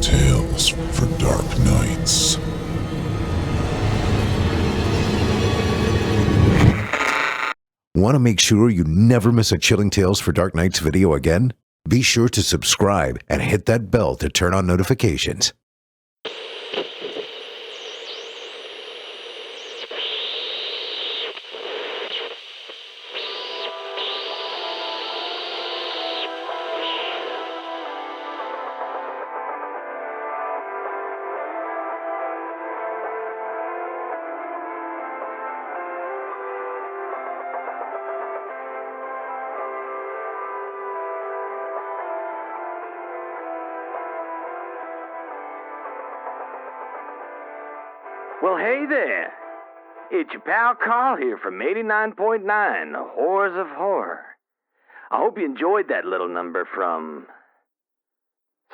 Chilling tales for dark nights. Want to make sure you never miss a Chilling Tales for Dark Nights video again? Be sure to subscribe and hit that bell to turn on notifications. Well, hey there. It's your pal Carl here from 89.9, Horrors of Horror. I hope you enjoyed that little number from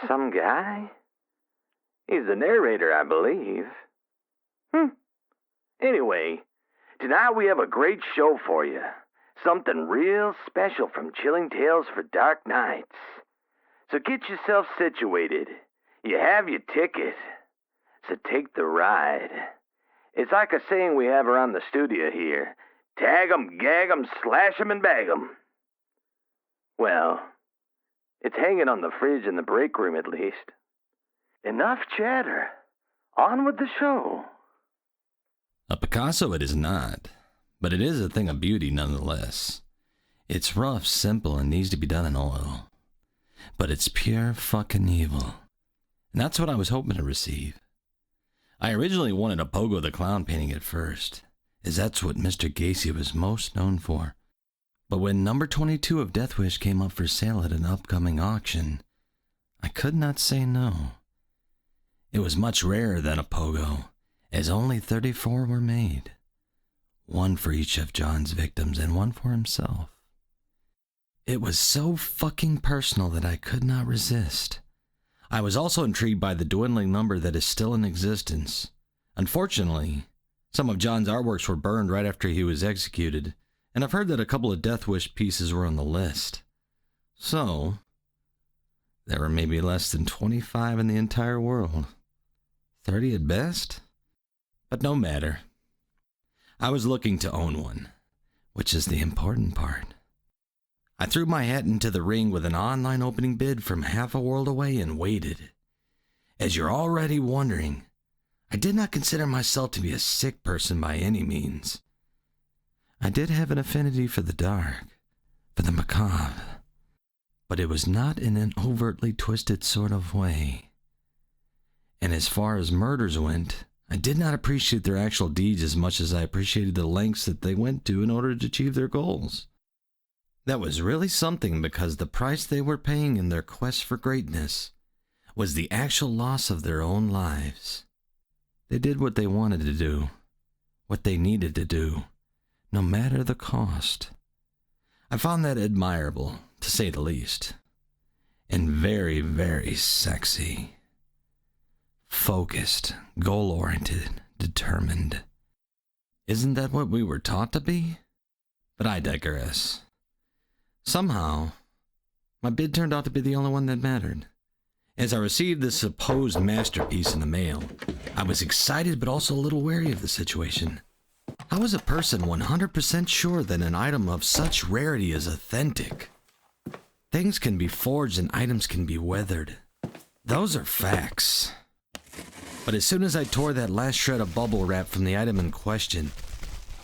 some guy. He's the narrator, I believe. Anyway, tonight we have a great show for you. Something real special from Chilling Tales for Dark Nights. So get yourself situated. You have your ticket. So take the ride. It's like a saying we have around the studio here. Tag 'em, gag 'em, slash 'em, and bag 'em. Well, it's hanging on the fridge in the break room at least. Enough chatter. On with the show. A Picasso it is not, but it is a thing of beauty nonetheless. It's rough, simple, and needs to be done in oil. But it's pure fucking evil. And that's what I was hoping to receive. I originally wanted a Pogo the Clown painting at first, as that's what Mr. Gacy was most known for. But when number 22 of Death Wish came up for sale at an upcoming auction, I could not say no. It was much rarer than a Pogo, as only 34 were made. One for each of John's victims and one for himself. It was so fucking personal that I could not resist. I was also intrigued by the dwindling number that is still in existence. Unfortunately, some of John's artworks were burned right after he was executed, and I've heard that a couple of Death Wish pieces were on the list. So, there were maybe less than 25 in the entire world. 30 at best? But no matter. I was looking to own one, which is the important part. I threw my hat into the ring with an online opening bid from half a world away and waited. As you're already wondering, I did not consider myself to be a sick person by any means. I did have an affinity for the dark, for the macabre, but it was not in an overtly twisted sort of way. And as far as murders went, I did not appreciate their actual deeds as much as I appreciated the lengths that they went to in order to achieve their goals. That was really something because the price they were paying in their quest for greatness was the actual loss of their own lives. They did what they wanted to do, what they needed to do, no matter the cost. I found that admirable, to say the least, and very, very sexy. Focused, goal-oriented, determined. Isn't that what we were taught to be? But I digress. Somehow, my bid turned out to be the only one that mattered. As I received this supposed masterpiece in the mail, I was excited but also a little wary of the situation. How is a person 100% sure that an item of such rarity is authentic? Things can be forged and items can be weathered. Those are facts. But as soon as I tore that last shred of bubble wrap from the item in question,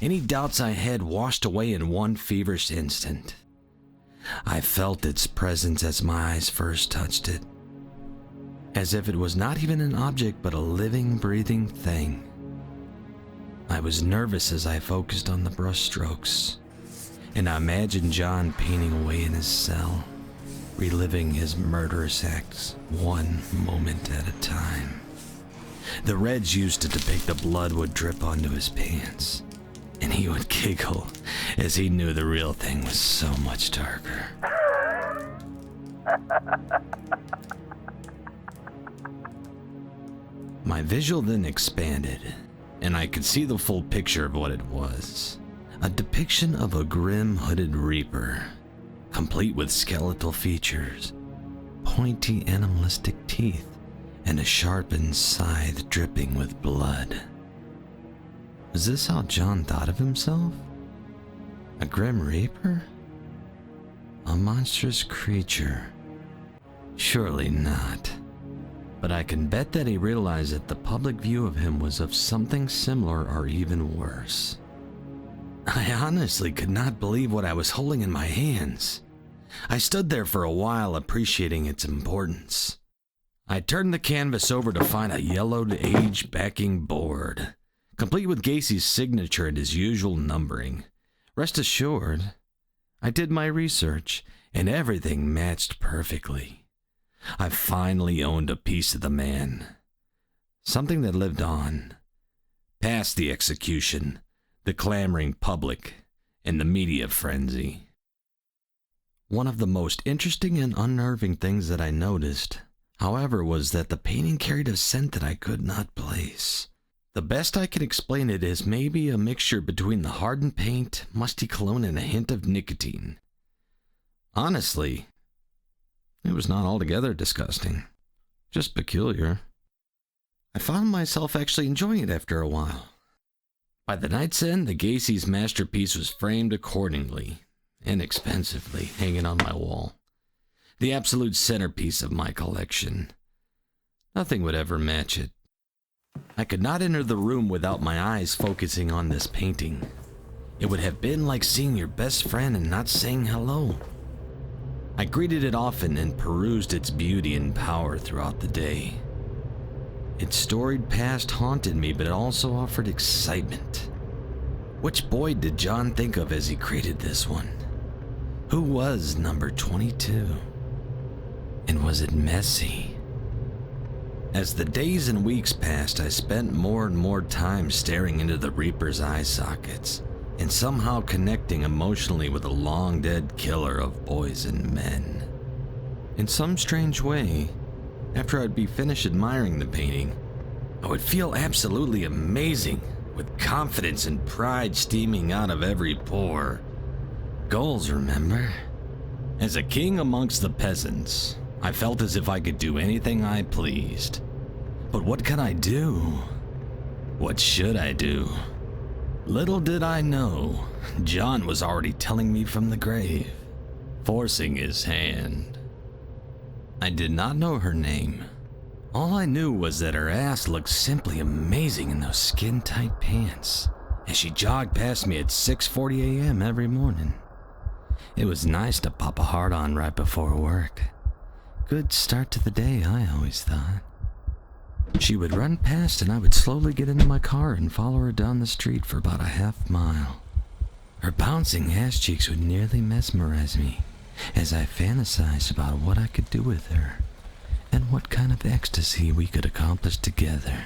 any doubts I had washed away in one feverish instant. I felt its presence as my eyes first touched it, as if it was not even an object but a living, breathing thing. I was nervous as I focused on the brushstrokes, and I imagined John painting away in his cell, reliving his murderous acts one moment at a time. The reds used to depict the blood would drip onto his pants, and he would giggle as he knew the real thing was so much darker. My visual then expanded, and I could see the full picture of what it was. A depiction of a grim hooded reaper, complete with skeletal features, pointy animalistic teeth, and a sharpened scythe dripping with blood. Was this how John thought of himself? A grim reaper? A monstrous creature? Surely not. But I can bet that he realized that the public view of him was of something similar or even worse. I honestly could not believe what I was holding in my hands. I stood there for a while, appreciating its importance. I turned the canvas over to find a yellowed age backing board, complete with Gacy's signature and his usual numbering. Rest assured, I did my research, and everything matched perfectly. I finally owned a piece of the man. Something that lived on, past the execution, the clamoring public, and the media frenzy. One of the most interesting and unnerving things that I noticed, however, was that the painting carried a scent that I could not place. The best I can explain it is maybe a mixture between the hardened paint, musty cologne, and a hint of nicotine. Honestly, it was not altogether disgusting, just peculiar. I found myself actually enjoying it after a while. By the night's end, the Gacy's masterpiece was framed accordingly, inexpensively, hanging on my wall. The absolute centerpiece of my collection. Nothing would ever match it. I could not enter the room without my eyes focusing on this painting. It would have been like seeing your best friend and not saying hello. I greeted it often and perused its beauty and power throughout the day. Its storied past haunted me, but it also offered excitement. Which boy did John think of as he created this one? Who was number 22? And was it messy? As the days and weeks passed, I spent more and more time staring into the Reaper's eye sockets and somehow connecting emotionally with the long-dead killer of boys and men. In some strange way, after I'd be finished admiring the painting, I would feel absolutely amazing, with confidence and pride steaming out of every pore. Goals, remember? As a king amongst the peasants, I felt as if I could do anything I pleased. But what could I do? What should I do? Little did I know, John was already telling me from the grave, forcing his hand. I did not know her name. All I knew was that her ass looked simply amazing in those skin-tight pants as she jogged past me at 6:40 a.m. every morning. It was nice to pop a hard-on right before work. Good start to the day, I always thought. She would run past and I would slowly get into my car and follow her down the street for about a half mile. Her bouncing ass cheeks would nearly mesmerize me as I fantasized about what I could do with her and what kind of ecstasy we could accomplish together.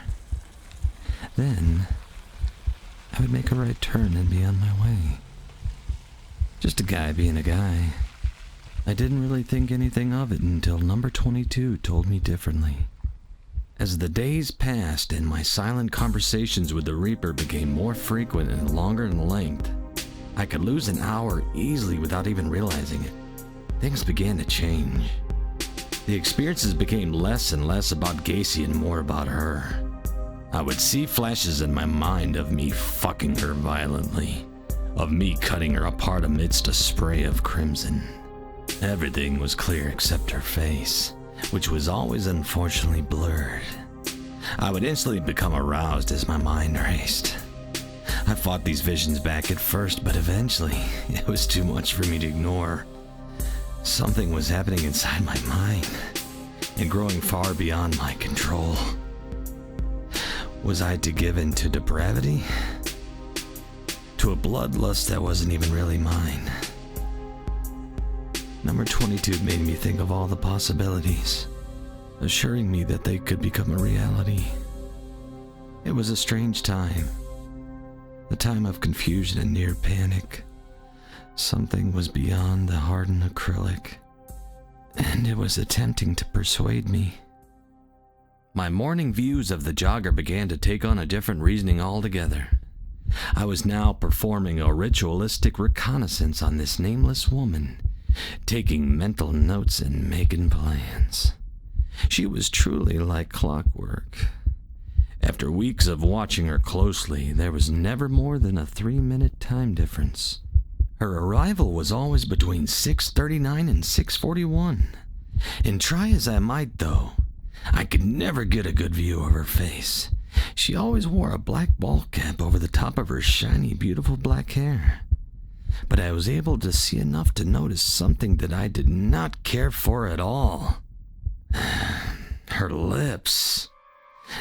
Then, I would make a right turn and be on my way. Just a guy being a guy. I didn't really think anything of it until number 22 told me differently. As the days passed and my silent conversations with the Reaper became more frequent and longer in length, I could lose an hour easily without even realizing it. Things began to change. The experiences became less and less about Gacy and more about her. I would see flashes in my mind of me fucking her violently, of me cutting her apart amidst a spray of crimson. Everything was clear except her face, which was always unfortunately blurred. I would instantly become aroused as my mind raced. I fought these visions back at first, but eventually it was too much for me to ignore. Something was happening inside my mind and growing far beyond my control. Was I to give in to depravity? To a bloodlust that wasn't even really mine? Number 22 made me think of all the possibilities, assuring me that they could become a reality. It was a strange time, a time of confusion and near panic. Something was beyond the hardened acrylic, and it was attempting to persuade me. My morning views of the jogger began to take on a different reasoning altogether. I was now performing a ritualistic reconnaissance on this nameless woman, taking mental notes and making plans. She was truly like clockwork. After weeks of watching her closely, there was never more than a 3-minute time difference. Her arrival was always between 6:39 and 6:41. And try as I might, though, I could never get a good view of her face. She always wore a black ball cap over the top of her shiny, beautiful black hair. But I was able to see enough to notice something that I did not care for at all. Her lips.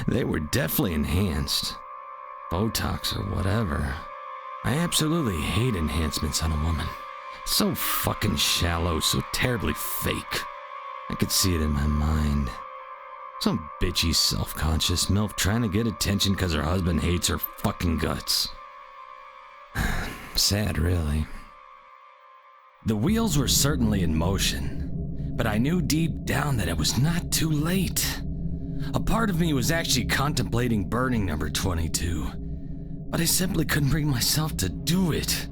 They were definitely enhanced. Botox or whatever. I absolutely hate enhancements on a woman. So fucking shallow, so terribly fake. I could see it in my mind. Some bitchy, self-conscious MILF trying to get attention because her husband hates her fucking guts. Sad, really. The wheels were certainly in motion, but I knew deep down that it was not too late. A part of me was actually contemplating burning number 22, but I simply couldn't bring myself to do it.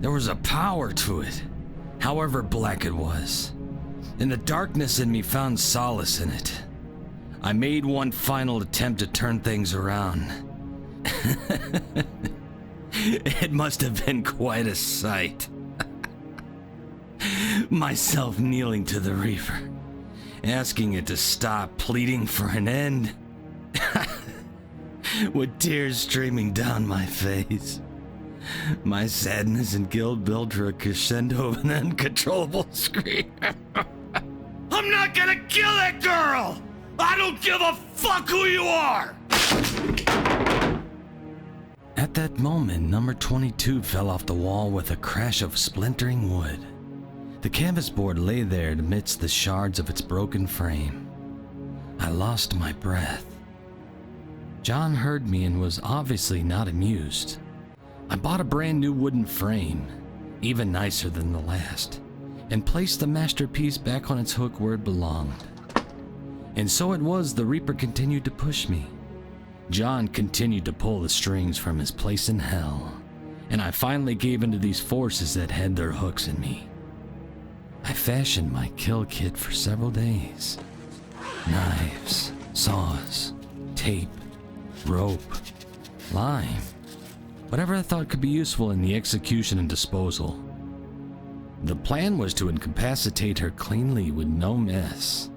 There was a power to it, however black it was, and the darkness in me found solace in it. I made one final attempt to turn things around. It must have been quite a sight. Myself kneeling to the Reaper, asking it to stop, pleading for an end, with tears streaming down my face. My sadness and guilt built to a crescendo of an uncontrollable scream. I'm not gonna kill that girl! I don't give a fuck who you are! At that moment, number 22 fell off the wall with a crash of splintering wood. The canvas board lay there amidst the shards of its broken frame. I lost my breath. John heard me and was obviously not amused. I bought a brand new wooden frame, even nicer than the last, and placed the masterpiece back on its hook where it belonged. And so it was the Reaper continued to push me. John continued to pull the strings from his place in hell, and I finally gave in to these forces that had their hooks in me. I fashioned my kill kit for several days. Knives, saws, tape, rope, lime, whatever I thought could be useful in the execution and disposal. The plan was to incapacitate her cleanly with no mess.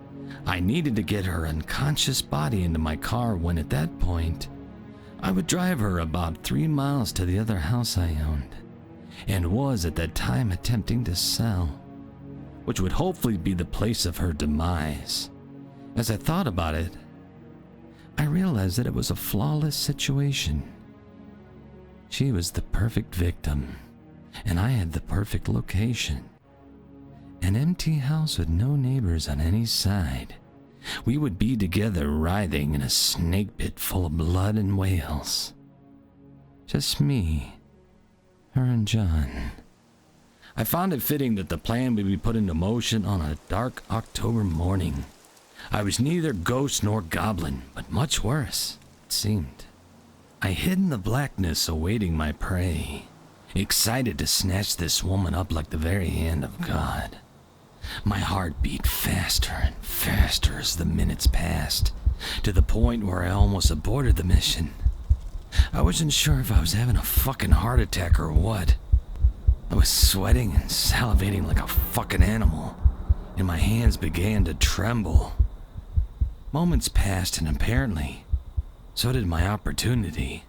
I needed to get her unconscious body into my car when at that point, I would drive her about 3 miles to the other house I owned, and was at that time attempting to sell, which would hopefully be the place of her demise. As I thought about it, I realized that it was a flawless situation. She was the perfect victim, and I had the perfect location. An empty house with no neighbors on any side. We would be together writhing in a snake pit full of blood and whales. Just me, her and John. I found it fitting that the plan would be put into motion on a dark October morning. I was neither ghost nor goblin, but much worse, it seemed. I hid in the blackness awaiting my prey, excited to snatch this woman up like the very hand of God. My heart beat faster and faster as the minutes passed, to the point where I almost aborted the mission. I wasn't sure if I was having a fucking heart attack or what. I was sweating and salivating like a fucking animal, and my hands began to tremble. Moments passed, and apparently, so did my opportunity.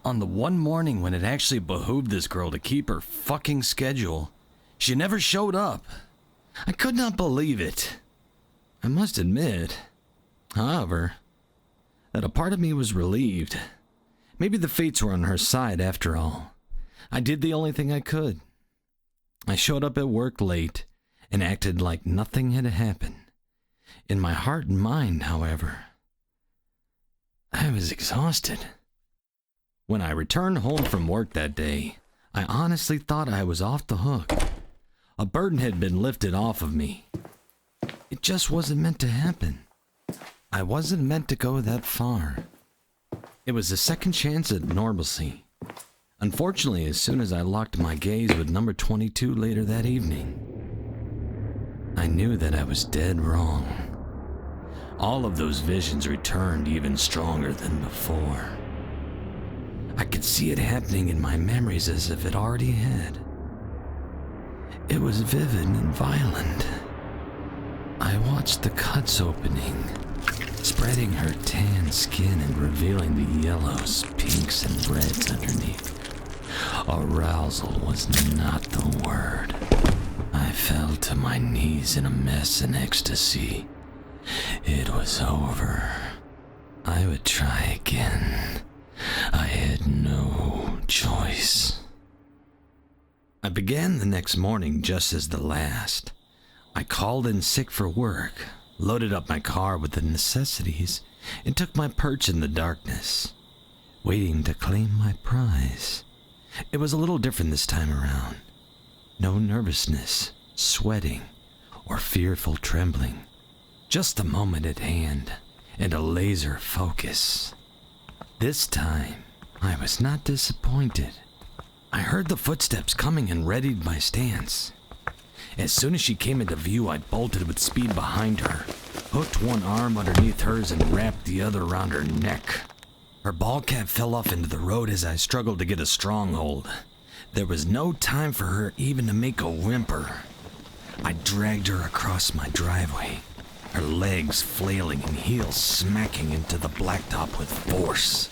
On the one morning when it actually behooved this girl to keep her fucking schedule, she never showed up. I could not believe it. I must admit, however, that a part of me was relieved. Maybe the fates were on her side after all. I did the only thing I could. I showed up at work late and acted like nothing had happened. In my heart and mind, however, I was exhausted. When I returned home from work that day, I honestly thought I was off the hook. A burden had been lifted off of me. It just wasn't meant to happen. I wasn't meant to go that far. It was a second chance at normalcy. Unfortunately, as soon as I locked my gaze with number 22 later that evening, I knew that I was dead wrong. All of those visions returned even stronger than before. I could see it happening in my memories as if it already had. It was vivid and violent. I watched the cuts opening, spreading her tan skin and revealing the yellows, pinks, and reds underneath. Arousal was not the word. I fell to my knees in a mess and ecstasy. It was over. I would try again. I had no choice. I began the next morning just as the last. I called in sick for work, loaded up my car with the necessities, and took my perch in the darkness, waiting to claim my prize. It was a little different this time around. No nervousness, sweating, or fearful trembling. Just the moment at hand, and a laser focus. This time, I was not disappointed. I heard the footsteps coming and readied my stance. As soon as she came into view, I bolted with speed behind her, hooked one arm underneath hers and wrapped the other around her neck. Her ball cap fell off into the road as I struggled to get a stronghold. There was no time for her even to make a whimper. I dragged her across my driveway, her legs flailing and heels smacking into the blacktop with force.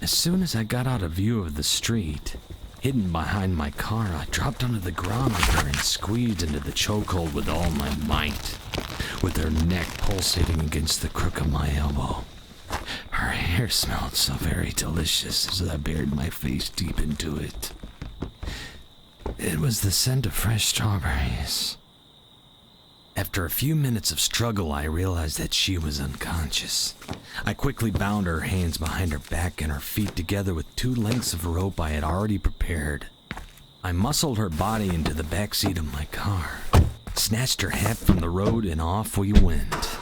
As soon as I got out of view of the street, hidden behind my car, I dropped onto the ground with her and squeezed into the chokehold with all my might, with her neck pulsating against the crook of my elbow. Her hair smelled so very delicious as I buried my face deep into it. It was the scent of fresh strawberries. After a few minutes of struggle, I realized that she was unconscious. I quickly bound her hands behind her back and her feet together with 2 lengths of rope I had already prepared. I muscled her body into the back seat of my car, snatched her hat from the road, and off we went.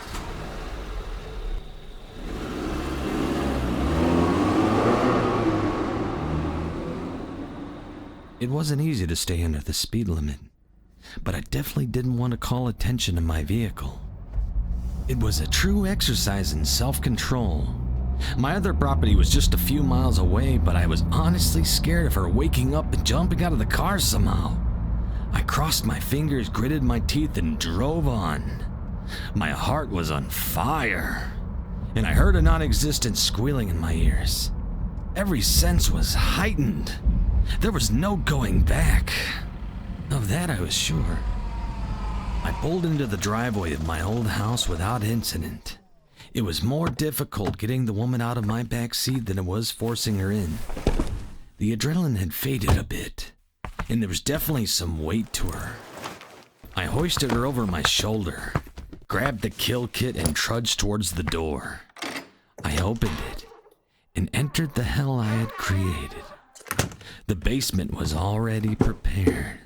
It wasn't easy to stay under the speed limit, but I definitely didn't want to call attention to my vehicle. It was a true exercise in self-control. My other property was just a few miles away, but I was honestly scared of her waking up and jumping out of the car somehow. I crossed my fingers, gritted my teeth, and drove on. My heart was on fire, and I heard a non-existent squealing in my ears. Every sense was heightened. There was no going back. Of that I was sure. I pulled into the driveway of my old house without incident. It was more difficult getting the woman out of my back seat than it was forcing her in. The adrenaline had faded a bit, and there was definitely some weight to her. I hoisted her over my shoulder, grabbed the kill kit, and trudged towards the door. I opened it and entered the hell I had created. The basement was already prepared.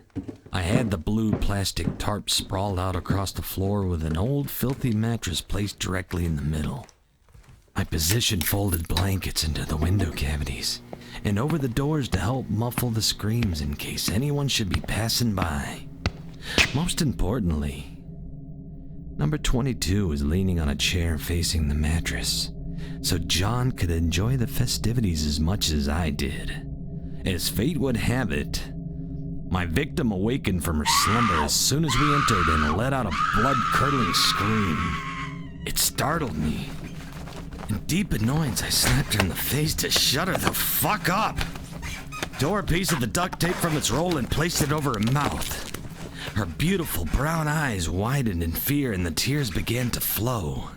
I had the blue plastic tarp sprawled out across the floor with an old filthy mattress placed directly in the middle. I positioned folded blankets into the window cavities and over the doors to help muffle the screams in case anyone should be passing by. Most importantly, number 22 was leaning on a chair facing the mattress, so John could enjoy the festivities as much as I did. As fate would have it, my victim awakened from her slumber as soon as we entered and let out a blood-curdling scream. It startled me. In deep annoyance, I slapped her in the face to shut her the fuck up. Tore a piece of the duct tape from its roll and placed it over her mouth. Her beautiful brown eyes widened in fear and the tears began to flow.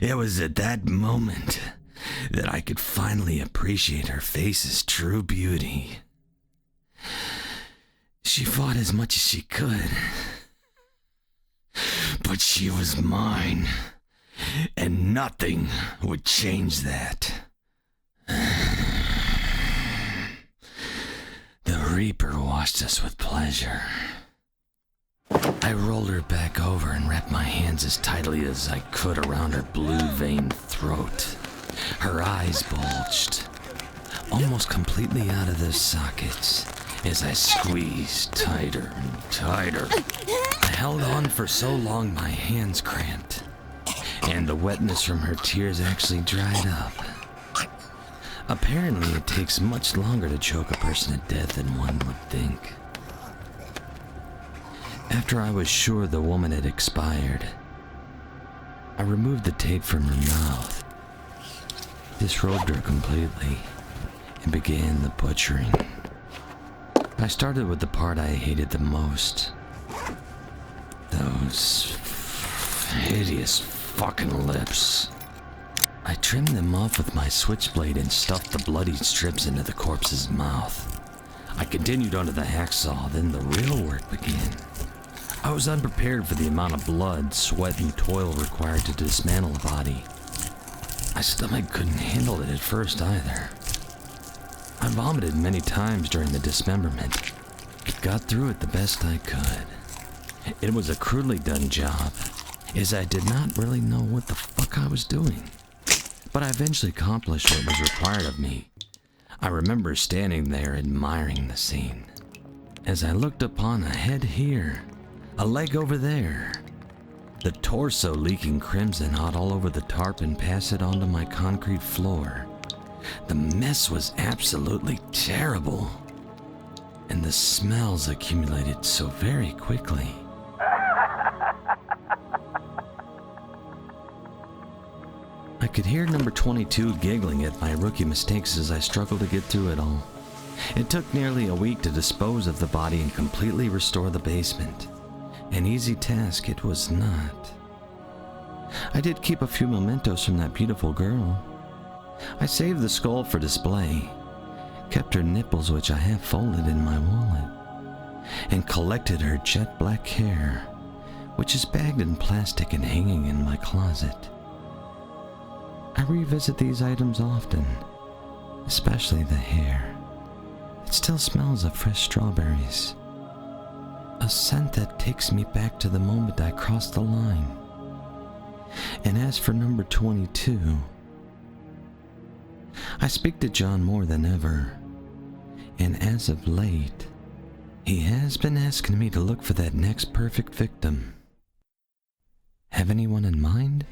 It was at that moment that I could finally appreciate her face's true beauty. She fought as much as she could, but she was mine, and nothing would change that. The Reaper watched us with pleasure. I rolled her back over and wrapped my hands as tightly as I could around her blue-veined throat. Her eyes bulged, almost completely out of their sockets, as I squeezed tighter and tighter. I held on for so long my hands cramped, and the wetness from her tears actually dried up. Apparently, it takes much longer to choke a person to death than one would think. After I was sure the woman had expired, I removed the tape from her mouth, disrobed her completely, and began the butchering. I started with the part I hated the most. Those hideous fucking lips. I trimmed them off with my switchblade and stuffed the bloody strips into the corpse's mouth. I continued onto the hacksaw, then the real work began. I was unprepared for the amount of blood, sweat, and toil required to dismantle a body. My stomach couldn't handle it at first either. I vomited many times during the dismemberment, but got through it the best I could. It was a crudely done job, as I did not really know what the fuck I was doing. But I eventually accomplished what was required of me. I remember standing there admiring the scene, as I looked upon a head here, a leg over there, the torso leaking crimson hot all over the tarp and pass it onto my concrete floor. The mess was absolutely terrible, and the smells accumulated so very quickly. I could hear number 22 giggling at my rookie mistakes as I struggled to get through it all. It took nearly a week to dispose of the body and completely restore the basement. An easy task it was not. I did keep a few mementos from that beautiful girl. I saved the skull for display, kept her nipples which I have folded in my wallet, and collected her jet black hair, which is bagged in plastic and hanging in my closet. I revisit these items often, especially the hair. It still smells of fresh strawberries, a scent that takes me back to the moment I crossed the line. And as for number 22, I speak to John more than ever, and as of late, he has been asking me to look for that next perfect victim. Have anyone in mind?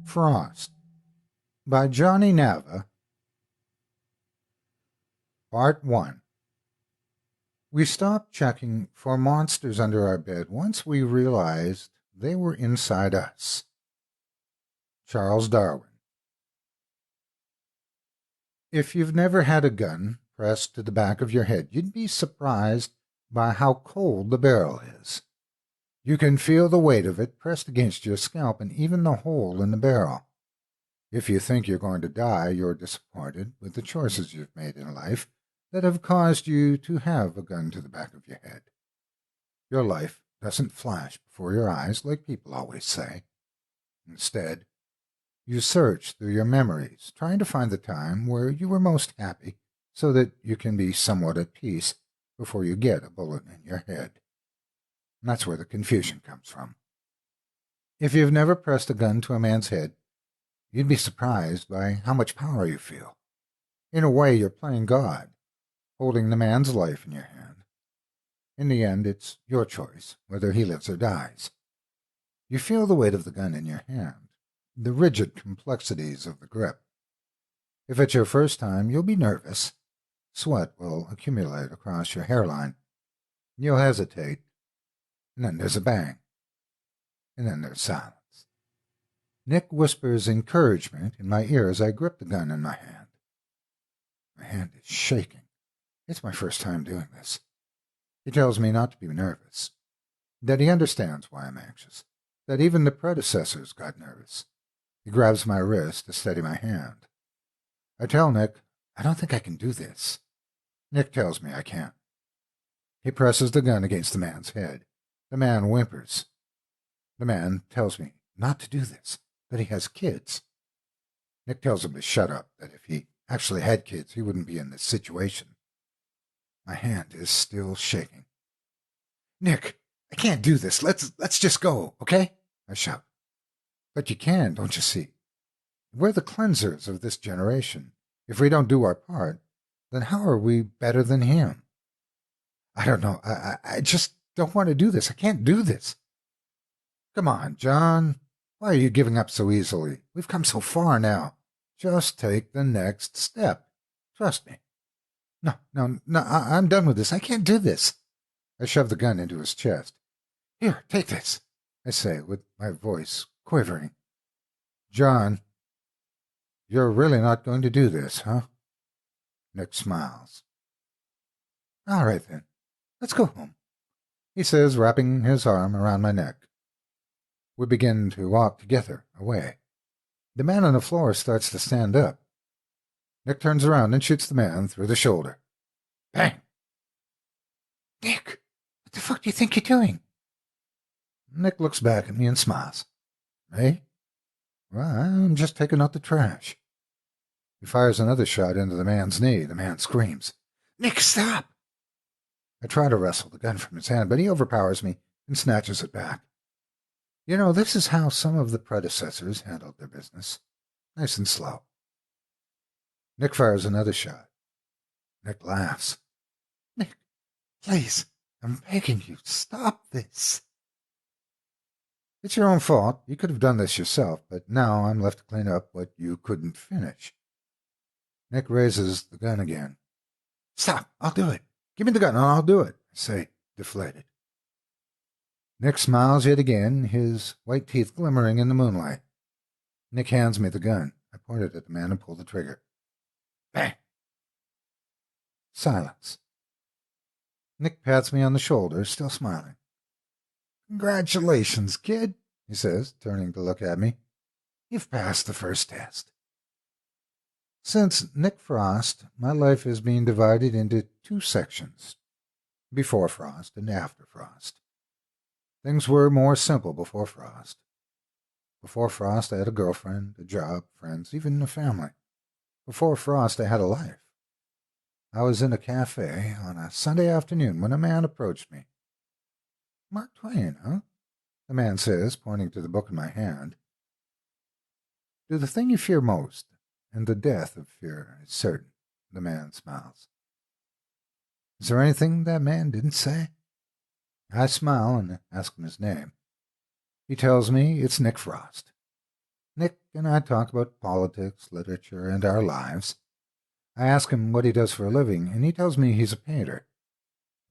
Frost by Johnny Nava. Part 1. We stopped checking for monsters under our bed once we realized they were inside us. Charles Darwin. If you've never had a gun pressed to the back of your head, you'd be surprised by how cold the barrel is. You can feel the weight of it pressed against your scalp and even the hole in the barrel. If you think you're going to die, you're disappointed with the choices you've made in life that have caused you to have a gun to the back of your head. Your life doesn't flash before your eyes like people always say. Instead, you search through your memories, trying to find the time where you were most happy so that you can be somewhat at peace before you get a bullet in your head. And that's where the confusion comes from. If you've never pressed a gun to a man's head, you'd be surprised by how much power you feel. In a way, you're playing God, holding the man's life in your hand. In the end, it's your choice whether he lives or dies. You feel the weight of the gun in your hand, the rigid complexities of the grip. If it's your first time, you'll be nervous. Sweat will accumulate across your hairline. You'll hesitate. And then there's a bang. And then there's silence. Nick whispers encouragement in my ear as I grip the gun in my hand. My hand is shaking. It's my first time doing this. He tells me not to be nervous, that he understands why I'm anxious, that even the predecessors got nervous. He grabs my wrist to steady my hand. I tell Nick, I don't think I can do this. Nick tells me I can't. He presses the gun against the man's head. The man whimpers. The man tells me not to do this, that he has kids. Nick tells him to shut up, that if he actually had kids, he wouldn't be in this situation. My hand is still shaking. Nick, I can't do this. Let's just go, okay? I shout. But you can, don't you see? We're the cleansers of this generation. If we don't do our part, then how are we better than him? I don't know. I just don't want to do this. I can't do this. Come on, John. Why are you giving up so easily? We've come so far now. Just take the next step. Trust me. No, I'm done with this. I can't do this. I shove the gun into his chest. Here, take this, I say, with my voice quivering. John, you're really not going to do this, huh? Nick smiles. All right, then. Let's go home, he says, wrapping his arm around my neck. We begin to walk together, away. The man on the floor starts to stand up. Nick turns around and shoots the man through the shoulder. Bang! Nick, what the fuck do you think you're doing? Nick looks back at me and smiles. Hey? Well, I'm just taking out the trash. He fires another shot into the man's knee. The man screams. Nick, stop! I try to wrestle the gun from his hand, but he overpowers me and snatches it back. You know, this is how some of the predecessors handled their business. Nice and slow. Nick fires another shot. Nick laughs. Nick, please, I'm begging you, stop this. It's your own fault. You could have done this yourself, but now I'm left to clean up what you couldn't finish. Nick raises the gun again. Stop, I'll do it. Give me the gun and I'll do it, I say, deflated. Nick smiles yet again, his white teeth glimmering in the moonlight. Nick hands me the gun. I point it at the man and pull the trigger. Bang! Silence. Nick pats me on the shoulder, still smiling. Congratulations, kid, he says, turning to look at me. You've passed the first test. Since Nick Frost, my life is being divided into two sections, before Frost and after Frost. Things were more simple before Frost. Before Frost, I had a girlfriend, a job, friends, even a family. Before Frost, I had a life. I was in a cafe on a Sunday afternoon when a man approached me. Mark Twain, huh? The man says, pointing to the book in my hand. Do the thing you fear most, and the death of fear is certain, the man smiles. Is there anything that man didn't say? I smile and ask him his name. He tells me it's Nick Frost. Nick and I talk about politics, literature, and our lives. I ask him what he does for a living, and he tells me he's a painter.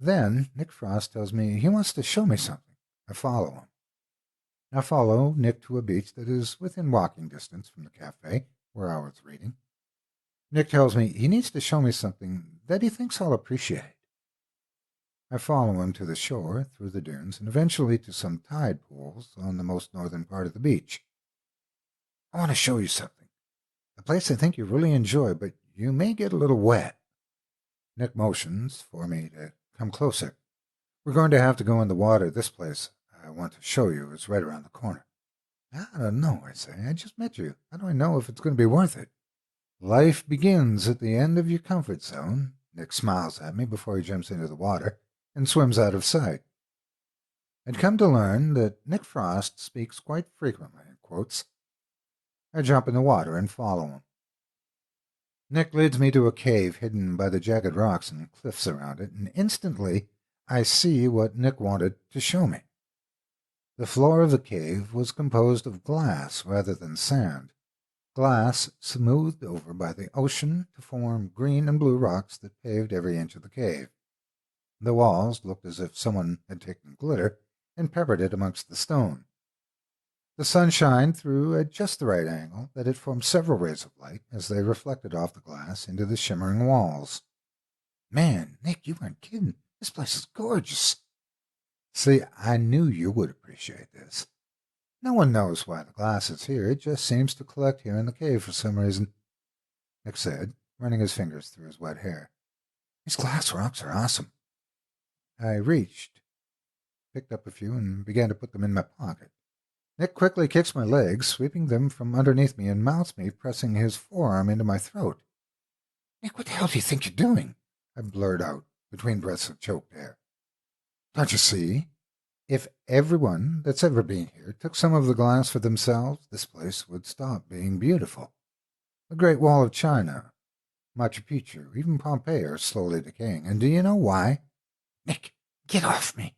Then Nick Frost tells me he wants to show me something. I follow him. I follow Nick to a beach that is within walking distance from the cafe where I was reading. Nick tells me he needs to show me something that he thinks I'll appreciate. I follow him to the shore, through the dunes, and eventually to some tide pools on the most northern part of the beach. I want to show you something. A place I think you really enjoy, but you may get a little wet. Nick motions for me to come closer. We're going to have to go in the water. This place I want to show you is right around the corner. I don't know, I say. I just met you. How do I know if it's going to be worth it? Life begins at the end of your comfort zone. Nick smiles at me before he jumps into the water and swims out of sight. I'd come to learn that Nick Frost speaks quite frequently in quotes. I jump in the water and follow him. Nick leads me to a cave hidden by the jagged rocks and cliffs around it, and instantly I see what Nick wanted to show me. The floor of the cave was composed of glass rather than sand, glass smoothed over by the ocean to form green and blue rocks that paved every inch of the cave. The walls looked as if someone had taken glitter and peppered it amongst the stone. The sun shined through at just the right angle that it formed several rays of light as they reflected off the glass into the shimmering walls. Man, Nick, you weren't kidding. This place is gorgeous. See, I knew you would appreciate this. No one knows why the glass is here. It just seems to collect here in the cave for some reason, Nick said, running his fingers through his wet hair. These glass rocks are awesome. I reached, picked up a few, and began to put them in my pocket. Nick quickly kicks my legs, sweeping them from underneath me, and mounts me, pressing his forearm into my throat. Nick, what the hell do you think you're doing? I blurred out, between breaths of choked air. Don't you see? If everyone that's ever been here took some of the glass for themselves, this place would stop being beautiful. The Great Wall of China, Machu Picchu, even Pompeii are slowly decaying. And do you know why? Nick, get off me.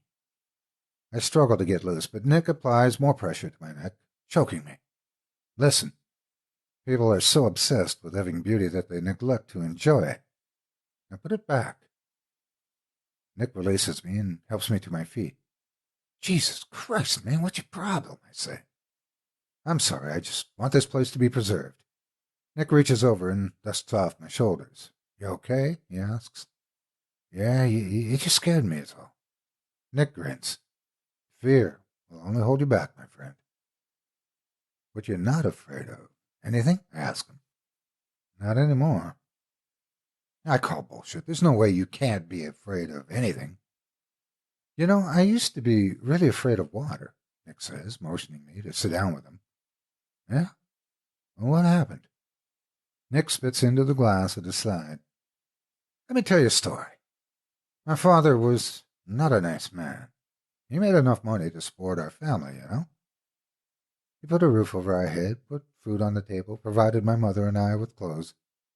I struggle to get loose, but Nick applies more pressure to my neck, choking me. Listen, people are so obsessed with having beauty that they neglect to enjoy it. Now put it back. Nick releases me and helps me to my feet. Jesus Christ, man, what's your problem? I say. I'm sorry, I just want this place to be preserved. Nick reaches over and dusts off my shoulders. You okay? He asks. Yeah, you just scared me, is all. Nick grins. Fear will only hold you back, my friend. What you're not afraid of. Anything? I ask him. Not anymore. I call bullshit. There's no way you can't be afraid of anything. You know, I used to be really afraid of water, Nick says, motioning me to sit down with him. Yeah? Well, what happened? Nick spits into the glass at his side. Let me tell you a story. My father was not a nice man. He made enough money to support our family, you know. He put a roof over our head, put food on the table, provided my mother and I with clothes.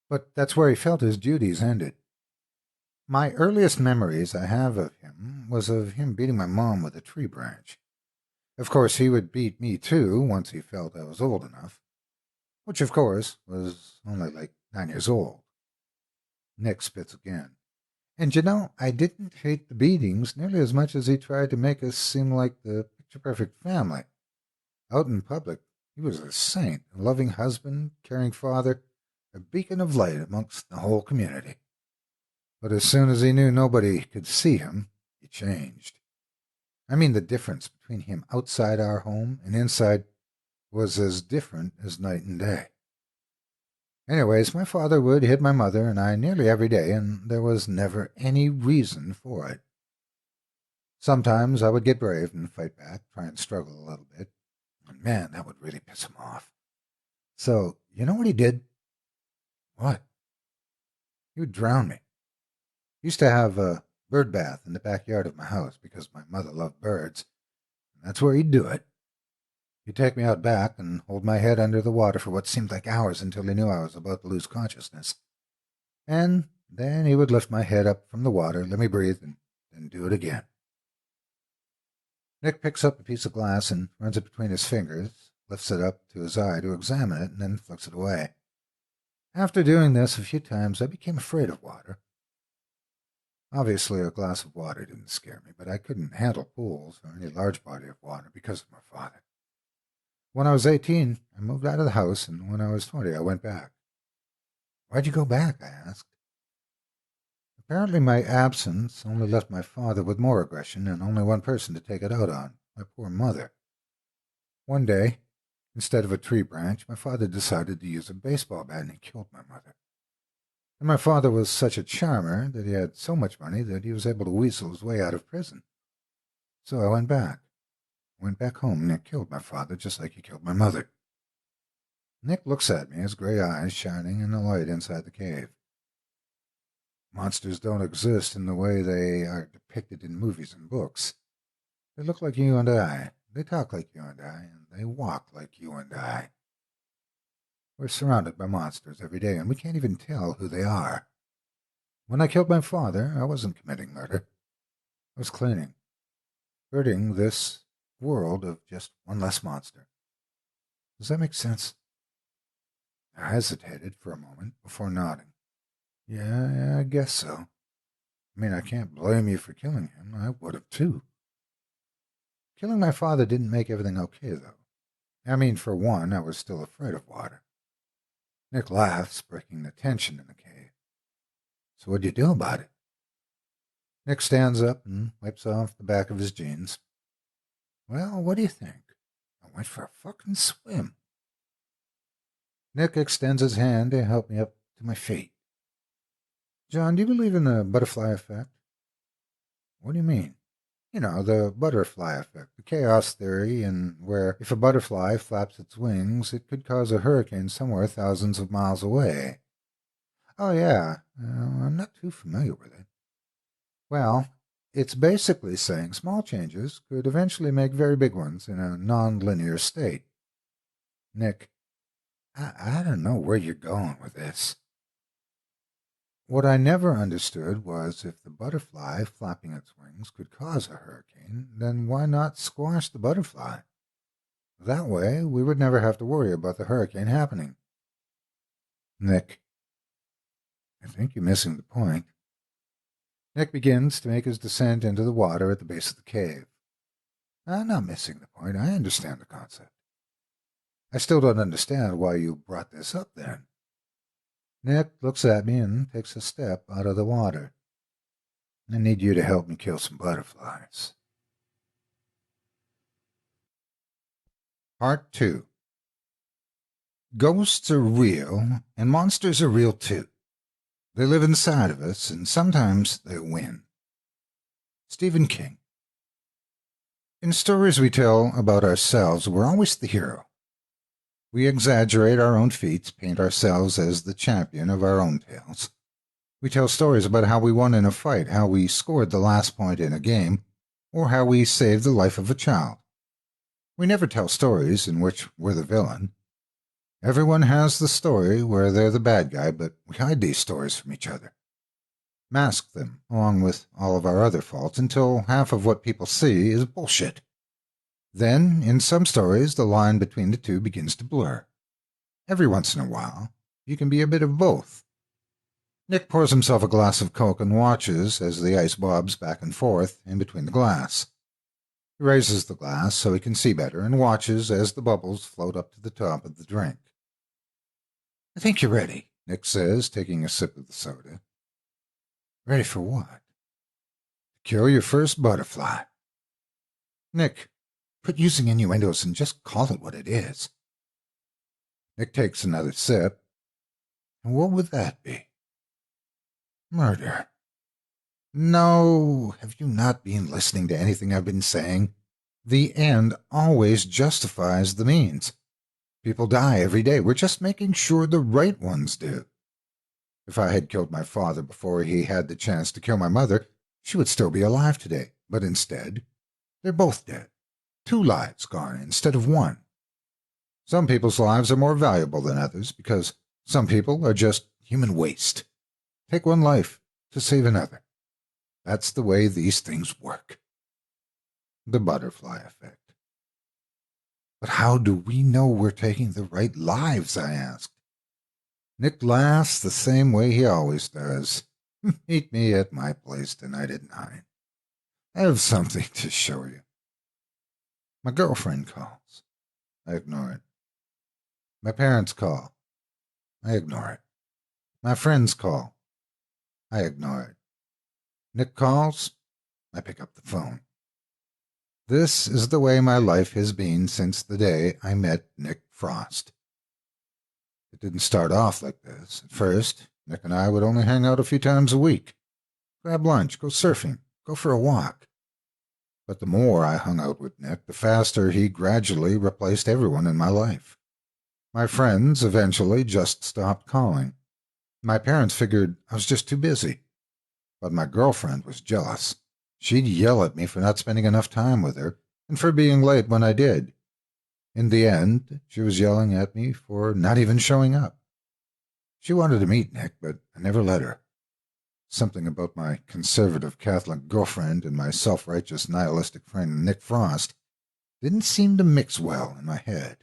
But that's where he felt his duties ended. My earliest memories I have of him was of him beating my mom with a tree branch. Of course, he would beat me too once he felt I was old enough, which of course was only like 9 years old. Nick spits again. And you know, I didn't hate the beatings nearly as much as he tried to make us seem like the picture-perfect family. Out in public, he was a saint, a loving husband, caring father, a beacon of light amongst the whole community. But as soon as he knew nobody could see him, he changed. I mean, the difference between him outside our home and inside was as different as night and day. Anyways, my father would hit my mother and I nearly every day, and there was never any reason for it. Sometimes I would get brave and fight back, try and struggle a little bit, and man, that would really piss him off. So, you know what he did? What? He would drown me. He used to have a bird bath in the backyard of my house because my mother loved birds, and that's where he'd do it. He'd take me out back and hold my head under the water for what seemed like hours until he knew I was about to lose consciousness. And then he would lift my head up from the water, let me breathe, and then do it again. Nick picks up a piece of glass and runs it between his fingers, lifts it up to his eye to examine it, and then flicks it away. After doing this a few times, I became afraid of water. Obviously, a glass of water didn't scare me, but I couldn't handle pools or any large body of water because of my father. When I was 18, I moved out of the house, and when I was 20, I went back. Why'd you go back? I asked. Apparently my absence only left my father with more aggression and only one person to take it out on, my poor mother. One day, instead of a tree branch, my father decided to use a baseball bat and he killed my mother. And my father was such a charmer that he had so much money that he was able to weasel his way out of prison. So I went back. Went back home and it killed my father just like he killed my mother. Nick looks at me, his gray eyes shining in the light inside the cave. Monsters don't exist in the way they are depicted in movies and books. They look like you and I. They talk like you and I, and they walk like you and I. We're surrounded by monsters every day, and we can't even tell who they are. When I killed my father, I wasn't committing murder. I was cleaning. Ridding this world of just one less monster. Does that make sense? I hesitated for a moment before nodding. Yeah, I guess so. I mean, I can't blame you for killing him. I would have, too. Killing my father didn't make everything okay, though. I mean, for one, I was still afraid of water. Nick laughs, breaking the tension in the cave. So what'd you do about it? Nick stands up and wipes off the back of his jeans. Well, what do you think? I went for a fucking swim. Nick extends his hand to help me up to my feet. John, do you believe in the butterfly effect? What do you mean? You know, the butterfly effect, the chaos theory, and where if a butterfly flaps its wings, it could cause a hurricane somewhere thousands of miles away. Oh, yeah. I'm not too familiar with it. Well, it's basically saying small changes could eventually make very big ones in a non-linear state. Nick, I don't know where you're going with this. What I never understood was if the butterfly flapping its wings could cause a hurricane, then why not squash the butterfly? That way, we would never have to worry about the hurricane happening. Nick, I think you're missing the point. Nick begins to make his descent into the water at the base of the cave. I'm not missing the point. I understand the concept. I still don't understand why you brought this up then. Nick looks at me and takes a step out of the water. I need you to help me kill some butterflies. Part 2. Ghosts are real, and monsters are real too. They live inside of us, and sometimes they win. Stephen King. In stories we tell about ourselves, we're always the hero. We exaggerate our own feats, paint ourselves as the champion of our own tales. We tell stories about how we won in a fight, how we scored the last point in a game, or how we saved the life of a child. We never tell stories in which we're the villain. Everyone has the story where they're the bad guy, but we hide these stories from each other. Mask them, along with all of our other faults, until half of what people see is bullshit. Then, in some stories, the line between the two begins to blur. Every once in a while, you can be a bit of both. Nick pours himself a glass of Coke and watches as the ice bobs back and forth in between the glass. He raises the glass so he can see better and watches as the bubbles float up to the top of the drink. I think you're ready, Nick says, taking a sip of the soda. Ready for what? To kill your first butterfly. Nick, quit using innuendos and just call it what it is. Nick takes another sip. And what would that be? Murder. No, have you not been listening to anything I've been saying? The end always justifies the means. People die every day. We're just making sure the right ones do. If I had killed my father before he had the chance to kill my mother, she would still be alive today. But instead, they're both dead. 2 lives gone instead of 1. Some people's lives are more valuable than others because some people are just human waste. Take 1 life to save another. That's the way these things work. The butterfly effect. But how do we know we're taking the right lives, I asked. Nick laughs the same way he always does. Meet me at my place tonight at 9. I have something to show you. My girlfriend calls. I ignore it. My parents call. I ignore it. My friends call. I ignore it. Nick calls. I pick up the phone. This is the way my life has been since the day I met Nick Frost. It didn't start off like this. At first, Nick and I would only hang out a few times a week. Grab lunch, go surfing, go for a walk. But the more I hung out with Nick, the faster he gradually replaced everyone in my life. My friends eventually just stopped calling. My parents figured I was just too busy. But my girlfriend was jealous. She'd yell at me for not spending enough time with her, and for being late when I did. In the end, she was yelling at me for not even showing up. She wanted to meet Nick, but I never let her. Something about my conservative Catholic girlfriend and my self-righteous nihilistic friend Nick Frost didn't seem to mix well in my head.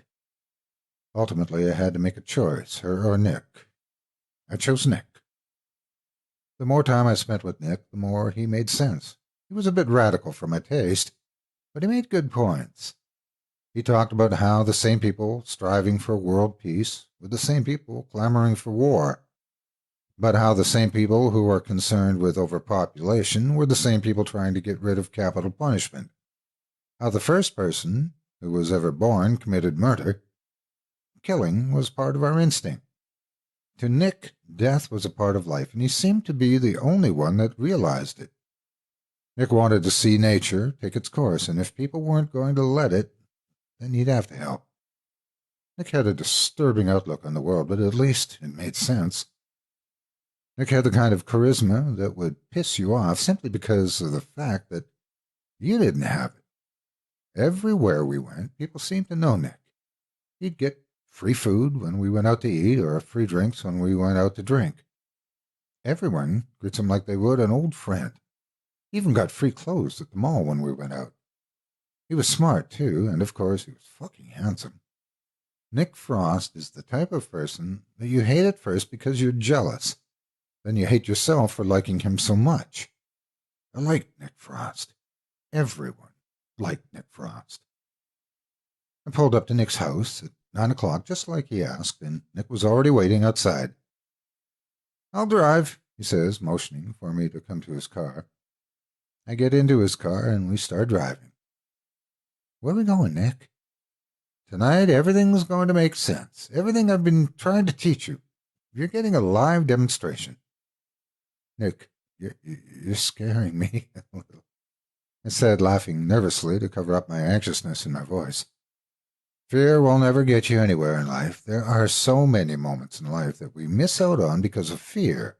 Ultimately, I had to make a choice, her or Nick. I chose Nick. The more time I spent with Nick, the more he made sense. He was a bit radical for my taste, but he made good points. He talked about how the same people striving for world peace were the same people clamoring for war, but how the same people who are concerned with overpopulation were the same people trying to get rid of capital punishment. How the first person who was ever born committed murder. Killing was part of our instinct. To Nick, death was a part of life, and he seemed to be the only one that realized it. Nick wanted to see nature take its course, and if people weren't going to let it, then he'd have to help. Nick had a disturbing outlook on the world, but at least it made sense. Nick had the kind of charisma that would piss you off simply because of the fact that you didn't have it. Everywhere we went, people seemed to know Nick. He'd get free food when we went out to eat, or free drinks when we went out to drink. Everyone greets him like they would an old friend. He even got free clothes at the mall when we went out. He was smart, too, and of course he was fucking handsome. Nick Frost is the type of person that you hate at first because you're jealous. Then you hate yourself for liking him so much. I liked Nick Frost. Everyone liked Nick Frost. I pulled up to Nick's house at 9 o'clock, just like he asked, and Nick was already waiting outside. "I'll drive," he says, motioning for me to come to his car. I get into his car, and we start driving. "Where are we going, Nick?" "Tonight, everything's going to make sense. Everything I've been trying to teach you. You're getting a live demonstration." "Nick, you're scaring me a little," I said, laughing nervously to cover up my anxiousness in my voice. "Fear will never get you anywhere in life. There are so many moments in life that we miss out on because of fear."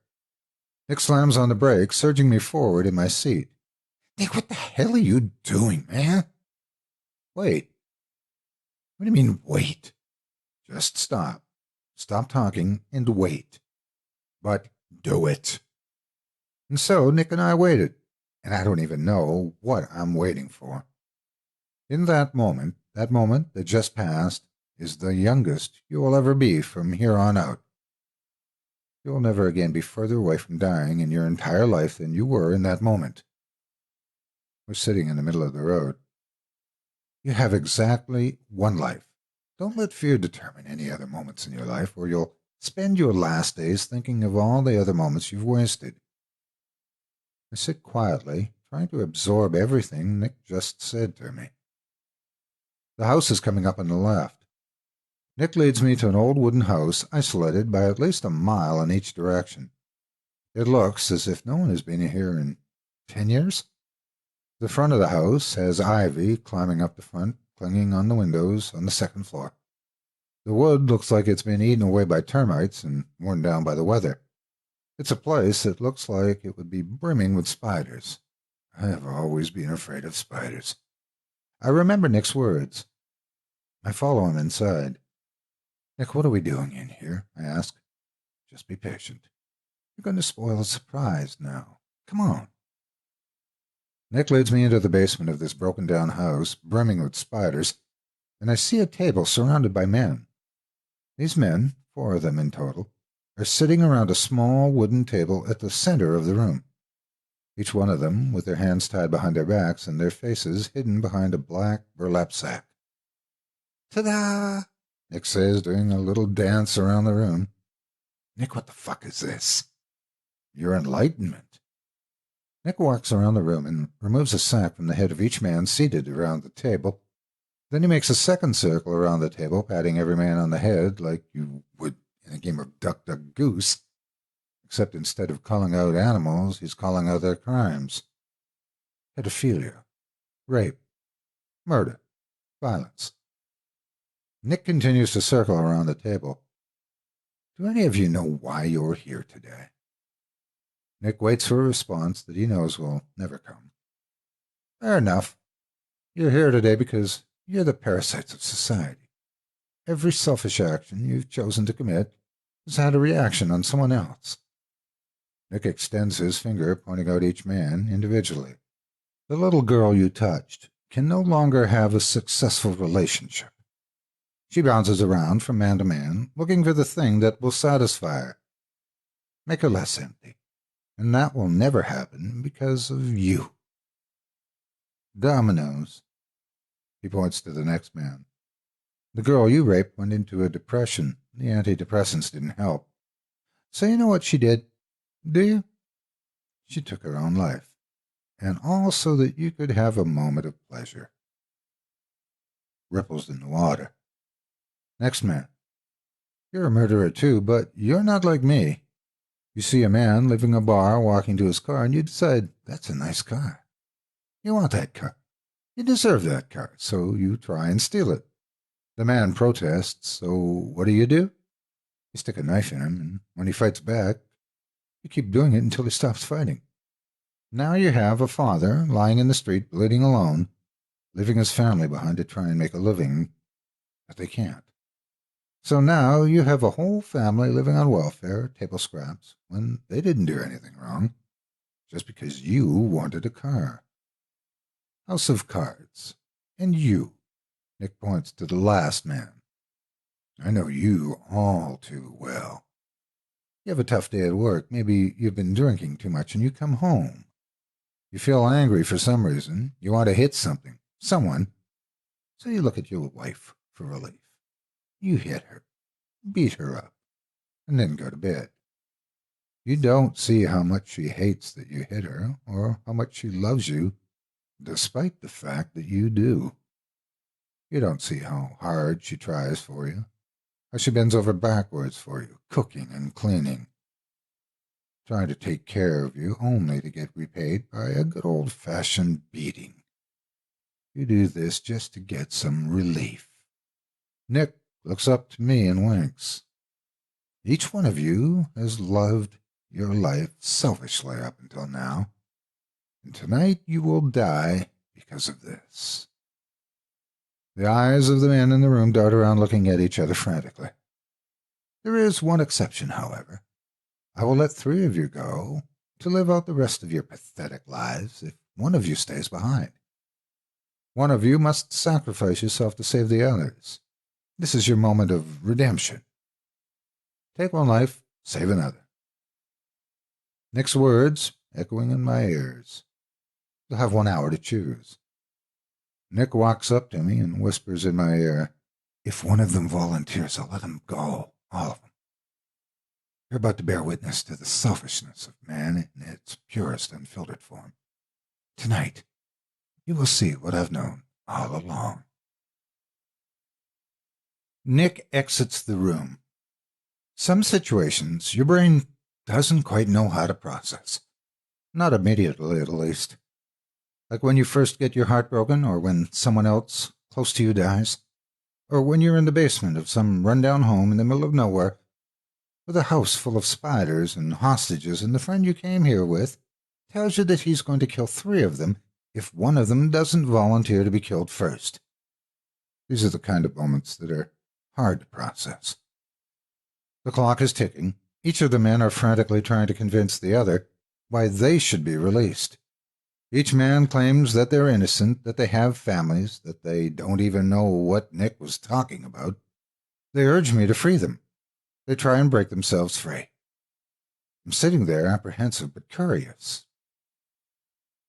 Nick slams on the brakes, surging me forward in my seat. "Nick, what the hell are you doing, man?" "Wait." "What do you mean, wait?" "Just stop. Stop talking and wait. But do it." And so Nick and I waited, and I don't even know what I'm waiting for. In that moment that just passed, is the youngest you will ever be from here on out. You will never again be further away from dying in your entire life than you were in that moment. We're sitting in the middle of the road. You have exactly one life. Don't let fear determine any other moments in your life, or you'll spend your last days thinking of all the other moments you've wasted. I sit quietly, trying to absorb everything Nick just said to me. The house is coming up on the left. Nick leads me to an old wooden house, isolated by at least a mile in each direction. It looks as if no one has been here in 10 years. The front of the house has ivy climbing up the front, clinging on the windows on the second floor. The wood looks like it's been eaten away by termites and worn down by the weather. It's a place that looks like it would be brimming with spiders. I have always been afraid of spiders. I remember Nick's words. I follow him inside. "Nick, what are we doing in here?" I ask. "Just be patient. You're going to spoil the surprise now. Come on." Nick leads me into the basement of this broken-down house, brimming with spiders, and I see a table surrounded by men. These men, 4 of them in total, are sitting around a small wooden table at the center of the room. Each one of them with their hands tied behind their backs and their faces hidden behind a black burlap sack. "Ta-da!" Nick says, doing a little dance around the room. "Nick, what the fuck is this?" "Your enlightenment." Nick walks around the room and removes a sack from the head of each man seated around the table. Then he makes a second circle around the table, patting every man on the head like you would in a game of Duck, Duck, Goose, except instead of calling out animals, he's calling out their crimes. Pedophilia, rape, murder, violence. Nick continues to circle around the table. "Do any of you know why you're here today?" Nick waits for a response that he knows will never come. "Fair enough. You're here today because you're the parasites of society. Every selfish action you've chosen to commit has had a reaction on someone else." Nick extends his finger, pointing out each man individually. "The little girl you touched can no longer have a successful relationship. She bounces around from man to man, looking for the thing that will satisfy her. Make her less empty, and that will never happen because of you. Dominoes." He points to the next man. "The girl you raped went into a depression. The antidepressants didn't help. So you know what she did, do you? She took her own life, and all so that you could have a moment of pleasure." ripples in the water. Next man. You're a murderer too, but you're not like me. You see a man leaving a bar, walking to his car, and you decide, that's a nice car. You want that car. You deserve that car, so you try and steal it. The man protests, so what do? You stick a knife in him, and when he fights back, you keep doing it until he stops fighting. Now you have a father lying in the street, bleeding alone, leaving his family behind to try and make a living, but they can't. So now you have a whole family living on welfare, table scraps, when they didn't do anything wrong, just because you wanted a car. House of Cards. And you. Nick points to the last man. I know you all too well. You have a tough day at work. Maybe you've been drinking too much and you come home. You feel angry for some reason. You want to hit something, someone. So you look at your wife for relief. You hit her, beat her up, and then go to bed. You don't see how much she hates that you hit her, or how much she loves you, despite the fact that you do. You don't see how hard she tries for you, how she bends over backwards for you, cooking and cleaning, trying to take care of you only to get repaid by a good old-fashioned beating. You do this just to get some relief. Nick looks up to me and winks. Each one of you has loved your life selfishly up until now, and tonight you will die because of this. The eyes of the men in the room dart around looking at each other frantically. There is one exception, however. I will let 3 of you go to live out the rest of your pathetic lives if one of you stays behind. One of you must sacrifice yourself to save the others. This is your moment of redemption. Take one life, save another. Nick's words echoing in my ears. You'll have 1 hour to choose. Nick walks up to me and whispers in my ear, if one of them volunteers, I'll let him go, all of them. You're about to bear witness to the selfishness of man in its purest unfiltered form. Tonight, you will see what I've known all along. Nick exits the room. Some situations your brain doesn't quite know how to process. Not immediately, at least. Like when you first get your heart broken, or when someone else close to you dies, or when you're in the basement of some rundown home in the middle of nowhere, with a house full of spiders and hostages, and the friend you came here with tells you that he's going to kill 3 of them if one of them doesn't volunteer to be killed first. These are the kind of moments that are hard to process. The clock is ticking. Each of the men are frantically trying to convince the other why they should be released. Each man claims that they're innocent, that they have families, that they don't even know what Nick was talking about. They urge me to free them. They try and break themselves free. I'm sitting there apprehensive but curious.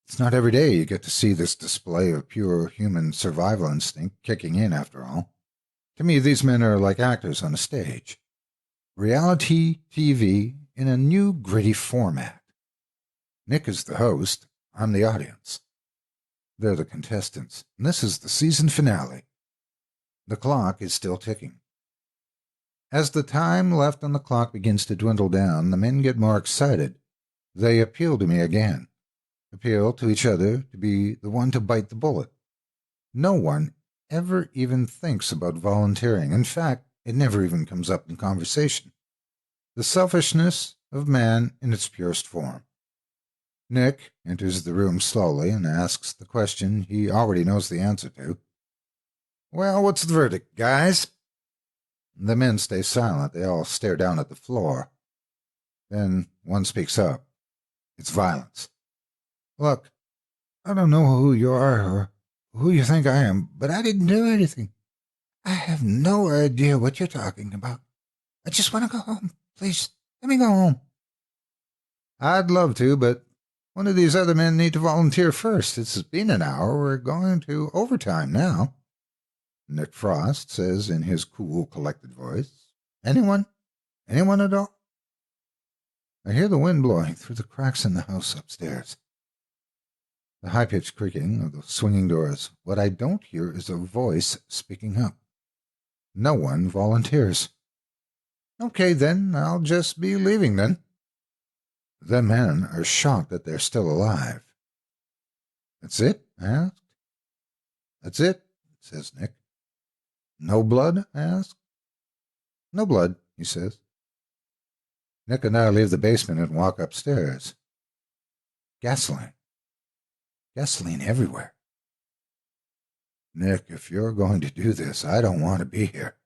It's not every day you get to see this display of pure human survival instinct kicking in, after all. To me, these men are like actors on a stage. Reality TV in a new gritty format. Nick is the host. I'm the audience. They're the contestants, and this is the season finale. The clock is still ticking. As the time left on the clock begins to dwindle down, the men get more excited. They appeal to me again. Appeal to each other to be the one to bite the bullet. No one ever even thinks about volunteering. In fact, it never even comes up in conversation. The selfishness of man in its purest form. Nick enters the room slowly and asks the question he already knows the answer to. Well, what's the verdict, guys? The men stay silent. They all stare down at the floor. Then one speaks up. It's violence. Look, I don't know who you are or who you think I am, but I didn't do anything. I have no idea what you're talking about. I just want to go home. Please, let me go home. I'd love to, but one of these other men need to volunteer first. It's been an hour. We're going to overtime now. Nick Frost says in his cool, collected voice, Anyone? Anyone at all? I hear the wind blowing through the cracks in the house upstairs. The high-pitched creaking of the swinging doors. What I don't hear is a voice speaking up. No one volunteers. Okay, then, I'll just be leaving then. The men are shocked that they're still alive. That's it? I asked. That's it, says Nick. No blood? I asked. No blood, he says. Nick and I leave the basement and walk upstairs. Gasoline. Gasoline everywhere. Nick, if you're going to do this, I don't want to be here.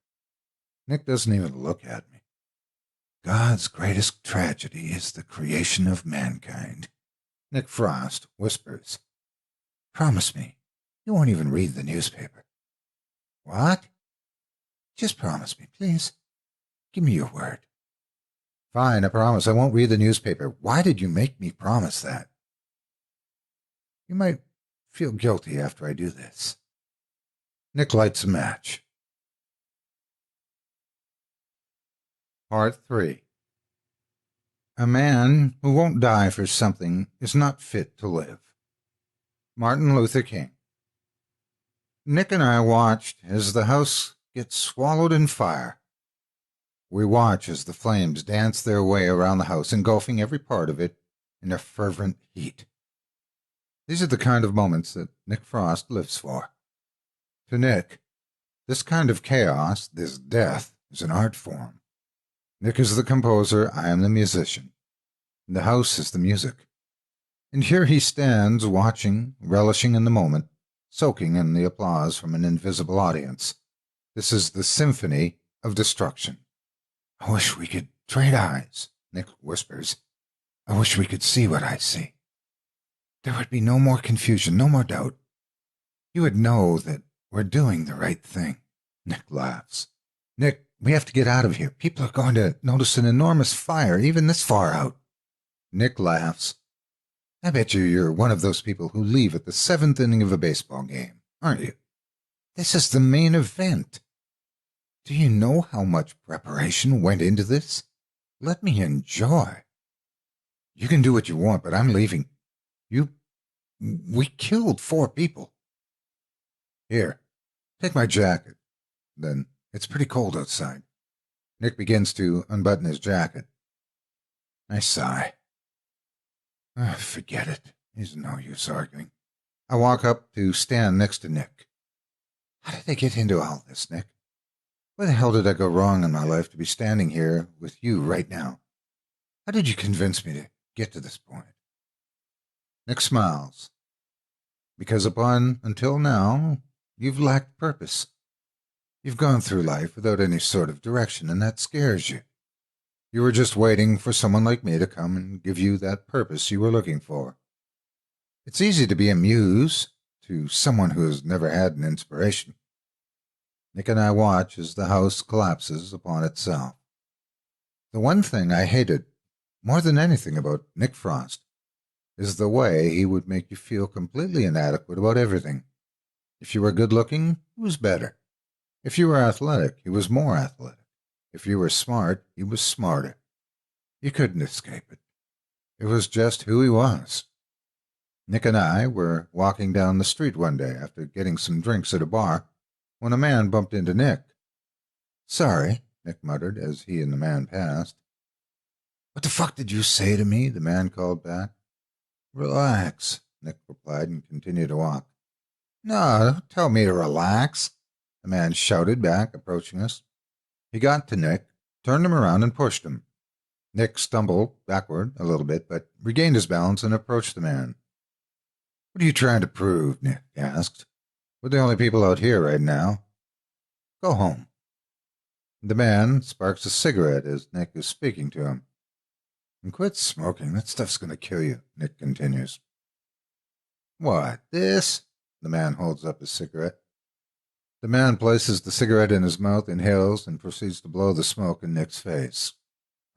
Nick doesn't even look at me. God's greatest tragedy is the creation of mankind. Nick Frost whispers. Promise me, you won't even read the newspaper. What? Just promise me, please. Give me your word. Fine, I promise I won't read the newspaper. Why did you make me promise that? You might feel guilty after I do this. Nick lights a match. Part 3. A man who won't die for something is not fit to live. Martin Luther King. Nick and I watched as the house gets swallowed in fire. We watch as the flames dance their way around the house, engulfing every part of it in a fervent heat. These are the kind of moments that Nick Frost lives for. To Nick, this kind of chaos, this death, is an art form. Nick is the composer, I am the musician. The house is the music. And here he stands, watching, relishing in the moment, soaking in the applause from an invisible audience. This is the symphony of destruction. I wish we could trade eyes, Nick whispers. I wish we could see what I see. There would be no more confusion, no more doubt. You would know that we're doing the right thing. Nick laughs. Nick, we have to get out of here. People are going to notice an enormous fire, even this far out. Nick laughs. I bet you're one of those people who leave at the 7th inning of a baseball game, aren't you? This is the main event. Do you know how much preparation went into this? Let me enjoy. You can do what you want, but I'm leaving. We killed 4 people. Here, take my jacket. Then it's pretty cold outside. Nick begins to unbutton his jacket. I sigh. Forget it. There's no use arguing. I walk up to stand next to Nick. How did I get into all this, Nick? Where the hell did I go wrong in my life to be standing here with you right now? How did you convince me to get to this point? Nick smiles. Because until now, you've lacked purpose. You've gone through life without any sort of direction, and that scares you. You were just waiting for someone like me to come and give you that purpose you were looking for. It's easy to be a muse to someone who has never had an inspiration. Nick and I watch as the house collapses upon itself. The one thing I hated more than anything about Nick Frost is the way he would make you feel completely inadequate about everything. If you were good-looking, he was better. If you were athletic, he was more athletic. If you were smart, he was smarter. You couldn't escape it. It was just who he was. Nick and I were walking down the street one day after getting some drinks at a bar when a man bumped into Nick. Sorry, Nick muttered as he and the man passed. What the fuck did you say to me? The man called back. Relax, Nick replied and continued to walk. No, don't tell me to relax, the man shouted back, approaching us. He got to Nick, turned him around, and pushed him. Nick stumbled backward a little bit, but regained his balance and approached the man. What are you trying to prove? Nick asked. We're the only people out here right now. Go home. The man sparks a cigarette as Nick is speaking to him. And quit smoking. That stuff's going to kill you, Nick continues. What, this? The man holds up his cigarette. The man places the cigarette in his mouth, inhales, and proceeds to blow the smoke in Nick's face.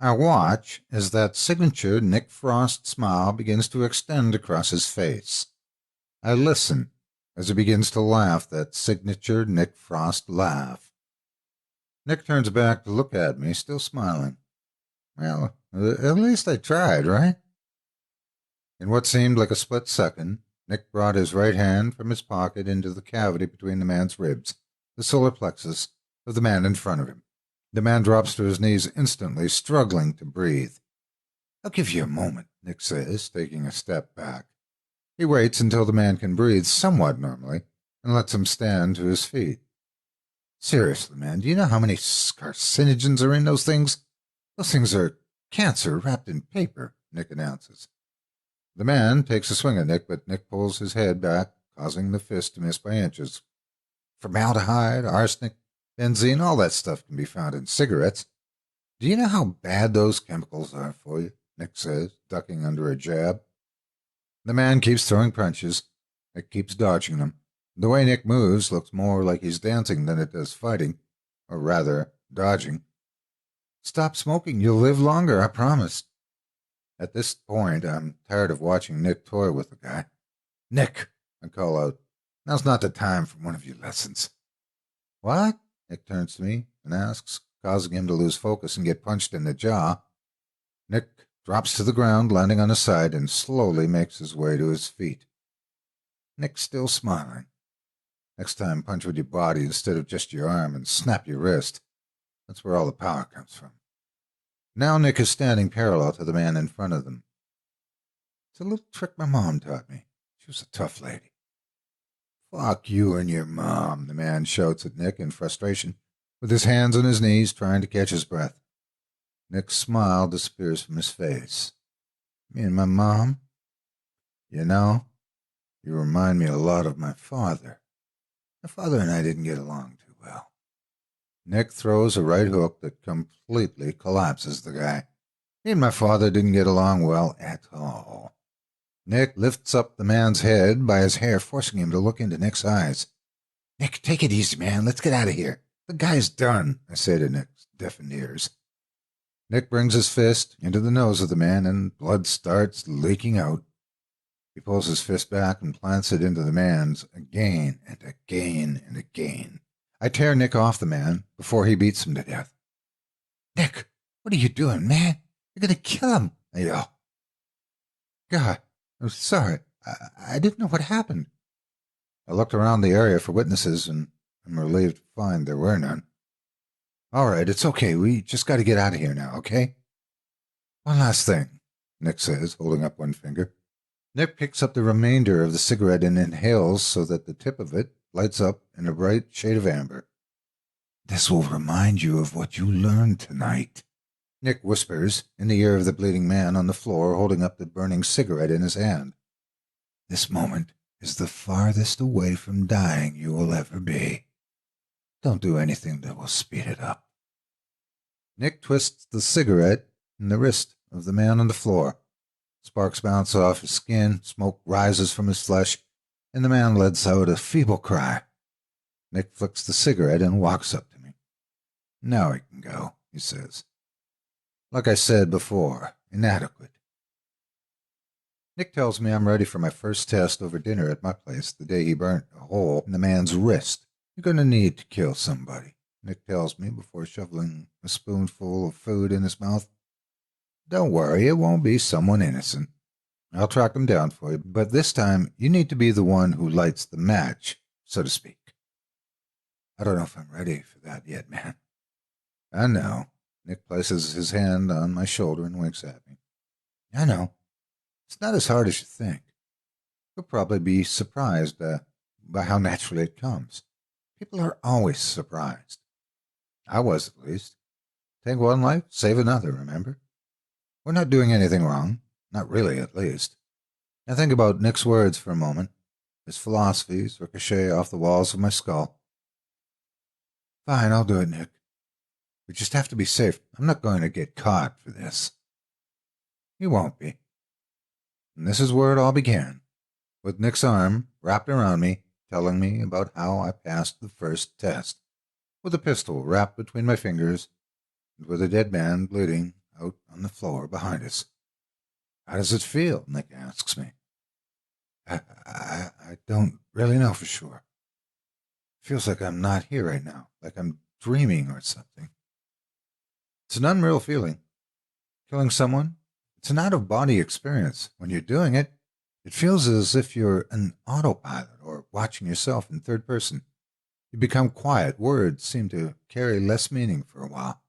I watch as that signature Nick Frost smile begins to extend across his face. I listen as he begins to laugh that signature Nick Frost laugh. Nick turns back to look at me, still smiling. Well, at least I tried, right? In what seemed like a split second, Nick brought his right hand from his pocket into the cavity between the man's ribs, the solar plexus of the man in front of him. The man drops to his knees instantly, struggling to breathe. "I'll give you a moment," Nick says, taking a step back. He waits until the man can breathe somewhat normally and lets him stand to his feet. "Seriously, man, do you know how many carcinogens are in those things? Those things are cancer wrapped in paper," Nick announces. The man takes a swing at Nick, but Nick pulls his head back, causing the fist to miss by inches. "Formaldehyde, arsenic, benzene, all that stuff can be found in cigarettes. Do you know how bad those chemicals are for you?" Nick says, ducking under a jab. The man keeps throwing punches. Nick keeps dodging them. The way Nick moves looks more like he's dancing than it does fighting, or rather, dodging. "Stop smoking. You'll live longer, I promise." At this point, I'm tired of watching Nick toy with the guy. "Nick," I call out, "now's not the time for one of your lessons." "What?" Nick turns to me and asks, causing him to lose focus and get punched in the jaw. Nick drops to the ground, landing on his side, and slowly makes his way to his feet. Nick's still smiling. "Next time, punch with your body instead of just your arm and snap your wrist. That's where all the power comes from." Now Nick is standing parallel to the man in front of them. "It's a little trick my mom taught me. She was a tough lady." "Fuck you and your mom," the man shouts at Nick in frustration, with his hands on his knees trying to catch his breath. Nick's smile disappears from his face. "Me and my mom? You know, you remind me a lot of my father. My father and I didn't get along too well." Nick throws a right hook that completely collapses the guy. "Me and my father didn't get along well at all." Nick lifts up the man's head by his hair, forcing him to look into Nick's eyes. "Nick, take it easy, man. Let's get out of here. The guy's done," I say to Nick's deafened ears. Nick brings his fist into the nose of the man, and blood starts leaking out. He pulls his fist back and plants it into the man's again and again and again. I tear Nick off the man before he beats him to death. "Nick, what are you doing, man? You're going to kill him," I yell. "God, I'm sorry. I didn't know what happened." I looked around the area for witnesses, and I'm relieved to find there were none. "All right, it's okay. We just got to get out of here now, okay?" "One last thing," Nick says, holding up one finger. Nick picks up the remainder of the cigarette and inhales so that the tip of it lights up in a bright shade of amber. "This will remind you of what you learned tonight," Nick whispers in the ear of the bleeding man on the floor, holding up the burning cigarette in his hand. "This moment is the farthest away from dying you will ever be. Don't do anything that will speed it up." Nick twists the cigarette in the wrist of the man on the floor. Sparks bounce off his skin, smoke rises from his flesh, and the man lets out a feeble cry. Nick flicks the cigarette and walks up to me. "Now we can go," he says. "Like I said before, inadequate." Nick tells me I'm ready for my first test over dinner at my place the day he burnt a hole in the man's wrist. "You're going to need to kill somebody," Nick tells me before shoveling a spoonful of food in his mouth. "Don't worry, it won't be someone innocent. I'll track them down for you, but this time you need to be the one who lights the match, so to speak." I don't know if I'm ready for that yet, man. "I know." Nick places his hand on my shoulder and winks at me. "I know. It's not as hard as you think. You'll probably be surprised by how naturally it comes. People are always surprised. I was, at least. Take one life, save another, remember? We're not doing anything wrong. Not really, at least." I think about Nick's words for a moment. His philosophies ricochet off the walls of my skull. "Fine, I'll do it, Nick. We just have to be safe. I'm not going to get caught for this." "You won't be." And this is where it all began, with Nick's arm wrapped around me, telling me about how I passed the first test, with a pistol wrapped between my fingers, and with a dead man bleeding out on the floor behind us. "How does it feel?" Nick asks me. I don't really know for sure. It feels like I'm not here right now, like I'm dreaming or something. It's an unreal feeling. Killing someone, it's an out-of-body experience. When you're doing it, It feels as if you're an autopilot or watching yourself in third person. You become quiet. Words seem to carry less meaning for a while.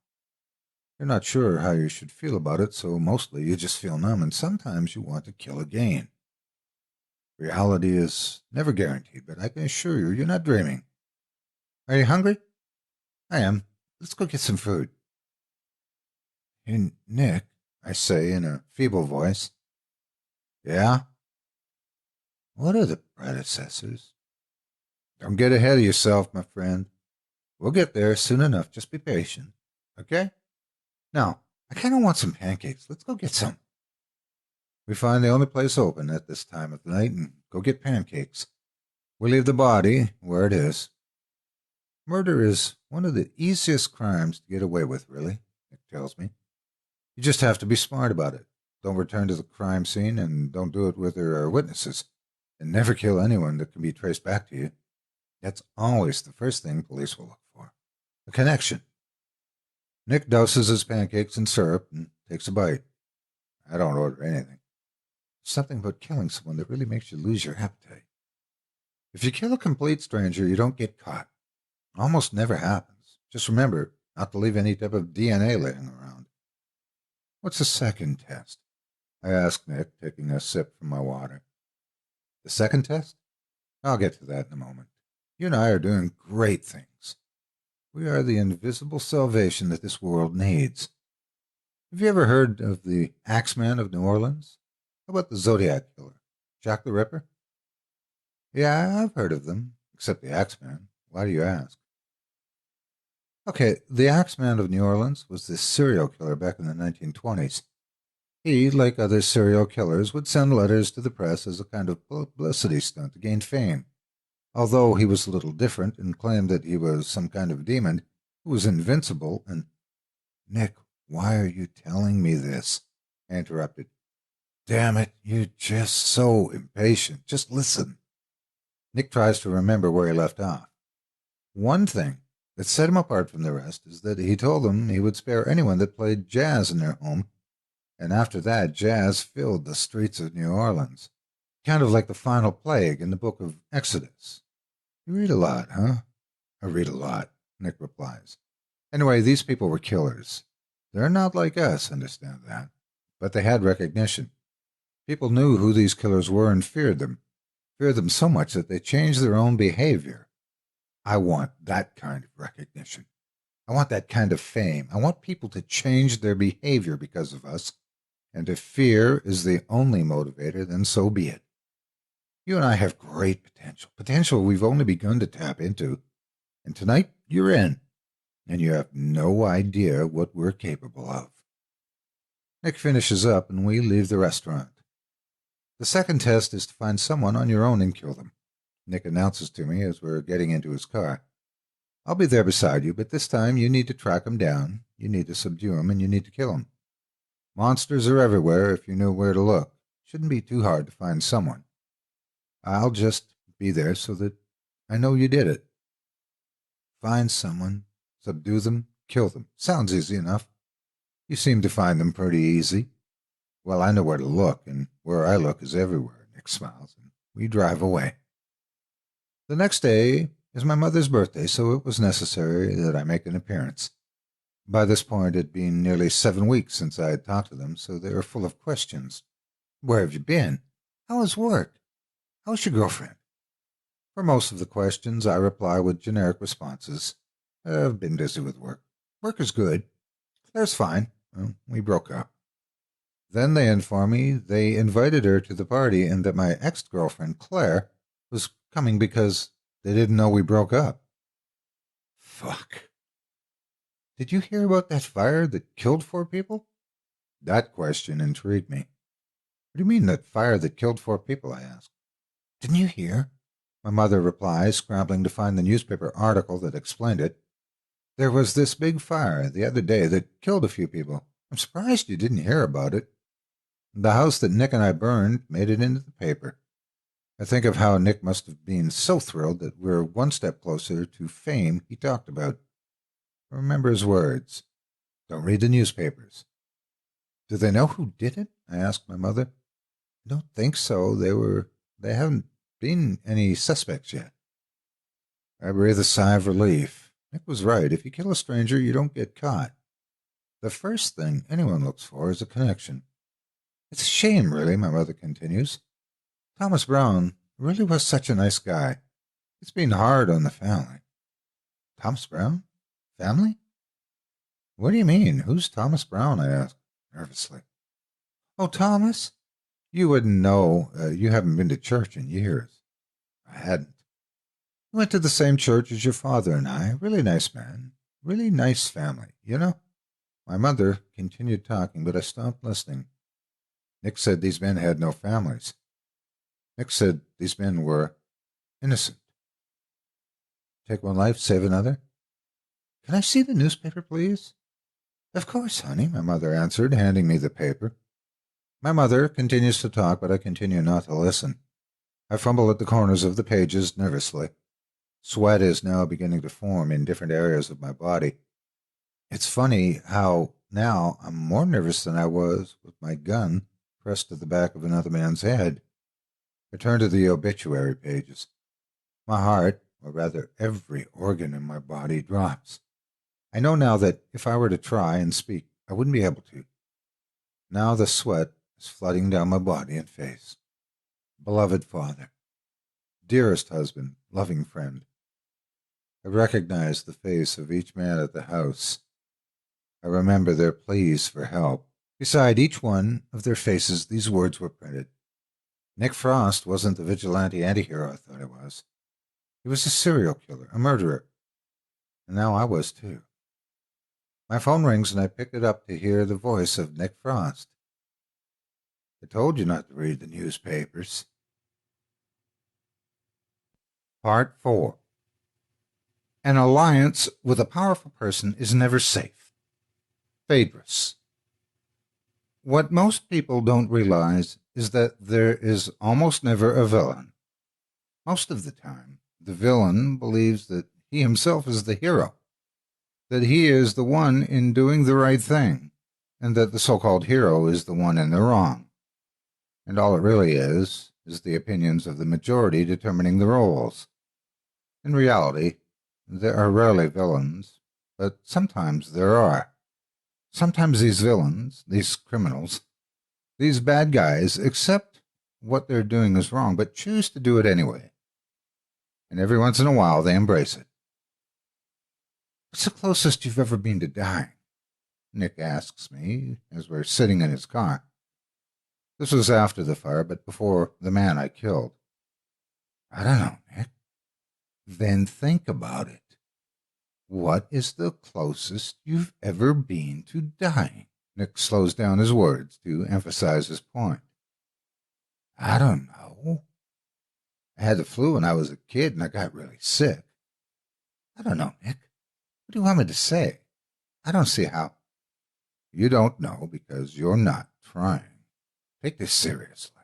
You're not sure how you should feel about it, so mostly you just feel numb, and sometimes you want to kill again. Reality is never guaranteed, but I can assure you, you're not dreaming. Are you hungry? I am. Let's go get some food. Hey, Nick, I say in a feeble voice. Yeah? What are the predecessors? Don't get ahead of yourself, my friend. We'll get there soon enough. Just be patient. Okay? Now, I kind of want some pancakes. Let's go get some. We find the only place open at this time of the night and go get pancakes. We leave the body where it is. Murder is one of the easiest crimes to get away with, really, Nick tells me. You just have to be smart about it. Don't return to the crime scene, and don't do it where there are witnesses. And never kill anyone that can be traced back to you. That's always the first thing police will look for. A connection. Nick doses his pancakes in syrup and takes a bite. I don't order anything. Something about killing someone that really makes you lose your appetite. If you kill a complete stranger, you don't get caught. Almost never happens. Just remember not to leave any type of DNA laying around. What's the second test? I asked Nick, taking a sip from my water. The second test? I'll get to that in a moment. You and I are doing great things. We are the invisible salvation that this world needs. Have you ever heard of the Axeman of New Orleans? How about the Zodiac Killer? Jack the Ripper? Yeah, I've heard of them, except the Axeman. Why do you ask? Okay, the Axeman of New Orleans was this serial killer back in the 1920s. He, like other serial killers, would send letters to the press as a kind of publicity stunt to gain fame. Although he was a little different and claimed that he was some kind of demon who was invincible and... Nick, why are you telling me this? I interrupted. Damn it, you're just so impatient. Just listen. Nick tries to remember where he left off. One thing that set him apart from the rest is that he told them he would spare anyone that played jazz in their home, and after that, jazz filled the streets of New Orleans, kind of like the final plague in the book of Exodus. You read a lot, huh? I read a lot, Nick replies. Anyway, these people were killers. They're not like us, understand that, but they had recognition. People knew who these killers were and feared them so much that they changed their own behavior. I want that kind of recognition. I want that kind of fame. I want people to change their behavior because of us, and if fear is the only motivator, then so be it. You and I have great potential we've only begun to tap into, and tonight you're in, and you have no idea what we're capable of. Nick finishes up, and we leave the restaurant. The second test is to find someone on your own and kill them, Nick announces to me as we're getting into his car. I'll be there beside you, but this time you need to track him down, you need to subdue him, and you need to kill him. Monsters are everywhere if you know where to look. Shouldn't be too hard to find someone. I'll just be there so that I know you did it. Find someone, subdue them, kill them. Sounds easy enough. You seem to find them pretty easy. Well, I know where to look, and where I look is everywhere, Nick smiles, and we drive away. The next day is my mother's birthday, so it was necessary that I make an appearance. By this point, it had been nearly 7 weeks since I had talked to them, so they were full of questions. Where have you been? How has work? How's your girlfriend? For most of the questions, I reply with generic responses. I've been busy with work. Work is good. Claire's fine. Well, we broke up. Then they inform me they invited her to the party and that my ex-girlfriend, Claire, was coming because they didn't know we broke up. Fuck. Did you hear about that fire that killed 4 people? That question intrigued me. What do you mean, that fire that killed 4 people? I asked. Didn't you hear? My mother replies, scrambling to find the newspaper article that explained it. There was this big fire the other day that killed a few people. I'm surprised you didn't hear about it. The house that Nick and I burned made it into the paper. I think of how Nick must have been so thrilled that we're one step closer to fame he talked about. Remember his words. Don't read the newspapers. Do they know who did it? I asked my mother. Don't think so. They haven't been any suspects yet. I breathed a sigh of relief. Nick was right. If you kill a stranger, you don't get caught. The first thing anyone looks for is a connection. It's a shame, really, my mother continues. Thomas Brown really was such a nice guy. It's been hard on the family. Thomas Brown? Family? What do you mean? Who's Thomas Brown? I asked nervously. Oh, Thomas? You wouldn't know. You haven't been to church in years. I hadn't. He went to the same church as your father and I. Really nice man. Really nice family, you know? My mother continued talking, but I stopped listening. Nick said these men had no families. Nick said these men were innocent. Take one life, save another. Can I see the newspaper, please? Of course, honey, my mother answered, handing me the paper. My mother continues to talk, but I continue not to listen. I fumble at the corners of the pages nervously. Sweat is now beginning to form in different areas of my body. It's funny how now I'm more nervous than I was with my gun pressed to the back of another man's head. I turn to the obituary pages. My heart, or rather every organ in my body, drops. I know now that if I were to try and speak, I wouldn't be able to. Now the sweat is flooding down my body and face. Beloved father, dearest husband, loving friend. I recognize the face of each man at the house. I remember their pleas for help. Beside each one of their faces, these words were printed. Nick Frost wasn't the vigilante antihero I thought he was. He was a serial killer, a murderer. And now I was too. My phone rings and I pick it up to hear the voice of Nick Frost. I told you not to read the newspapers. Part 4. An alliance with a powerful person is never safe. Phaedrus. What most people don't realize is that there is almost never a villain. Most of the time, the villain believes that he himself is the hero, that he is the one in doing the right thing, and that the so-called hero is the one in the wrong. And all it really is the opinions of the majority determining the roles. In reality, there are rarely villains, but sometimes there are. Sometimes these villains, these criminals, these bad guys accept what they're doing is wrong, but choose to do it anyway. And every once in a while, they embrace it. What's the closest you've ever been to dying? Nick asks me as we're sitting in his car. This was after the fire, but before the man I killed. I don't know, Nick. Then think about it. What is the closest you've ever been to dying? Nick slows down his words to emphasize his point. I don't know. I had the flu when I was a kid and I got really sick. I don't know, Nick. What do you want me to say? I don't see how. You don't know because you're not trying. Take this seriously.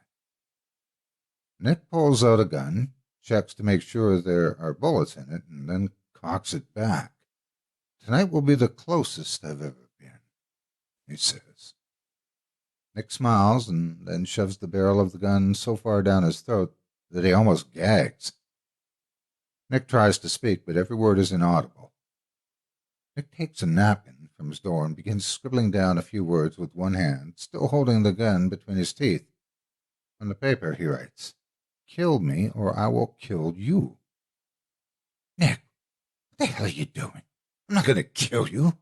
Nick pulls out a gun, checks to make sure there are bullets in it, and then cocks it back. Tonight will be the closest I've ever been, he says. Nick smiles and then shoves the barrel of the gun so far down his throat that he almost gags. Nick tries to speak, but every word is inaudible. Nick takes a napkin from his door and begins scribbling down a few words with one hand, still holding the gun between his teeth. On the paper, he writes, "Kill me or I will kill you." Nick, what the hell are you doing? I'm not going to kill you.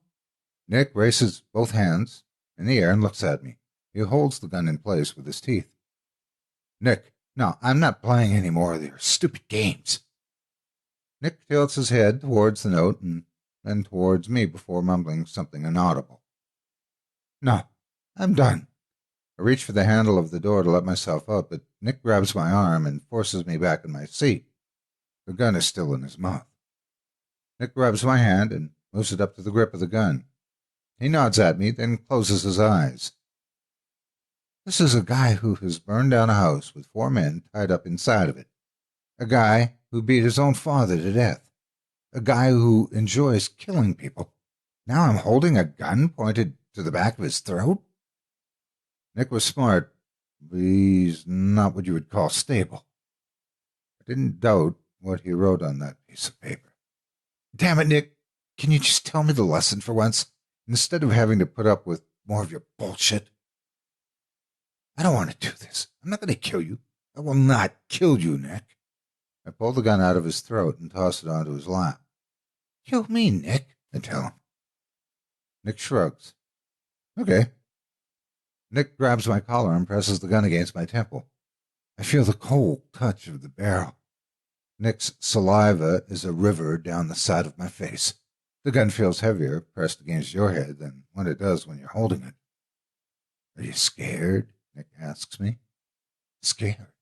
Nick raises both hands in the air and looks at me. He holds the gun in place with his teeth. Nick, no, I'm not playing any more of your stupid games. Nick tilts his head towards the note and then towards me before mumbling something inaudible. No, I'm done. I reach for the handle of the door to let myself out, but Nick grabs my arm and forces me back in my seat. The gun is still in his mouth. Nick grabs my hand and moves it up to the grip of the gun. He nods at me, then closes his eyes. This is a guy who has burned down a house with 4 men tied up inside of it. A guy who beat his own father to death. A guy who enjoys killing people. Now I'm holding a gun pointed to the back of his throat? Nick was smart. He's not what you would call stable. I didn't doubt what he wrote on that piece of paper. Damn it, Nick. Can you just tell me the lesson for once, instead of having to put up with more of your bullshit? I don't want to do this. I'm not going to kill you. I will not kill you, Nick. I pulled the gun out of his throat and tossed it onto his lap. Kill me, Nick, I tell him. Nick shrugs. Okay. Nick grabs my collar and presses the gun against my temple. I feel the cold touch of the barrel. Nick's saliva is a river down the side of my face. The gun feels heavier pressed against your head than what it does when you're holding it. Are you scared? Nick asks me. Scared?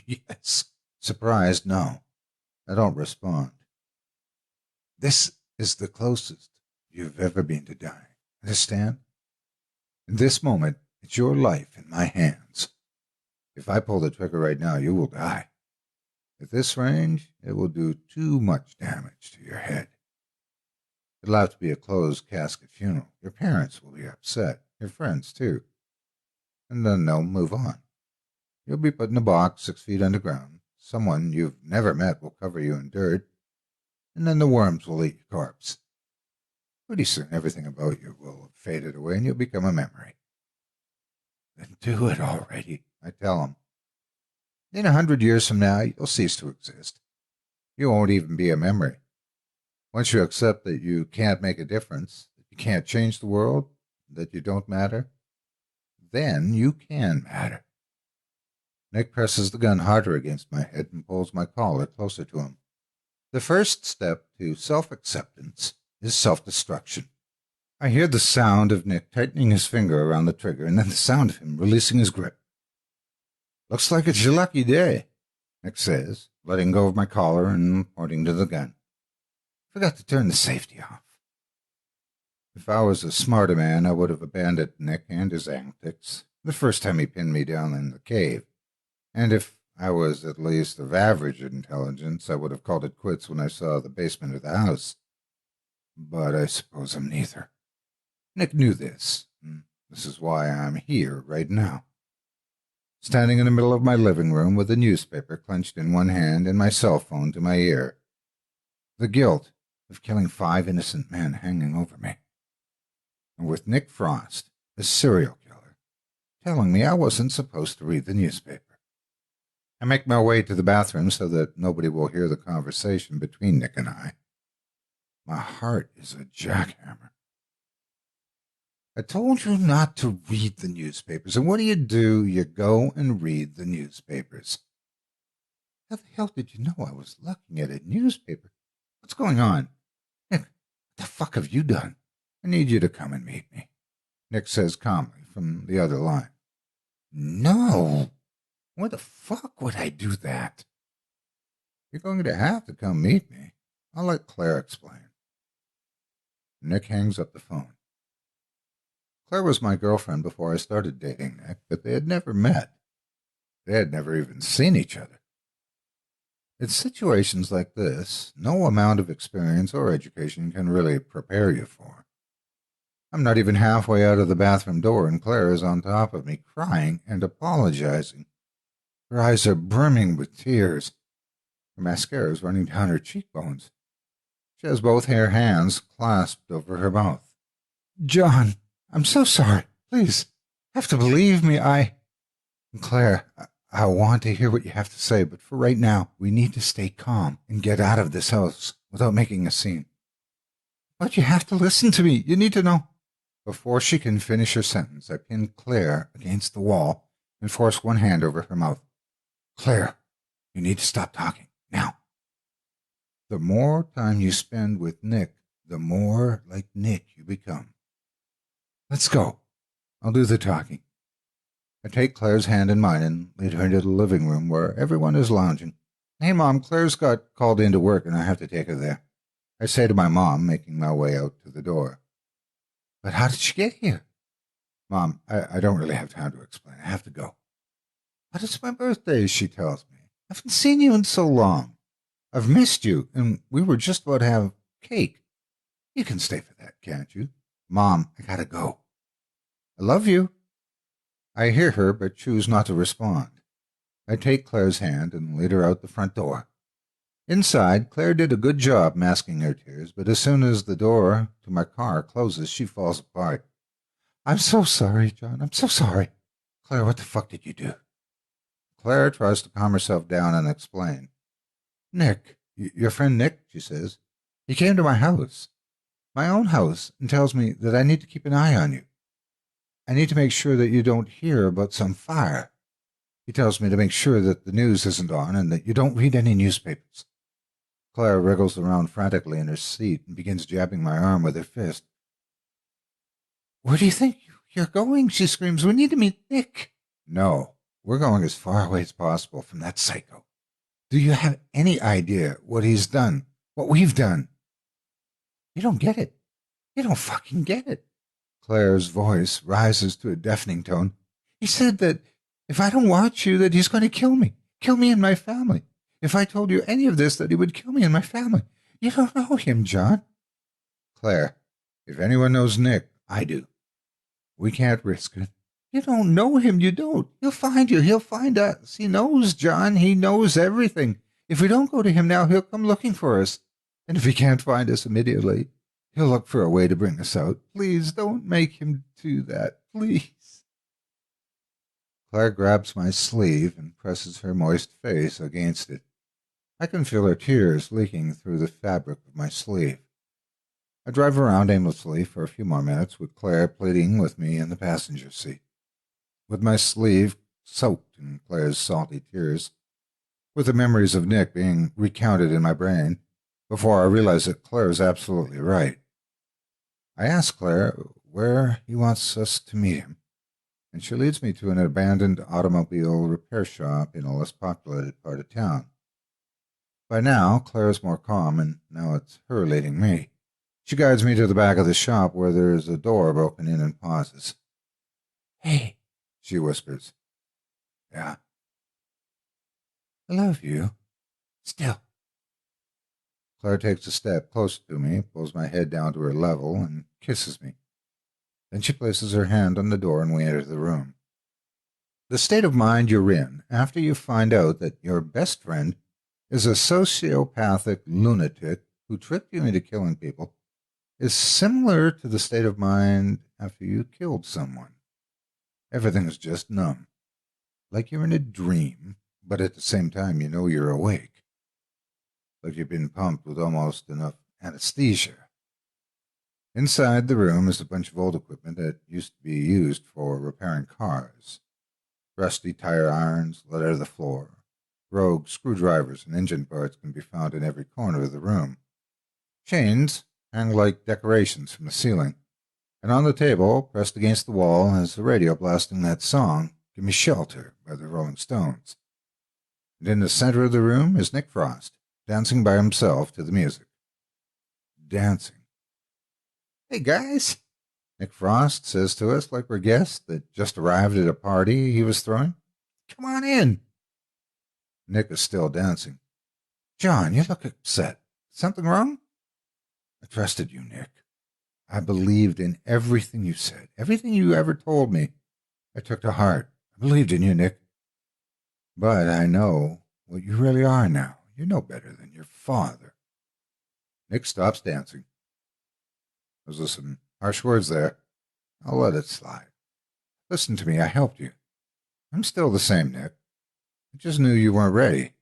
Yes. Surprised? No. I don't respond. This is the closest you've ever been to dying. Understand? In this moment, it's your life in my hands. If I pull the trigger right now, you will die. At this range, it will do too much damage to your head. It'll have to be a closed casket funeral. Your parents will be upset. Your friends, too. And then they'll move on. You'll be put in a box 6 feet underground. Someone you've never met will cover you in dirt. And then the worms will eat your corpse. Pretty soon, everything about you will have faded away and you'll become a memory. Then do it already, I tell him. In 100 years from now, you'll cease to exist. You won't even be a memory. Once you accept that you can't make a difference, that you can't change the world, that you don't matter, then you can matter. Nick presses the gun harder against my head and pulls my collar closer to him. The first step to self-acceptance is self-destruction. I hear the sound of Nick tightening his finger around the trigger, and then the sound of him releasing his grip. Looks like it's your lucky day, Nick says, letting go of my collar and pointing to the gun. Forgot to turn the safety off. If I was a smarter man, I would have abandoned Nick and his antics the first time he pinned me down in the cave. And if I was at least of average intelligence, I would have called it quits when I saw the basement of the house. But I suppose I'm neither. Nick knew this, and this is why I'm here right now. Standing in the middle of my living room with a newspaper clenched in one hand and my cell phone to my ear. The guilt of killing 5 innocent men hanging over me. And with Nick Frost, a serial killer, telling me I wasn't supposed to read the newspaper. I make my way to the bathroom so that nobody will hear the conversation between Nick and I. My heart is a jackhammer. I told you not to read the newspapers, and what do? You go and read the newspapers. How the hell did you know I was looking at a newspaper? What's going on? Nick, what the fuck have you done? I need you to come and meet me, Nick says calmly from the other line. No. Why the fuck would I do that? You're going to have to come meet me. I'll let Claire explain. Nick hangs up the phone. Claire was my girlfriend before I started dating Nick, but they had never met. They had never even seen each other. In situations like this, no amount of experience or education can really prepare you for. I'm not even halfway out of the bathroom door, and Claire is on top of me, crying and apologizing. Her eyes are brimming with tears. Her mascara is running down her cheekbones. She has both her hands clasped over her mouth. John, I'm so sorry. Please, you have to believe me. Claire, I want to hear what you have to say, but for right now, we need to stay calm and get out of this house without making a scene. But you have to listen to me. You need to know. Before she can finish her sentence, I pin Claire against the wall and force one hand over her mouth. Claire, you need to stop talking, now. The more time you spend with Nick, the more like Nick you become. Let's go. I'll do the talking. I take Claire's hand in mine and lead her into the living room where everyone is lounging. Hey, Mom, Claire's got called into work and I have to take her there. I say to my mom, making my way out to the door. But how did she get here? Mom, I don't really have time to explain. I have to go. But it's my birthday, she tells me. I haven't seen you in so long. I've missed you, and we were just about to have cake. You can stay for that, can't you? Mom, I gotta go. I love you. I hear her, but choose not to respond. I take Claire's hand and lead her out the front door. Inside, Claire did a good job masking her tears, but as soon as the door to my car closes, she falls apart. I'm so sorry, John. I'm so sorry. Claire, what the fuck did you do? Claire tries to calm herself down and explain. Nick, your friend Nick, she says. He came to my house, my own house, and tells me that I need to keep an eye on you. I need to make sure that you don't hear about some fire. He tells me to make sure that the news isn't on and that you don't read any newspapers. Claire wriggles around frantically in her seat and begins jabbing my arm with her fist. Where do you think you're going? She screams. We need to meet Nick. No, we're going as far away as possible from that psycho. Do you have any idea what he's done? What we've done? You don't get it. You don't fucking get it. Claire's voice rises to a deafening tone. He said that if I don't watch you, that he's going to kill me and my family. If I told you any of this, that he would kill me and my family. You don't know him, John. Claire, if anyone knows Nick, I do. We can't risk it. You don't know him, you don't. He'll find you, he'll find us. He knows, John, he knows everything. If we don't go to him now, he'll come looking for us. And if he can't find us immediately, he'll look for a way to bring us out. Please don't make him do that, please. Claire grabs my sleeve and presses her moist face against it. I can feel her tears leaking through the fabric of my sleeve. I drive around aimlessly for a few more minutes with Claire pleading with me in the passenger seat. With my sleeve soaked in Claire's salty tears, with the memories of Nick being recounted in my brain, before I realize that Claire is absolutely right. I ask Claire where he wants us to meet him, and she leads me to an abandoned automobile repair shop in a less populated part of town. By now, Claire is more calm, and now it's her leading me. She guides me to the back of the shop where there is a door broken in and pauses. Hey, she whispers. Yeah. I love you. Still. Claire takes a step closer to me, pulls my head down to her level, and kisses me. Then she places her hand on the door and we enter the room. The state of mind you're in after you find out that your best friend is a sociopathic lunatic who tricked you into killing people is similar to the state of mind after you killed someone. Everything is just numb, like you're in a dream, but at the same time you know you're awake, like you've been pumped with almost enough anesthesia. Inside the room is a bunch of old equipment that used to be used for repairing cars. Rusty tire irons litter the floor. Rogue screwdrivers and engine parts can be found in every corner of the room. Chains hang like decorations from the ceiling, and on the table, pressed against the wall, is the radio blasting that song, Give Me Shelter, by the Rolling Stones. And in the center of the room is Nick Frost, dancing by himself to the music. Dancing. Hey, guys, Nick Frost says to us like we're guests that just arrived at a party he was throwing. Come on in. Nick is still dancing. John, you look upset. Something wrong? I trusted you, Nick. I believed in everything you said, everything you ever told me. I took to heart. I believed in you, Nick. But I know what you really are now. You know better than your father. Nick stops dancing. Those are some harsh words there. I'll let it slide. Listen to me, I helped you. I'm still the same, Nick. I just knew you weren't ready.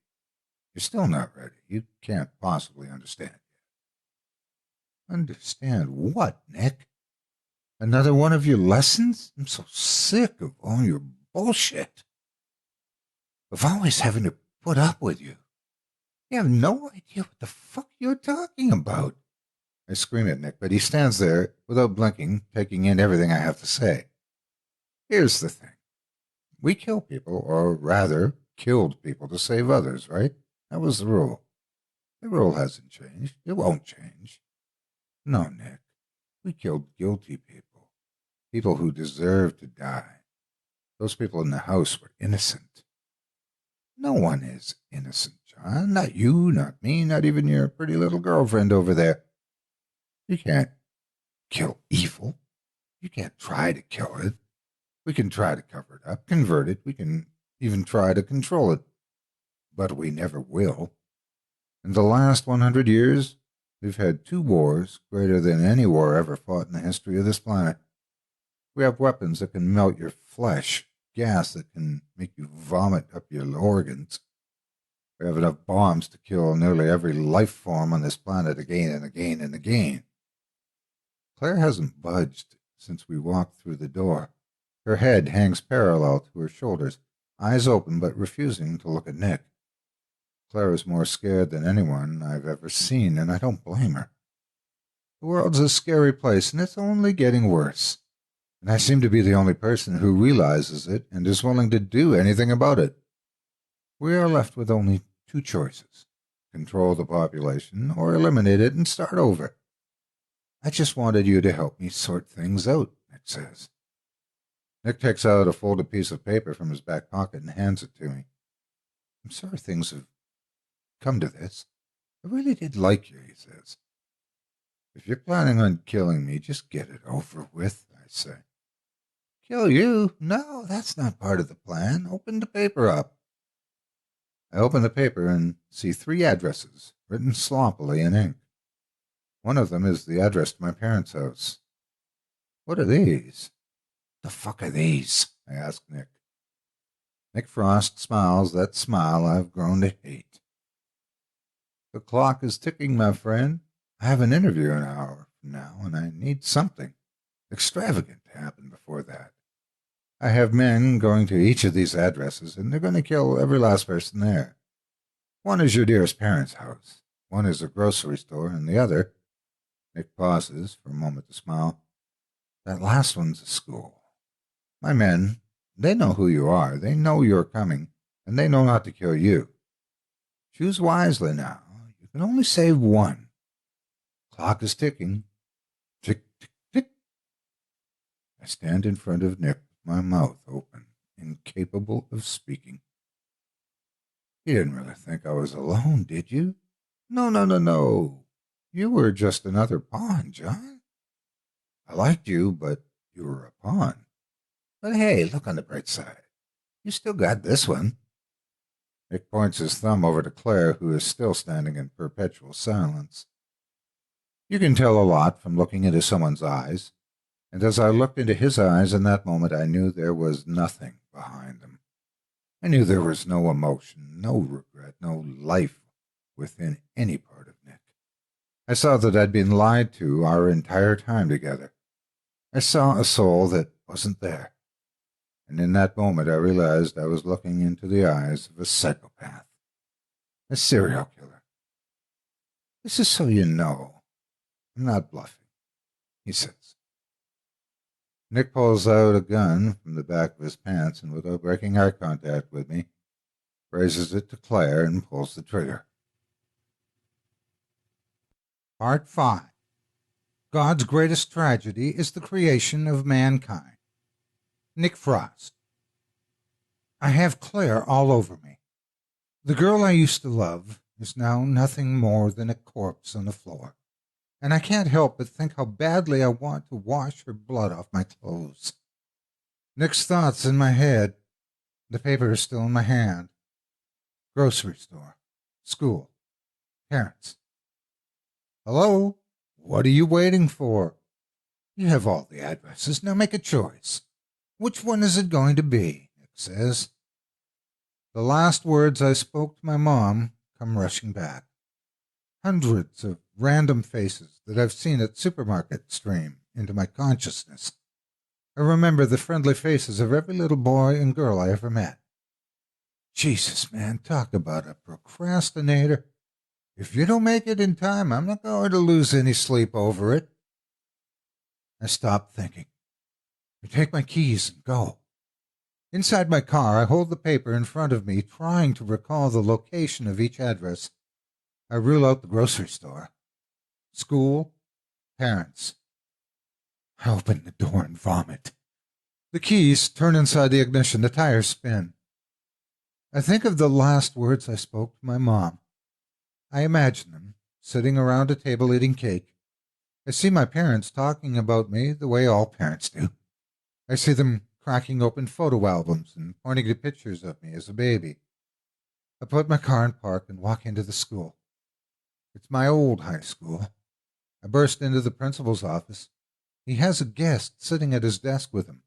You're still not ready. You can't possibly understand yet. Understand what, Nick? Another one of your lessons? I'm so sick of all your bullshit. Of always having to put up with you. You have no idea what the fuck you're talking about. I scream at Nick, but he stands there without blinking, taking in everything I have to say. Here's the thing. We kill people, or rather, killed people to save others, right? That was the rule. The rule hasn't changed. It won't change. No, Nick. We killed guilty people. People who deserved to die. Those people in the house were innocent. No one is innocent, John. Not you, not me, not even your pretty little girlfriend over there. You can't kill evil. You can't try to kill it. We can try to cover it up, convert it, we can even try to control it. But we never will. In the last 100 years, we've had 2 wars greater than any war ever fought in the history of this planet. We have weapons that can melt your flesh, gas that can make you vomit up your organs. We have enough bombs to kill nearly every life form on this planet again and again and again. Claire hasn't budged since we walked through the door. Her head hangs parallel to her shoulders, eyes open but refusing to look at Nick. Claire is more scared than anyone I've ever seen, and I don't blame her. The world's a scary place, and it's only getting worse. And I seem to be the only person who realizes it and is willing to do anything about it. We are left with only 2 choices: control the population or eliminate it and start over. I just wanted you to help me sort things out, Nick says. Nick takes out a folded piece of paper from his back pocket and hands it to me. I'm sorry things have come to this. I really did like you, he says. If you're planning on killing me, just get it over with, I say. Kill you? No, that's not part of the plan. Open the paper up. I open the paper and see 3 addresses, written sloppily in ink. One of them is the address to my parents' house. What are these? The fuck are these? I ask Nick. Nick Frost smiles that smile I've grown to hate. The clock is ticking, my friend. I have an interview in an hour from now, and I need something extravagant to happen before that. I have men going to each of these addresses, and they're going to kill every last person there. One is your dearest parents' house. One is a grocery store, and the other— Nick pauses for a moment to smile. That last one's a school. My men, they know who you are. They know you're coming, and they know not to kill you. Choose wisely now. You can only save one. Clock is ticking. Tick, tick, tick. I stand in front of Nick, my mouth open, incapable of speaking. You didn't really think I was alone, did you? No. You were just another pawn, John. I liked you, but you were a pawn. But hey, look on the bright side. You still got this one. Nick points his thumb over to Claire, who is still standing in perpetual silence. You can tell a lot from looking into someone's eyes, and as I looked into his eyes in that moment, I knew there was nothing behind them. I knew there was no emotion, no regret, no life within any part of Nick. I saw that I'd been lied to our entire time together. I saw a soul that wasn't there. And in that moment I realized I was looking into the eyes of a psychopath, a serial killer. This is so you know. I'm not bluffing, he says. Nick pulls out a gun from the back of his pants and, without breaking eye contact with me, raises it to Claire and pulls the trigger. Part 5. God's greatest tragedy is the creation of mankind. Nick Frost. I have Claire all over me. The girl I used to love is now nothing more than a corpse on the floor, and I can't help but think how badly I want to wash her blood off my clothes. Nick's thoughts in my head. The paper is still in my hand. Grocery store. School. Parents. Hello? What are you waiting for? You have all the addresses. Now make a choice. Which one is it going to be? Nick says. The last words I spoke to my mom come rushing back. Hundreds of random faces that I've seen at supermarket stream into my consciousness. I remember the friendly faces of every little boy and girl I ever met. Jesus, man, talk about a procrastinator. If you don't make it in time, I'm not going to lose any sleep over it. I stop thinking. I take my keys and go. Inside my car, I hold the paper in front of me, trying to recall the location of each address. I rule out the grocery store. School. Parents. I open the door and vomit. The keys turn inside the ignition. The tires spin. I think of the last words I spoke to my mom. I imagine them sitting around a table eating cake. I see my parents talking about me the way all parents do. I see them cracking open photo albums and pointing to pictures of me as a baby. I put my car in park and walk into the school. It's my old high school. I burst into the principal's office. He has a guest sitting at his desk with him.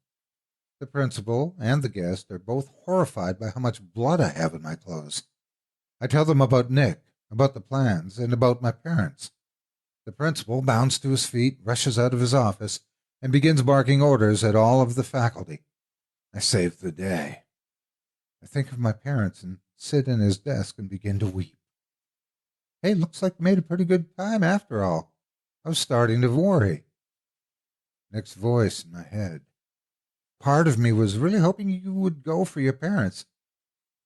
The principal and the guest are both horrified by how much blood I have in my clothes. I tell them about Nick, about the plans, and about my parents. The principal bounds to his feet, rushes out of his office, and begins barking orders at all of the faculty. I save the day. I think of my parents and sit in his desk and begin to weep. Hey, looks like you made a pretty good time after all. I was starting to worry. Nick's voice in my head. Part of me was really hoping you would go for your parents.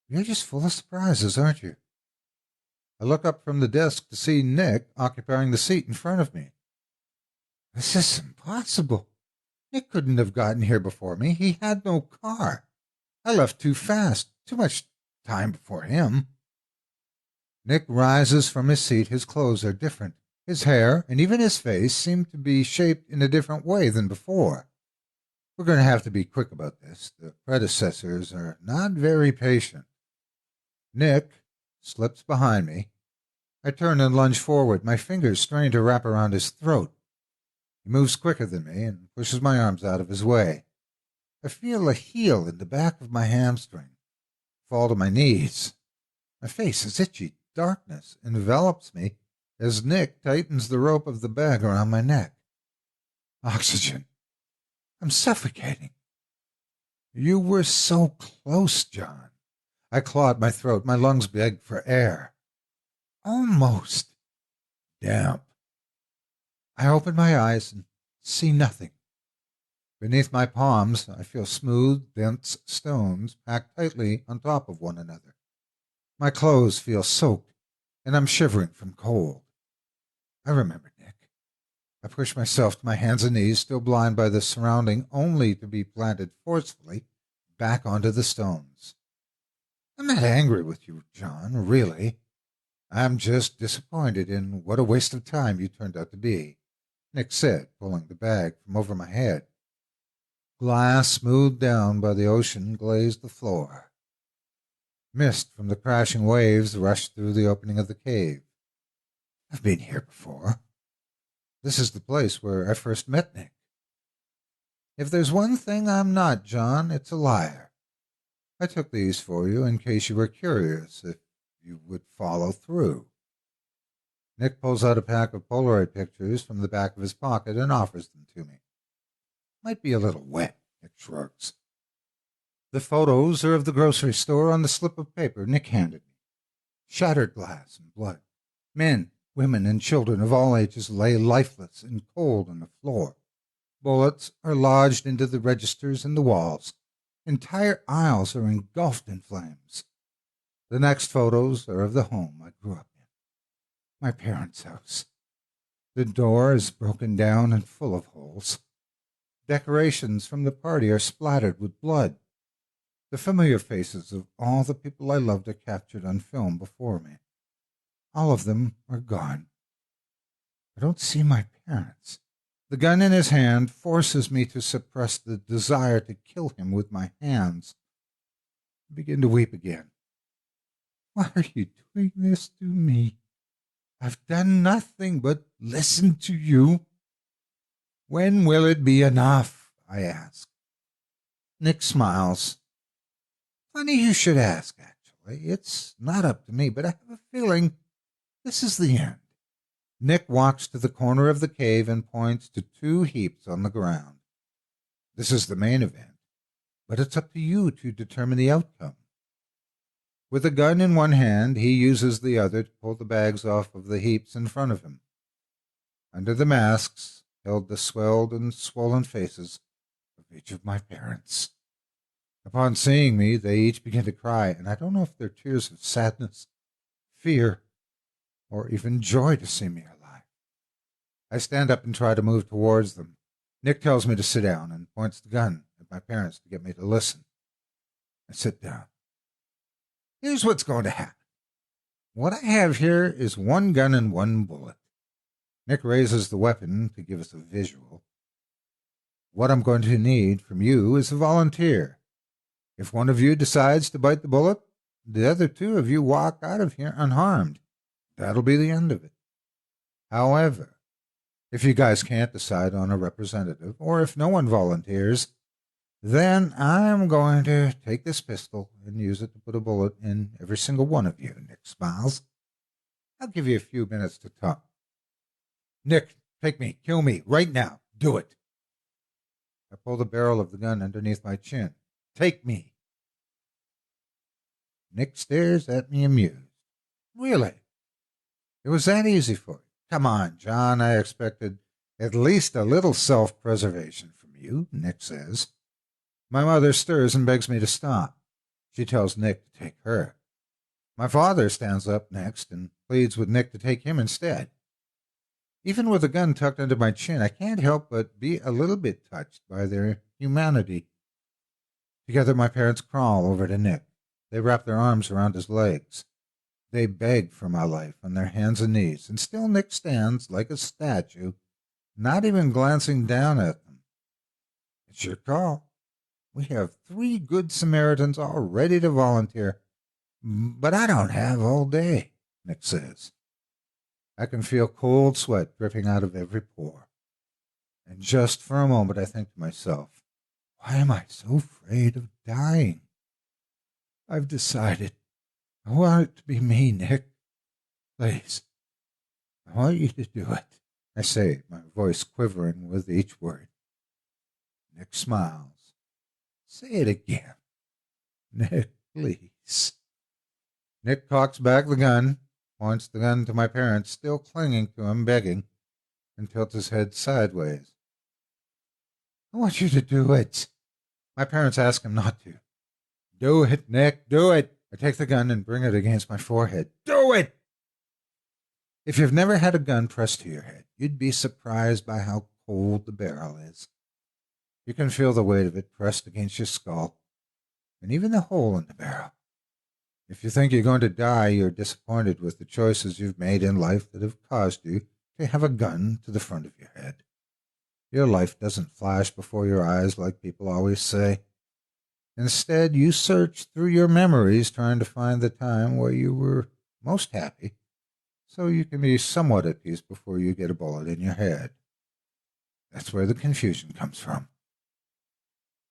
You're just full of surprises, aren't you? I look up from the desk to see Nick occupying the seat in front of me. This is impossible. Nick couldn't have gotten here before me. He had no car. I left too fast, too much time before him. Nick rises from his seat. His clothes are different. His hair and even his face seem to be shaped in a different way than before. We're going to have to be quick about this. The predecessors are not very patient. Nick slips behind me. I turn and lunge forward, my fingers strain to wrap around his throat. He moves quicker than me and pushes my arms out of his way. I feel a heel in the back of my hamstring. Fall to my knees. My face is itchy. Darkness envelops me as Nick tightens the rope of the bag around my neck. Oxygen. I'm suffocating. You were so close, John. I claw at my throat. My lungs beg for air. Almost. Damp. I open my eyes and see nothing. Beneath my palms, I feel smooth, dense stones packed tightly on top of one another. My clothes feel soaked, and I'm shivering from cold. I remember Nick. I push myself to my hands and knees, still blind by the surrounding, only to be planted forcefully back onto the stones. I'm not angry with you, John, really. I'm just disappointed in what a waste of time you turned out to be, Nick said, pulling the bag from over my head. Glass smoothed down by the ocean glazed the floor. Mist from the crashing waves rushed through the opening of the cave. I've been here before. This is the place where I first met Nick. If there's one thing I'm not, John, it's a liar. I took these for you in case you were curious if you would follow through. Nick pulls out a pack of Polaroid pictures from the back of his pocket and offers them to me. Might be a little wet, Nick shrugs. The photos are of the grocery store on the slip of paper Nick handed me. Shattered glass and blood. Men, women, and children of all ages lay lifeless and cold on the floor. Bullets are lodged into the registers and the walls. Entire aisles are engulfed in flames. The next photos are of the home I grew up in. My parents' house. The door is broken down and full of holes. Decorations from the party are splattered with blood. The familiar faces of all the people I loved are captured on film before me. All of them are gone. I don't see my parents. The gun in his hand forces me to suppress the desire to kill him with my hands. I begin to weep again. Why are you doing this to me? I've done nothing but listen to you. When will it be enough? I ask. Nick smiles. Funny you should ask, actually. It's not up to me, but I have a feeling this is the end. Nick walks to the corner of the cave and points to two heaps on the ground. This is the main event, but it's up to you to determine the outcome. With a gun in one hand, he uses the other to pull the bags off of the heaps in front of him. Under the masks held the swelled and swollen faces of each of my parents. Upon seeing me, they each begin to cry, and I don't know if they're tears of sadness, fear, or even joy to see me alive. I stand up and try to move towards them. Nick tells me to sit down and points the gun at my parents to get me to listen. I sit down. Here's what's going to happen. What I have here is one gun and one bullet. Nick raises the weapon to give us a visual. What I'm going to need from you is a volunteer. If one of you decides to bite the bullet, the other two of you walk out of here unharmed. That'll be the end of it. However, if you guys can't decide on a representative, or if no one volunteers, then I'm going to take this pistol and use it to put a bullet in every single one of you. Nick smiles. I'll give you a few minutes to talk. Nick, take me, kill me, right now. Do it. I pull the barrel of the gun underneath my chin. Take me. Nick stares at me amused. Really? It was that easy for you? Come on, John, I expected at least a little self-preservation from you, Nick says. My mother stirs and begs me to stop. She tells Nick to take her. My father stands up next and pleads with Nick to take him instead. Even with the gun tucked under my chin, I can't help but be a little bit touched by their humanity. Together, my parents crawl over to Nick. They wrap their arms around his legs. They beg for my life on their hands and knees, and still Nick stands like a statue, not even glancing down at them. It's your call. We have 3 good Samaritans all ready to volunteer, but I don't have all day, Nick says. I can feel cold sweat dripping out of every pore. And just for a moment I think to myself, why am I so afraid of dying? I've decided. I want it to be me, Nick. Please. I want you to do it, I say, my voice quivering with each word. Nick smiles. Say it again. Nick, please. Nick cocks back the gun, points the gun to my parents, still clinging to him, begging, and tilts his head sideways. I want you to do it. My parents ask him not to. Do it, Nick, do it. I take the gun and bring it against my forehead. Do it! If you've never had a gun pressed to your head, you'd be surprised by how cold the barrel is. You can feel the weight of it pressed against your skull, and even the hole in the barrel. If you think you're going to die, you're disappointed with the choices you've made in life that have caused you to have a gun to the front of your head. Your life doesn't flash before your eyes like people always say. Instead, you search through your memories trying to find the time where you were most happy, so you can be somewhat at peace before you get a bullet in your head. That's where the confusion comes from.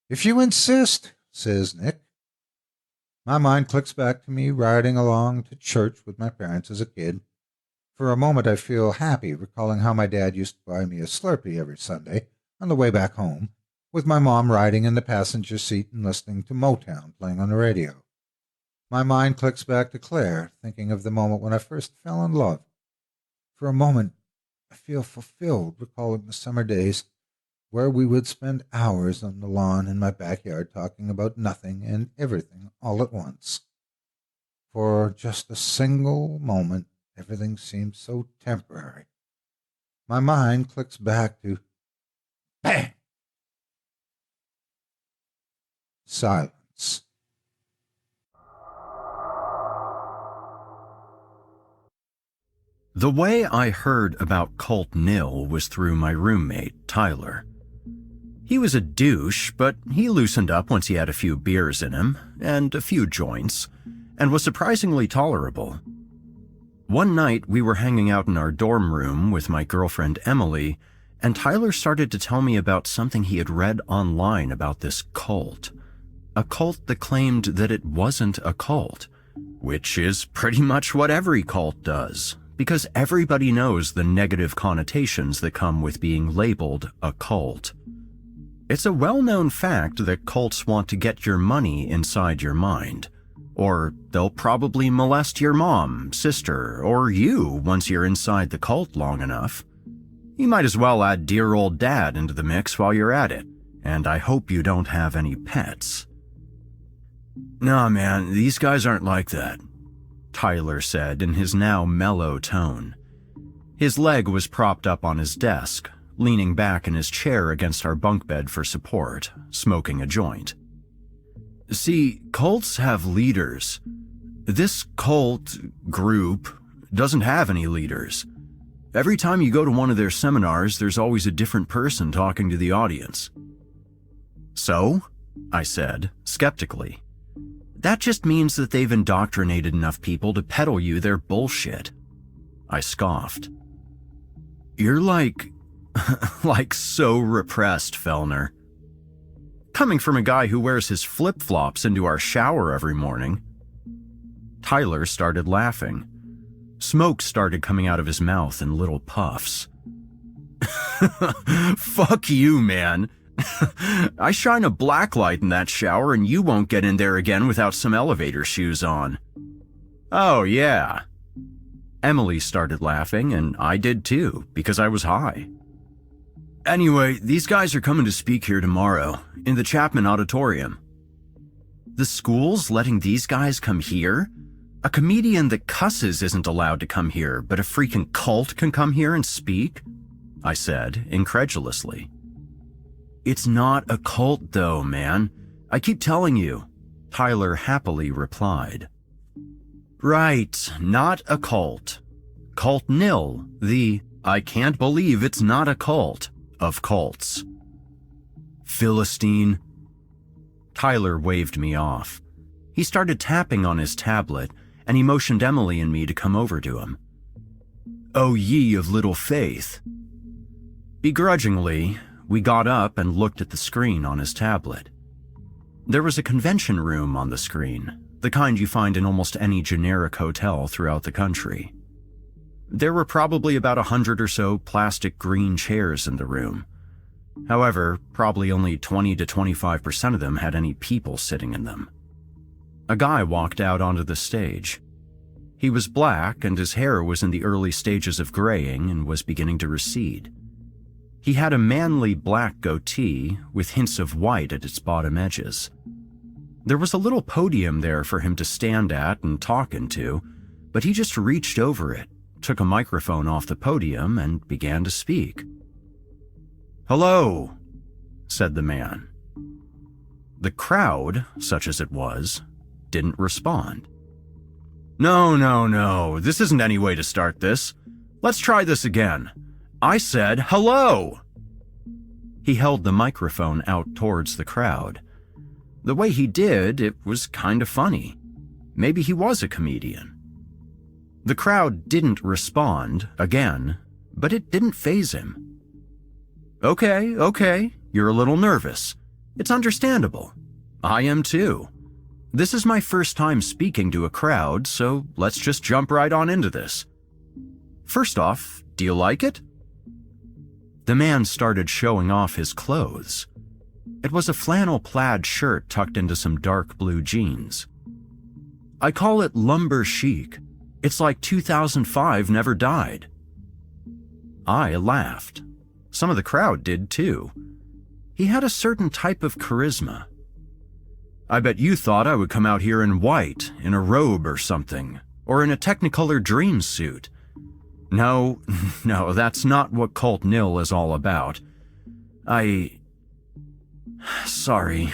If you insist, says Nick. My mind clicks back to me riding along to church with my parents as a kid. For a moment I feel happy, recalling how my dad used to buy me a Slurpee every Sunday on the way back home, with my mom riding in the passenger seat and listening to Motown playing on the radio. My mind clicks back to Claire, thinking of the moment when I first fell in love. For a moment, I feel fulfilled, recalling the summer days where we would spend hours on the lawn in my backyard talking about nothing and everything all at once. For just a single moment, everything seems so temporary. My mind clicks back to bang! Silence. The way I heard about Colt Nil was through my roommate, Tyler. He was a douche, but he loosened up once he had a few beers in him, and a few joints, and was surprisingly tolerable. One night, we were hanging out in our dorm room with my girlfriend Emily, and Tyler started to tell me about something he had read online about this cult. A cult that claimed that it wasn't a cult, which is pretty much what every cult does, because everybody knows the negative connotations that come with being labeled a cult. It's a well-known fact that cults want to get your money inside your mind, or they'll probably molest your mom, sister, or you once you're inside the cult long enough. You might as well add dear old dad into the mix while you're at it, and I hope you don't have any pets. Nah, man, these guys aren't like that, Tyler said in his now mellow tone. His leg was propped up on his desk, leaning back in his chair against our bunk bed for support, smoking a joint. See, cults have leaders. This cult group doesn't have any leaders. Every time you go to one of their seminars, there's always a different person talking to the audience." "So?" I said, skeptically. "That just means that they've indoctrinated enough people to peddle you their bullshit." I scoffed. "You're like so repressed, Fellner. Coming from a guy who wears his flip-flops into our shower every morning." Tyler started laughing. Smoke started coming out of his mouth in little puffs. "Fuck you, man. I shine a black light in that shower and you won't get in there again without some elevator shoes on." "Oh, yeah." Emily started laughing, and I did too, because I was high. "Anyway, these guys are coming to speak here tomorrow, in the Chapman Auditorium." "The school's letting these guys come here? A comedian that cusses isn't allowed to come here, but a freaking cult can come here and speak?" I said, incredulously. "It's not a cult though, man. I keep telling you," Tyler happily replied. "Right, not a cult. Cult nil, the I can't believe it's not a cult of cults." "Philistine." Tyler waved me off. He started tapping on his tablet, and he motioned Emily and me to come over to him. "O ye of little faith." Begrudgingly, we got up and looked at the screen on his tablet. There was a convention room on the screen, the kind you find in almost any generic hotel throughout the country. There were probably about 100 or so plastic green chairs in the room. However, probably only 20 to 25% of them had any people sitting in them. A guy walked out onto the stage. He was black, and his hair was in the early stages of graying and was beginning to recede. He had a manly black goatee with hints of white at its bottom edges. There was a little podium there for him to stand at and talk into, but he just reached over it, took a microphone off the podium, and began to speak. "Hello," said the man. The crowd, such as it was, didn't respond. No, this isn't any way to start this. Let's try this again. I said hello." He held the microphone out towards the crowd. The way he did, it was kind of funny. Maybe he was a comedian. The crowd didn't respond, again, but it didn't faze him. Okay, you're a little nervous. It's understandable. I am too. This is my first time speaking to a crowd, so let's just jump right on into this. First off, do you like it? The man started showing off his clothes. It was a flannel plaid shirt tucked into some dark blue jeans. "I call it lumber chic. It's like 2005 never died." I laughed. Some of the crowd did too. He had a certain type of charisma. "I bet you thought I would come out here in white, in a robe or something, or in a Technicolor dream suit. No, that's not what Cult Nil is all about. Sorry.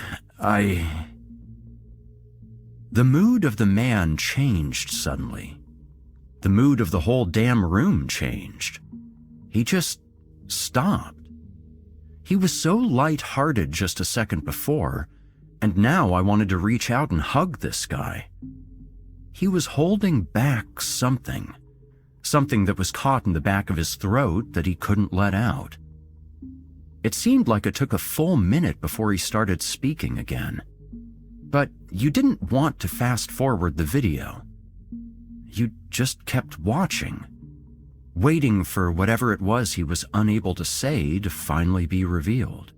The mood of the man changed suddenly. The mood of the whole damn room changed. He just stopped. He was so light-hearted just a second before, and now I wanted to reach out and hug this guy. He was holding back something that was caught in the back of his throat that he couldn't let out. It seemed like it took a full minute before he started speaking again. But you didn't want to fast forward the video. You just kept watching, waiting for whatever it was he was unable to say to finally be revealed.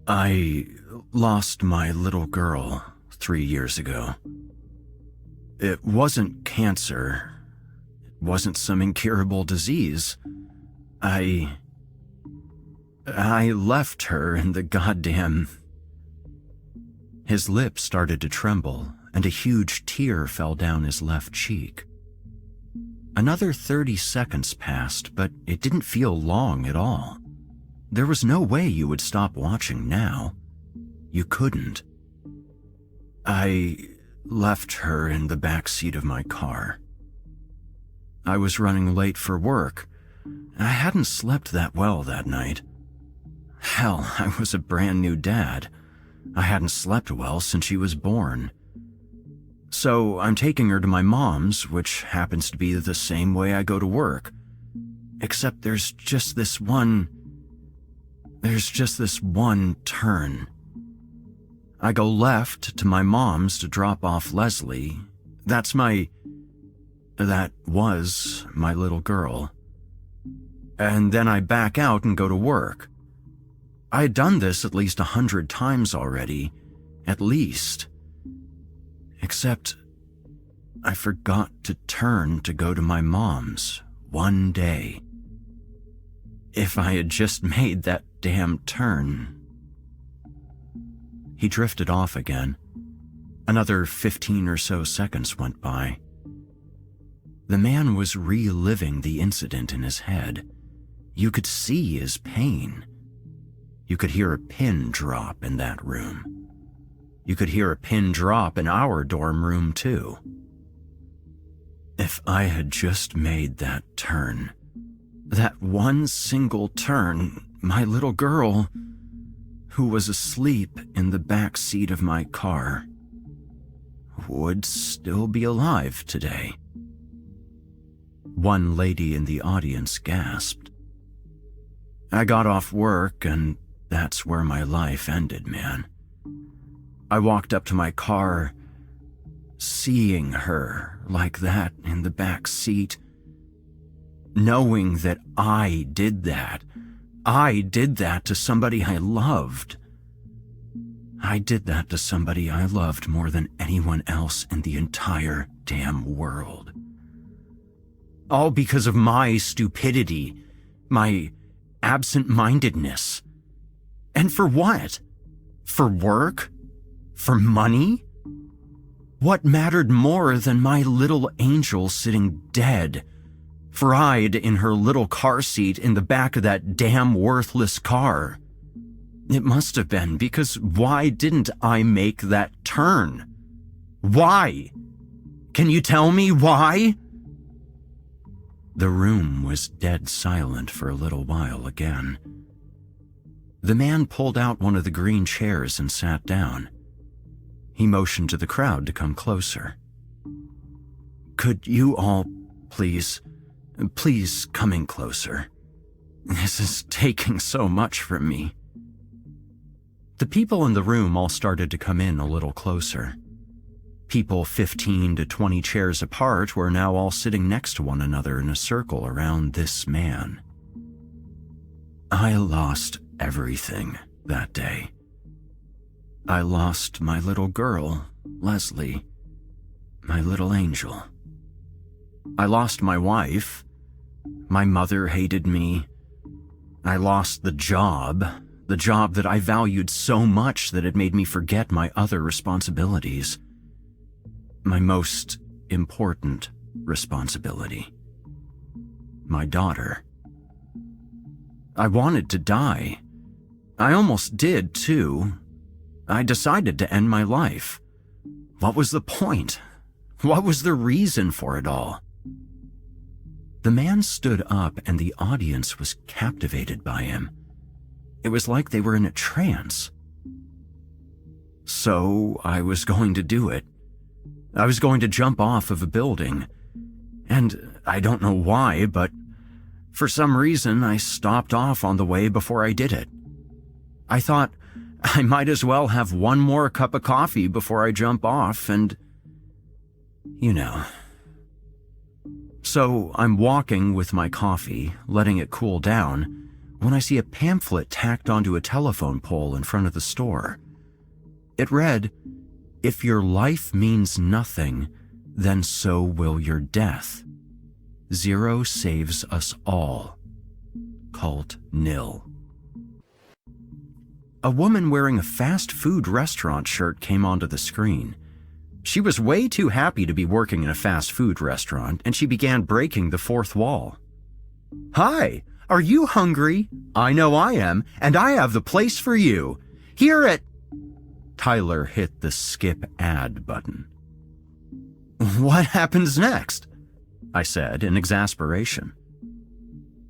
"I lost my little girl 3 years ago. It wasn't cancer. It wasn't some incurable disease. I left her in the goddamn..." His lips started to tremble, and a huge tear fell down his left cheek. Another 30 seconds passed, but it didn't feel long at all. There was no way you would stop watching now. You couldn't. "I left her in the back seat of my car." I was running late for work. I hadn't slept that well that night. Hell, I was a brand new dad. I hadn't slept well since she was born. So I'm taking her to my mom's, which happens to be the same way I go to work. Except there's just this one turn. I go left to my mom's to drop off Leslie. That was my little girl. And then I back out and go to work. I had done this at least 100 times already. At least. Except I forgot to turn to go to my mom's one day. If I had just made that damn turn. He drifted off again. Another 15 or so seconds went by. The man was reliving the incident in his head. You could see his pain. You could hear a pin drop in that room. You could hear a pin drop in our dorm room too. If I had just made that turn, that one single turn, my little girl, who was asleep in the back seat of my car, would still be alive today. One lady in the audience gasped. I got off work and that's where my life ended, man. I walked up to my car, seeing her like that in the back seat, knowing that I did that. I did that to somebody I loved. I did that to somebody I loved more than anyone else in the entire damn world. All because of my stupidity, my absent-mindedness. And for what? For work? For money? What mattered more than my little angel sitting dead, fried in her little car seat in the back of that damn worthless car? It must have been, because why didn't I make that turn? Why? Can you tell me why? The room was dead silent for a little while again. The man pulled out one of the green chairs and sat down. He motioned to the crowd to come closer. Could you all please come in closer? This is taking so much from me. The people in the room all started to come in a little closer. People 15 to 20 chairs apart were now all sitting next to one another in a circle around this man. I lost everything that day. I lost my little girl, Leslie, my little angel. I lost my wife. My mother hated me. I lost the job that I valued so much that it made me forget my other responsibilities. My most important responsibility. My daughter. I wanted to die. I almost did, too. I decided to end my life. What was the point? What was the reason for it all? The man stood up and the audience was captivated by him. It was like they were in a trance. So I was going to do it. I was going to jump off of a building. And I don't know why, but for some reason I stopped off on the way before I did it. I thought I might as well have one more cup of coffee before I jump off and, you know. So I'm walking with my coffee, letting it cool down, when I see a pamphlet tacked onto a telephone pole in front of the store. It read, "If your life means nothing, then so will your death. Zero saves us all. Cult nil." A woman wearing a fast food restaurant shirt came onto the screen. She was way too happy to be working in a fast food restaurant, and she began breaking the fourth wall. "Hi, are you hungry? I know I am, and I have the place for you. Here at..." Tyler hit the skip ad button. What happens next? I said in exasperation.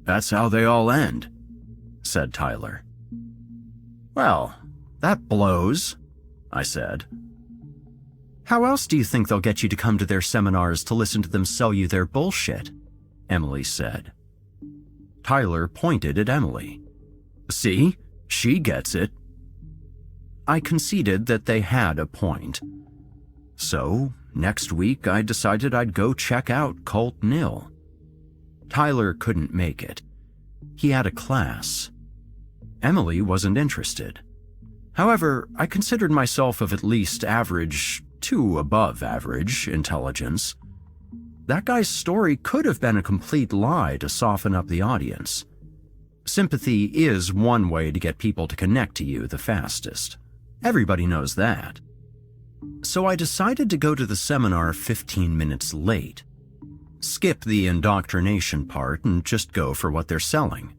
That's how they all end, said Tyler. Well, that blows, I said. How else do you think they'll get you to come to their seminars to listen to them sell you their bullshit? Emily said. Tyler pointed at Emily. See, she gets it. I conceded that they had a point. So, next week I decided I'd go check out Cult Nil. Tyler couldn't make it. He had a class. Emily wasn't interested. However, I considered myself of at least average to above average intelligence. That guy's story could have been a complete lie to soften up the audience. Sympathy is one way to get people to connect to you the fastest. Everybody knows that. So I decided to go to the seminar 15 minutes late. Skip the indoctrination part and just go for what they're selling.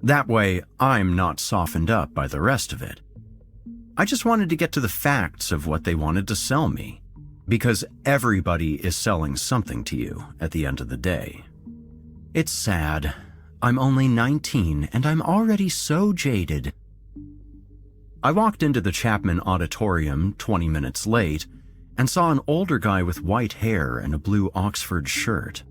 That way, I'm not softened up by the rest of it. I just wanted to get to the facts of what they wanted to sell me, because everybody is selling something to you at the end of the day. It's sad. I'm only 19 and I'm already so jaded. I walked into the Chapman Auditorium 20 minutes late and saw an older guy with white hair and a blue Oxford shirt.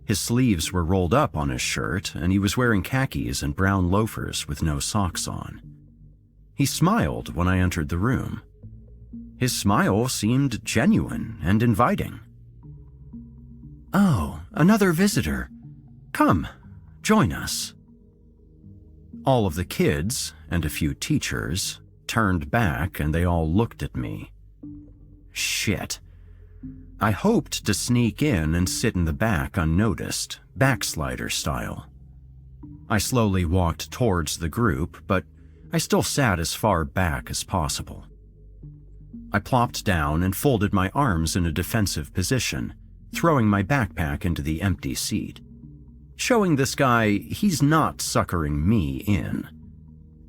His sleeves were rolled up on his shirt and he was wearing khakis and brown loafers with no socks on. He smiled when I entered the room. His smile seemed genuine and inviting. Oh, another visitor. Come, join us. All of the kids and a few teachers turned back and they all looked at me. Shit. I hoped to sneak in and sit in the back unnoticed, backslider style. I slowly walked towards the group, but I still sat as far back as possible. I plopped down and folded my arms in a defensive position, throwing my backpack into the empty seat. Showing this guy he's not suckering me in.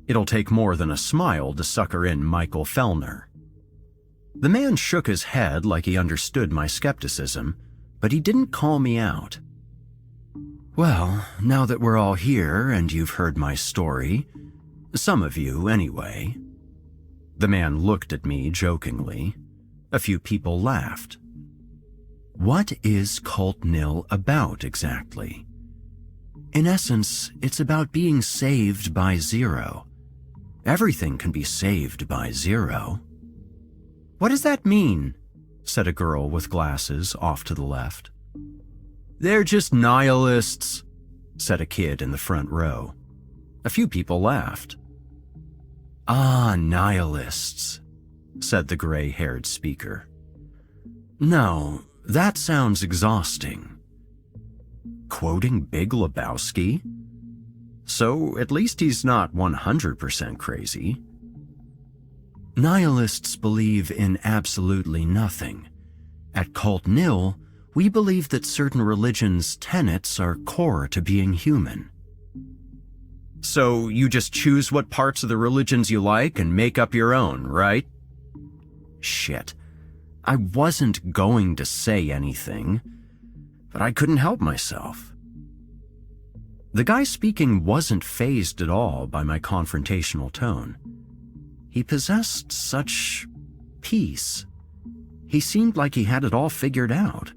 It'll take more than a smile to sucker in Michael Fellner. The man shook his head like he understood my skepticism, but he didn't call me out. Well, now that we're all here and you've heard my story, some of you anyway. The man looked at me jokingly. A few people laughed. What is Cult Nil about exactly? In essence, it's about being saved by zero. Everything can be saved by zero. What does that mean? Said a girl with glasses off to the left. They're just nihilists, said a kid in the front row. A few people laughed. Ah, nihilists, said the gray-haired speaker. No, that sounds exhausting. Quoting Big Lebowski? So at least he's not 100% crazy. Nihilists believe in absolutely nothing. At Cult Nil, we believe that certain religions' tenets are core to being human. So you just choose what parts of the religions you like and make up your own, right? Shit. I wasn't going to say anything, but I couldn't help myself. The guy speaking wasn't fazed at all by my confrontational tone. He possessed such peace. He seemed like he had it all figured out.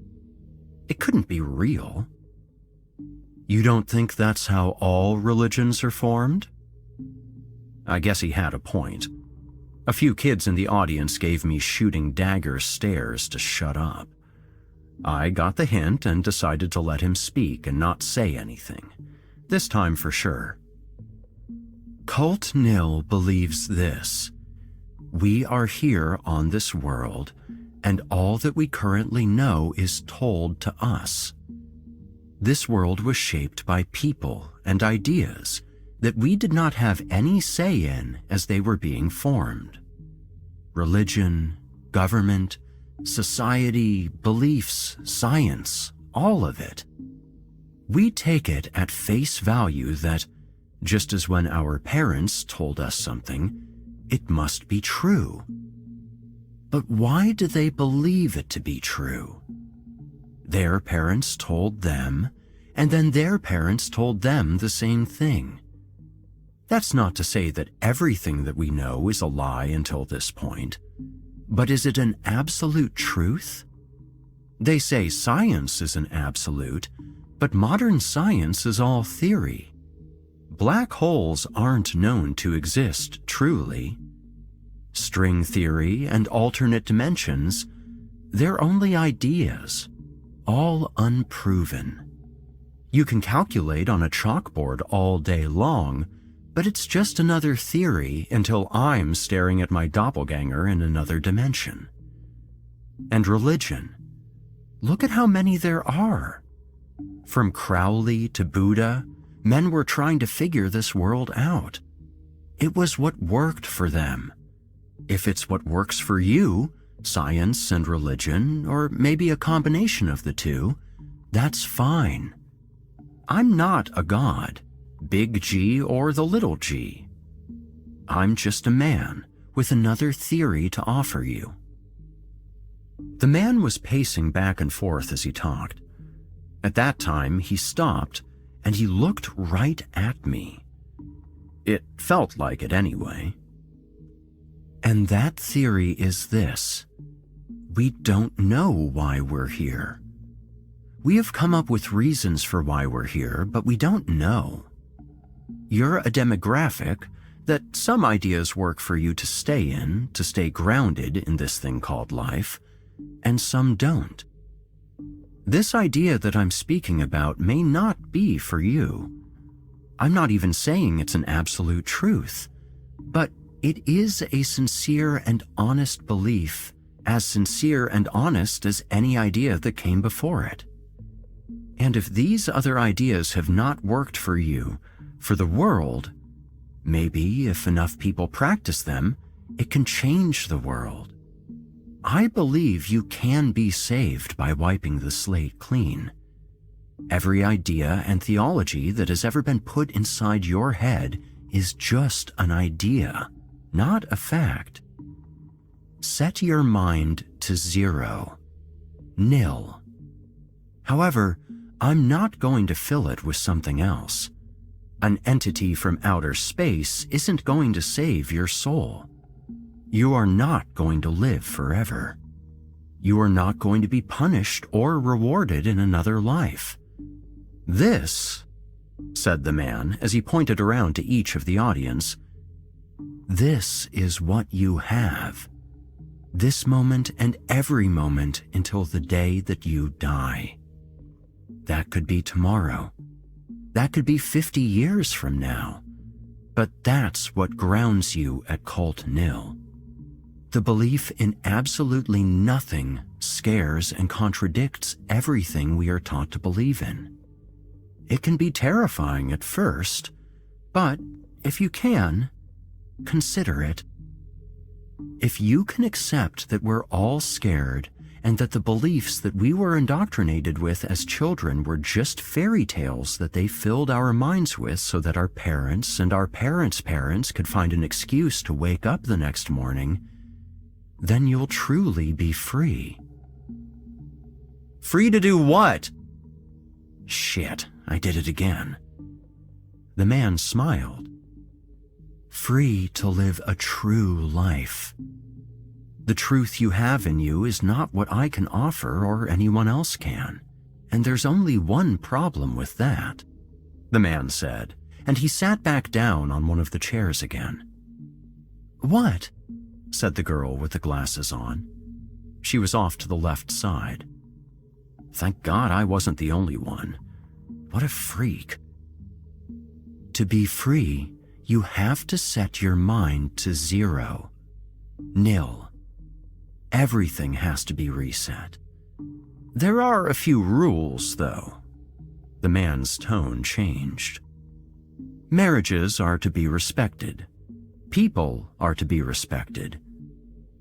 It couldn't be real. You don't think that's how all religions are formed? I guess he had a point. A few kids in the audience gave me shooting dagger stares to shut up. I got the hint and decided to let him speak and not say anything. This time for sure. Cult Nil believes this. We are here on this world, and all that we currently know is told to us. This world was shaped by people and ideas that we did not have any say in as they were being formed. Religion, government, society, beliefs, science, all of it. We take it at face value that, just as when our parents told us something, it must be true. But why do they believe it to be true? Their parents told them, and then their parents told them the same thing. That's not to say that everything that we know is a lie until this point, but is it an absolute truth? They say science is an absolute, but modern science is all theory. Black holes aren't known to exist truly. String theory and alternate dimensions, they're only ideas, all unproven. You can calculate on a chalkboard all day long, but it's just another theory until I'm staring at my doppelganger in another dimension. And religion. Look at how many there are. From Crowley to Buddha, men were trying to figure this world out. It was what worked for them. If it's what works for you, science and religion, or maybe a combination of the two, that's fine. I'm not a god, big G or the little g. I'm just a man with another theory to offer you. The man was pacing back and forth as he talked. At that time, he stopped and he looked right at me. It felt like it anyway. And that theory is this: we don't know why we're here. We have come up with reasons for why we're here, but we don't know. You're a demographic that some ideas work for you to stay grounded in this thing called life, and some don't. This idea that I'm speaking about may not be for you. I'm not even saying it's an absolute truth, but it is a sincere and honest belief, as sincere and honest as any idea that came before it. And if these other ideas have not worked for you, for the world, maybe if enough people practice them, it can change the world. I believe you can be saved by wiping the slate clean. Every idea and theology that has ever been put inside your head is just an idea, not a fact. Set your mind to 0, nil. However, I'm not going to fill it with something else. An entity from outer space isn't going to save your soul. You are not going to live forever. You are not going to be punished or rewarded in another life. This, said the man as he pointed around to each of the audience, this is what you have. This moment and every moment until the day that you die. That could be tomorrow. That could be 50 years from now. But that's what grounds you at Cult Nil. The belief in absolutely nothing scares and contradicts everything we are taught to believe in. It can be terrifying at first, but if you can, consider it. If you can accept that we're all scared and that the beliefs that we were indoctrinated with as children were just fairy tales that they filled our minds with so that our parents and our parents' parents could find an excuse to wake up the next morning, then you'll truly be free. Free to do what? Shit, I did it again. The man smiled. Free to live a true life. The truth you have in you is not what I can offer or anyone else can, and there's only one problem with that, the man said, and he sat back down on one of the chairs again. What? Said the girl with the glasses on. She was off to the left side. Thank God I wasn't the only one. What a freak. To be free, you have to set your mind to 0, nil. Everything has to be reset. There are a few rules, though. The man's tone changed. Marriages are to be respected. People are to be respected.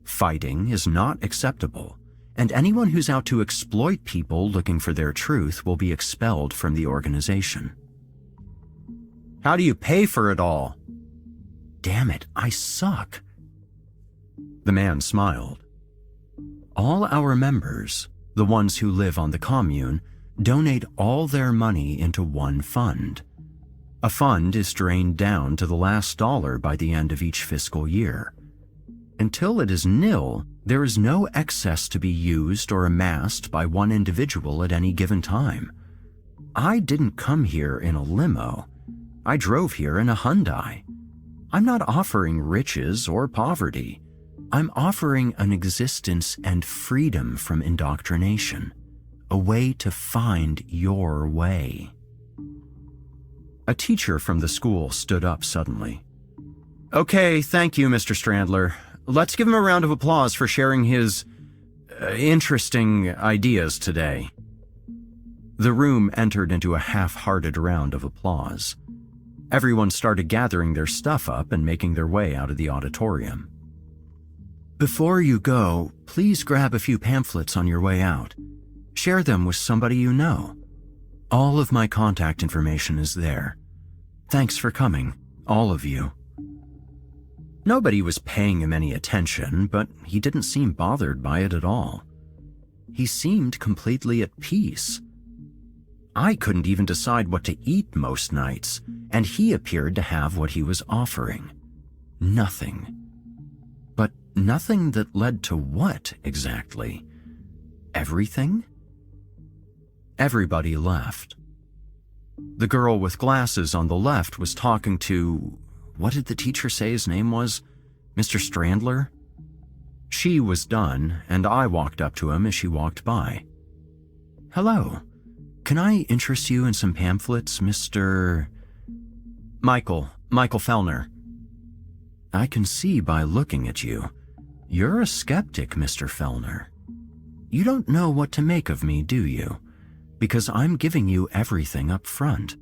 Fighting is not acceptable, and anyone who's out to exploit people looking for their truth will be expelled from the organization. How do you pay for it all? Damn it, I suck. The man smiled. All our members, The ones who live on the commune donate all their money into one fund. A fund is drained down to the last dollar by the end of each fiscal year. Until it is nil, there is no excess to be used or amassed by one individual at any given time. I didn't come here in a limo. I drove here in a Hyundai. I'm not offering riches or poverty. I'm offering an existence and freedom from indoctrination, a way to find your way. A teacher from the school stood up suddenly. Okay, thank you, Mr. Strandler. Let's give him a round of applause for sharing his interesting ideas today. The room entered into a half-hearted round of applause. Everyone started gathering their stuff up and making their way out of the auditorium. Before you go, please grab a few pamphlets on your way out. Share them with somebody you know. All of my contact information is there. Thanks for coming, all of you. Nobody was paying him any attention, but he didn't seem bothered by it at all. He seemed completely at peace. I couldn't even decide what to eat most nights, and he appeared to have what he was offering. Nothing. But nothing that led to what, exactly? Everything? Everybody left. The girl with glasses on the left was talking to... what did the teacher say his name was? Mr. Strandler? She was done, and I walked up to him as she walked by. Hello. Can I interest you in some pamphlets, Mr. Michael Fellner? I can see by looking at you. You're a skeptic, Mr. Fellner. You don't know what to make of me, do you? Because I'm giving you everything up front.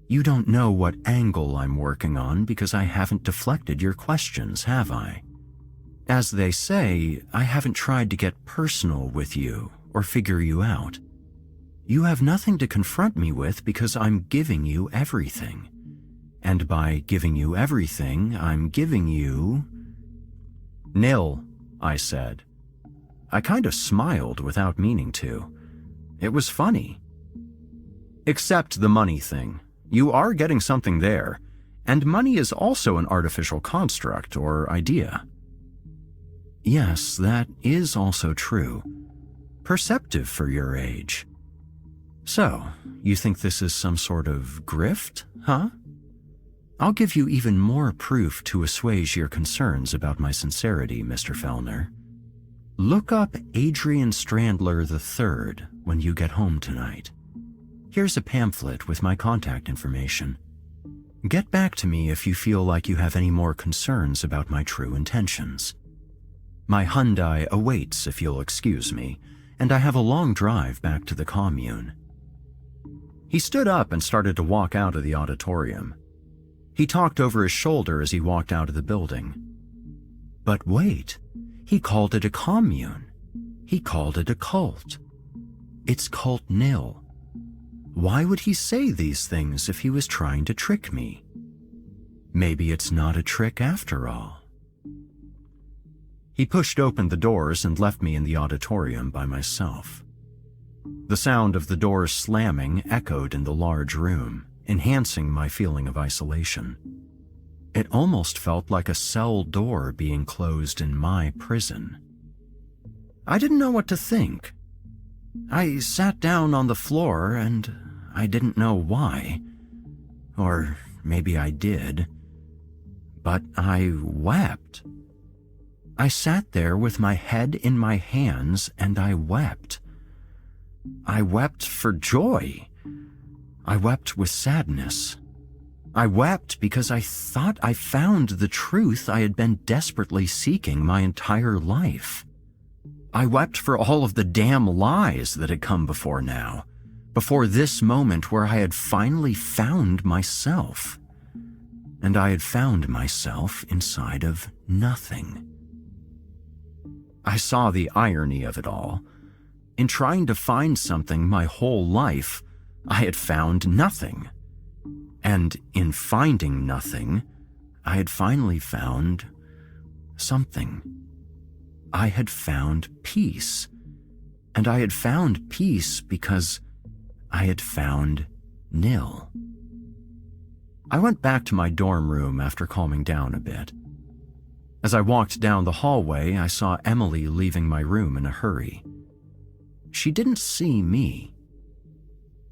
You don't know what angle I'm working on because I haven't deflected your questions, have I? As they say, I haven't tried to get personal with you or figure you out. You have nothing to confront me with because I'm giving you everything. And by giving you everything, I'm giving you... Nil, I said. I kind of smiled without meaning to. It was funny. Except the money thing. You are getting something there, and money is also an artificial construct or idea. Yes, that is also true. Perceptive for your age. So, you think this is some sort of grift, huh? I'll give you even more proof to assuage your concerns about my sincerity, Mr. Fellner. Look up Adrian Strandler III when you get home tonight. Here's a pamphlet with my contact information. Get back to me if you feel like you have any more concerns about my true intentions. My Hyundai awaits, if you'll excuse me, and I have a long drive back to the commune. He stood up and started to walk out of the auditorium. He talked over his shoulder as he walked out of the building. But wait, he called it a commune. He called it a cult. It's cult nil. Why would he say these things if he was trying to trick me? Maybe it's not a trick after all. He pushed open the doors and left me in the auditorium by myself. The sound of the doors slamming echoed in the large room, enhancing my feeling of isolation. It almost felt like a cell door being closed in my prison. I didn't know what to think. I sat down on the floor and I didn't know why. Or maybe I did. But I wept. I sat there with my head in my hands and I wept. I wept for joy. I wept with sadness. I wept because I thought I found the truth I had been desperately seeking my entire life. I wept for all of the damn lies that had come before now, before this moment where I had finally found myself. And I had found myself inside of nothing. I saw the irony of it all. In trying to find something my whole life, I had found nothing. And in finding nothing, I had finally found something. I had found peace. and I had found peace because I had found Nil. I went back to my dorm room after calming down a bit. As I walked down the hallway, I saw Emily leaving my room in a hurry. She didn't see me.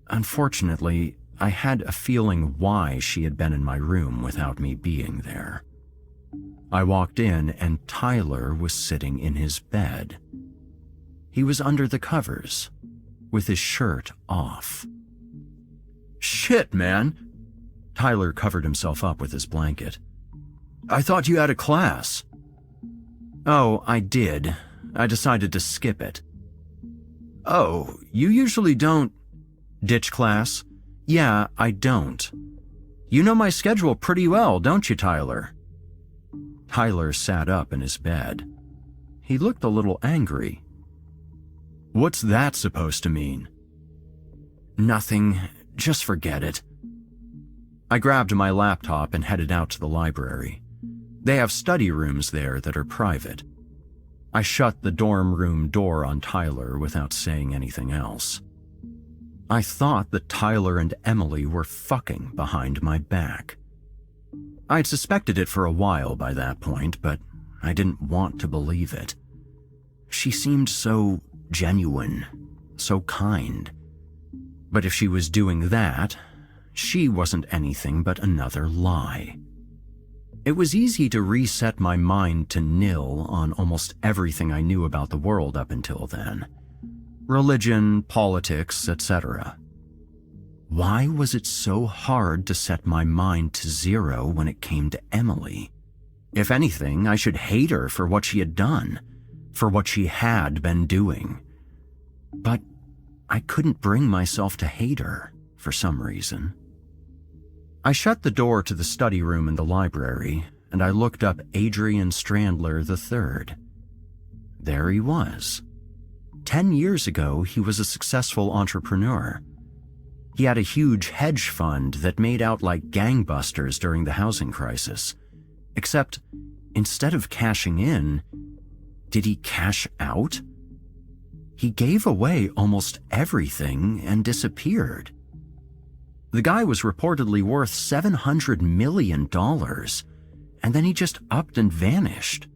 Unfortunately, I had a feeling why she had been in my room without me being there. I walked in and Tyler was sitting in his bed. He was under the covers, with his shirt off. "Shit, man!" Tyler covered himself up with his blanket. "I thought you had a class." "Oh, I did. I decided to skip it." "Oh, you usually don't—" "Ditch class? Yeah, I don't. You know my schedule pretty well, don't you, Tyler?" Tyler sat up in his bed. He looked a little angry. "What's that supposed to mean?" "Nothing. Just forget it." I grabbed my laptop and headed out to the library. They have study rooms there that are private. I shut the dorm room door on Tyler without saying anything else. I thought that Tyler and Emily were fucking behind my back. I'd suspected it for a while by that point, but I didn't want to believe it. She seemed so genuine, so kind. But if she was doing that, she wasn't anything but another lie. It was easy to reset my mind to nil on almost everything I knew about the world up until then. Religion, politics, etc. Why was it so hard to set my mind to zero when it came to Emily? If anything, I should hate her for what she had done, for what she had been doing. But I couldn't bring myself to hate her for some reason. I shut the door to the study room in the library, and I looked up Adrian Strandler III. There he was. 10 years ago, he was a successful entrepreneur. He had a huge hedge fund that made out like gangbusters during the housing crisis. Except, instead of cashing in, did he cash out? He gave away almost everything and disappeared. The guy was reportedly worth $700 million, and then he just upped and vanished.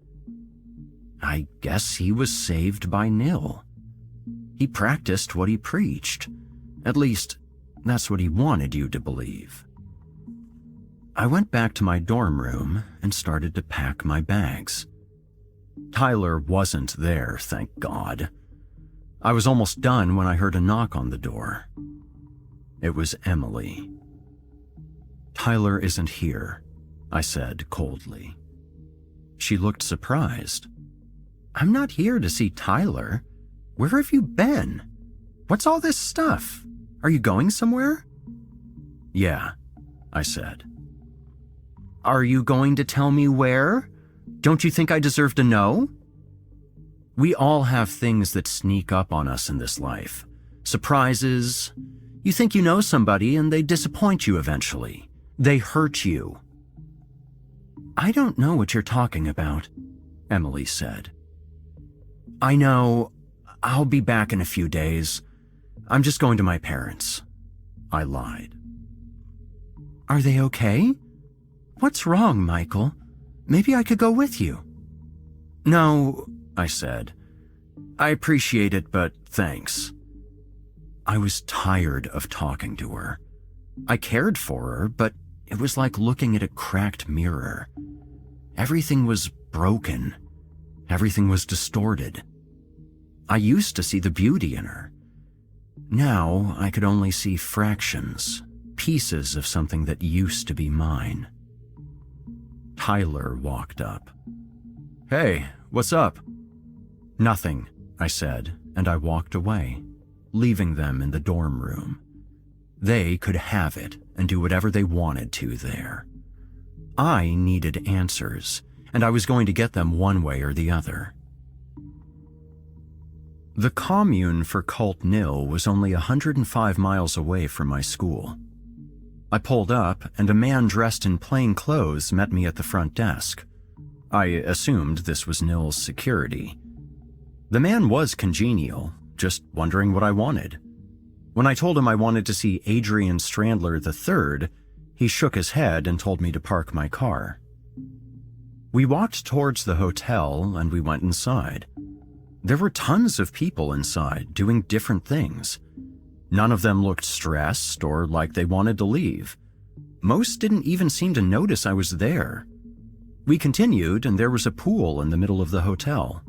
I guess he was saved by nil. He practiced what he preached. At least, that's what he wanted you to believe. I went back to my dorm room and started to pack my bags. Tyler wasn't there, thank God. I was almost done when I heard a knock on the door. It was Emily. "Tyler isn't here," I said coldly. She looked surprised. "I'm not here to see Tyler. Where have you been? What's all this stuff? Are you going somewhere?" "Yeah," I said. "Are you going to tell me where? Don't you think I deserve to know?" We all have things that sneak up on us in this life. Surprises. You think you know somebody and they disappoint you eventually. They hurt you. "I don't know what you're talking about," Emily said. "I know. I'll be back in a few days. I'm just going to my parents," I lied. "Are they okay? What's wrong, Michael? Maybe I could go with you." "No," I said. "I appreciate it, but thanks." I was tired of talking to her. I cared for her, but it was like looking at a cracked mirror. Everything was broken. Everything was distorted. I used to see the beauty in her. Now I could only see fractions, pieces of something that used to be mine. Tyler walked up. "Hey, what's up?" "Nothing," I said, and I walked away, leaving them in the dorm room. They could have it and do whatever they wanted to there. I needed answers, and I was going to get them one way or the other. The commune for Cult Nil was only 105 miles away from my school. I pulled up, and a man dressed in plain clothes met me at the front desk. I assumed this was Nil's security. The man was congenial, just wondering what I wanted. When I told him I wanted to see Adrian Strandler III, he shook his head and told me to park my car. We walked towards the hotel and we went inside. There were tons of people inside doing different things. None of them looked stressed or like they wanted to leave. Most didn't even seem to notice I was there. We continued and there was a pool in the middle of the hotel.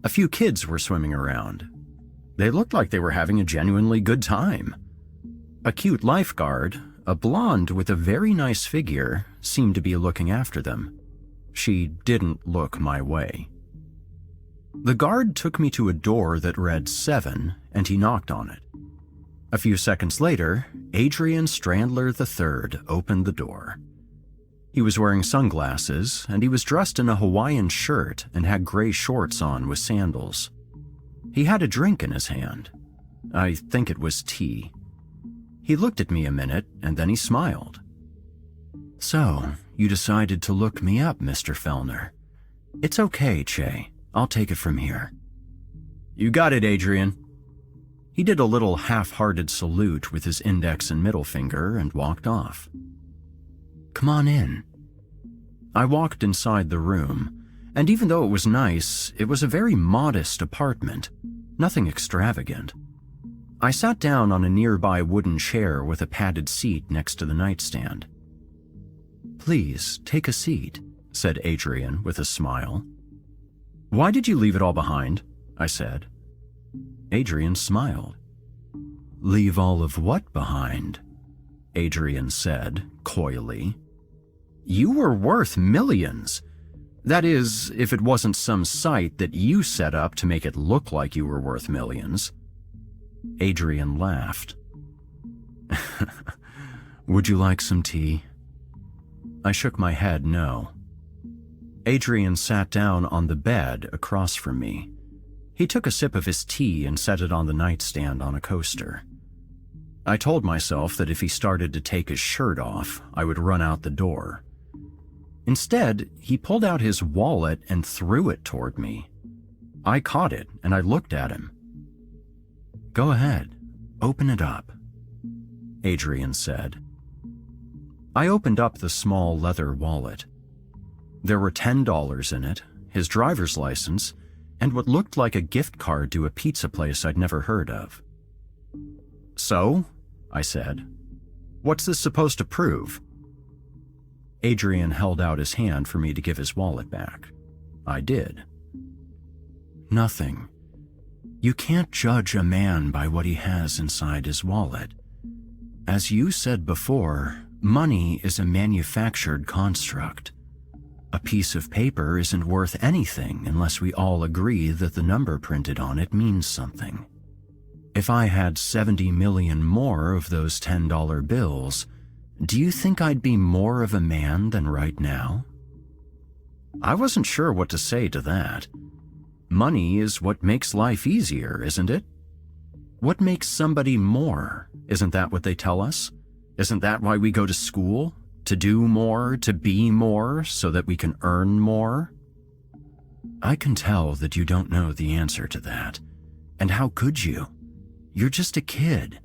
A few kids were swimming around. They looked like they were having a genuinely good time. A cute lifeguard, a blonde with a very nice figure, seemed to be looking after them. She didn't look my way. The guard took me to a door that read 7, and he knocked on it. A few seconds later, Adrian Strandler III opened the door. He was wearing sunglasses, and he was dressed in a Hawaiian shirt and had gray shorts on with sandals. He had a drink in his hand. I think it was tea. He looked at me a minute, and then he smiled. "So, you decided to look me up, Mr. Fellner. It's okay, Che. I'll take it from here." "You got it, Adrian." He did a little half-hearted salute with his index and middle finger and walked off. "Come on in." I walked inside the room, and even though it was nice, it was a very modest apartment, nothing extravagant. I sat down on a nearby wooden chair with a padded seat next to the nightstand. "Please, take a seat," said Adrian with a smile. "Why did you leave it all behind?" I said. Adrian smiled. "Leave all of what behind?" Adrian said, coyly. "You were worth millions. That is, if it wasn't some site that you set up to make it look like you were worth millions." Adrian laughed. "Would you like some tea?" I shook my head no. Adrian sat down on the bed across from me. He took a sip of his tea and set it on the nightstand on a coaster. I told myself that if he started to take his shirt off, I would run out the door. Instead, he pulled out his wallet and threw it toward me. I caught it and I looked at him. "Go ahead, open it up," Adrian said. I opened up the small leather wallet. There were $10 in it, his driver's license, and what looked like a gift card to a pizza place I'd never heard of. "So?" I said. "What's this supposed to prove?" Adrian held out his hand for me to give his wallet back. I did. "Nothing. You can't judge a man by what he has inside his wallet. As you said before, money is a manufactured construct. A piece of paper isn't worth anything unless we all agree that the number printed on it means something. If I had 70 million more of those $10 bills, do you think I'd be more of a man than right now?" I wasn't sure what to say to that. Money is what makes life easier, isn't it? What makes somebody more? Isn't that what they tell us? Isn't that why we go to school? To do more, to be more, so that we can earn more? I can tell that you don't know the answer to that. And how could you? You're just a kid.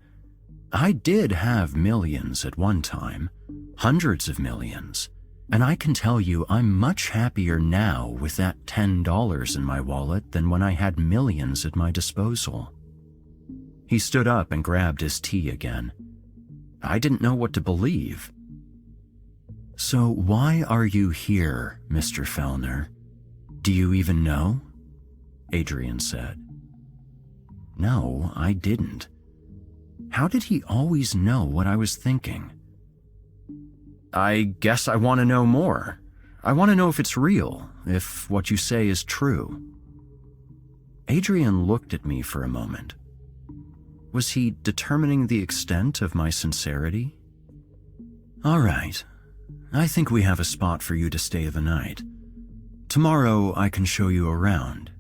I did have millions at one time, hundreds of millions, and I can tell you I'm much happier now with that $10 in my wallet than when I had millions at my disposal. He stood up and grabbed his tea again. I didn't know what to believe. "So why are you here, Mr. Fellner? Do you even know?" Adrian said. No, I didn't. How did he always know what I was thinking? "I guess I want to know more. I want to know if it's real, if what you say is true." Adrian looked at me for a moment. Was he determining the extent of my sincerity? "All right. I think we have a spot for you to stay the night. Tomorrow I can show you around.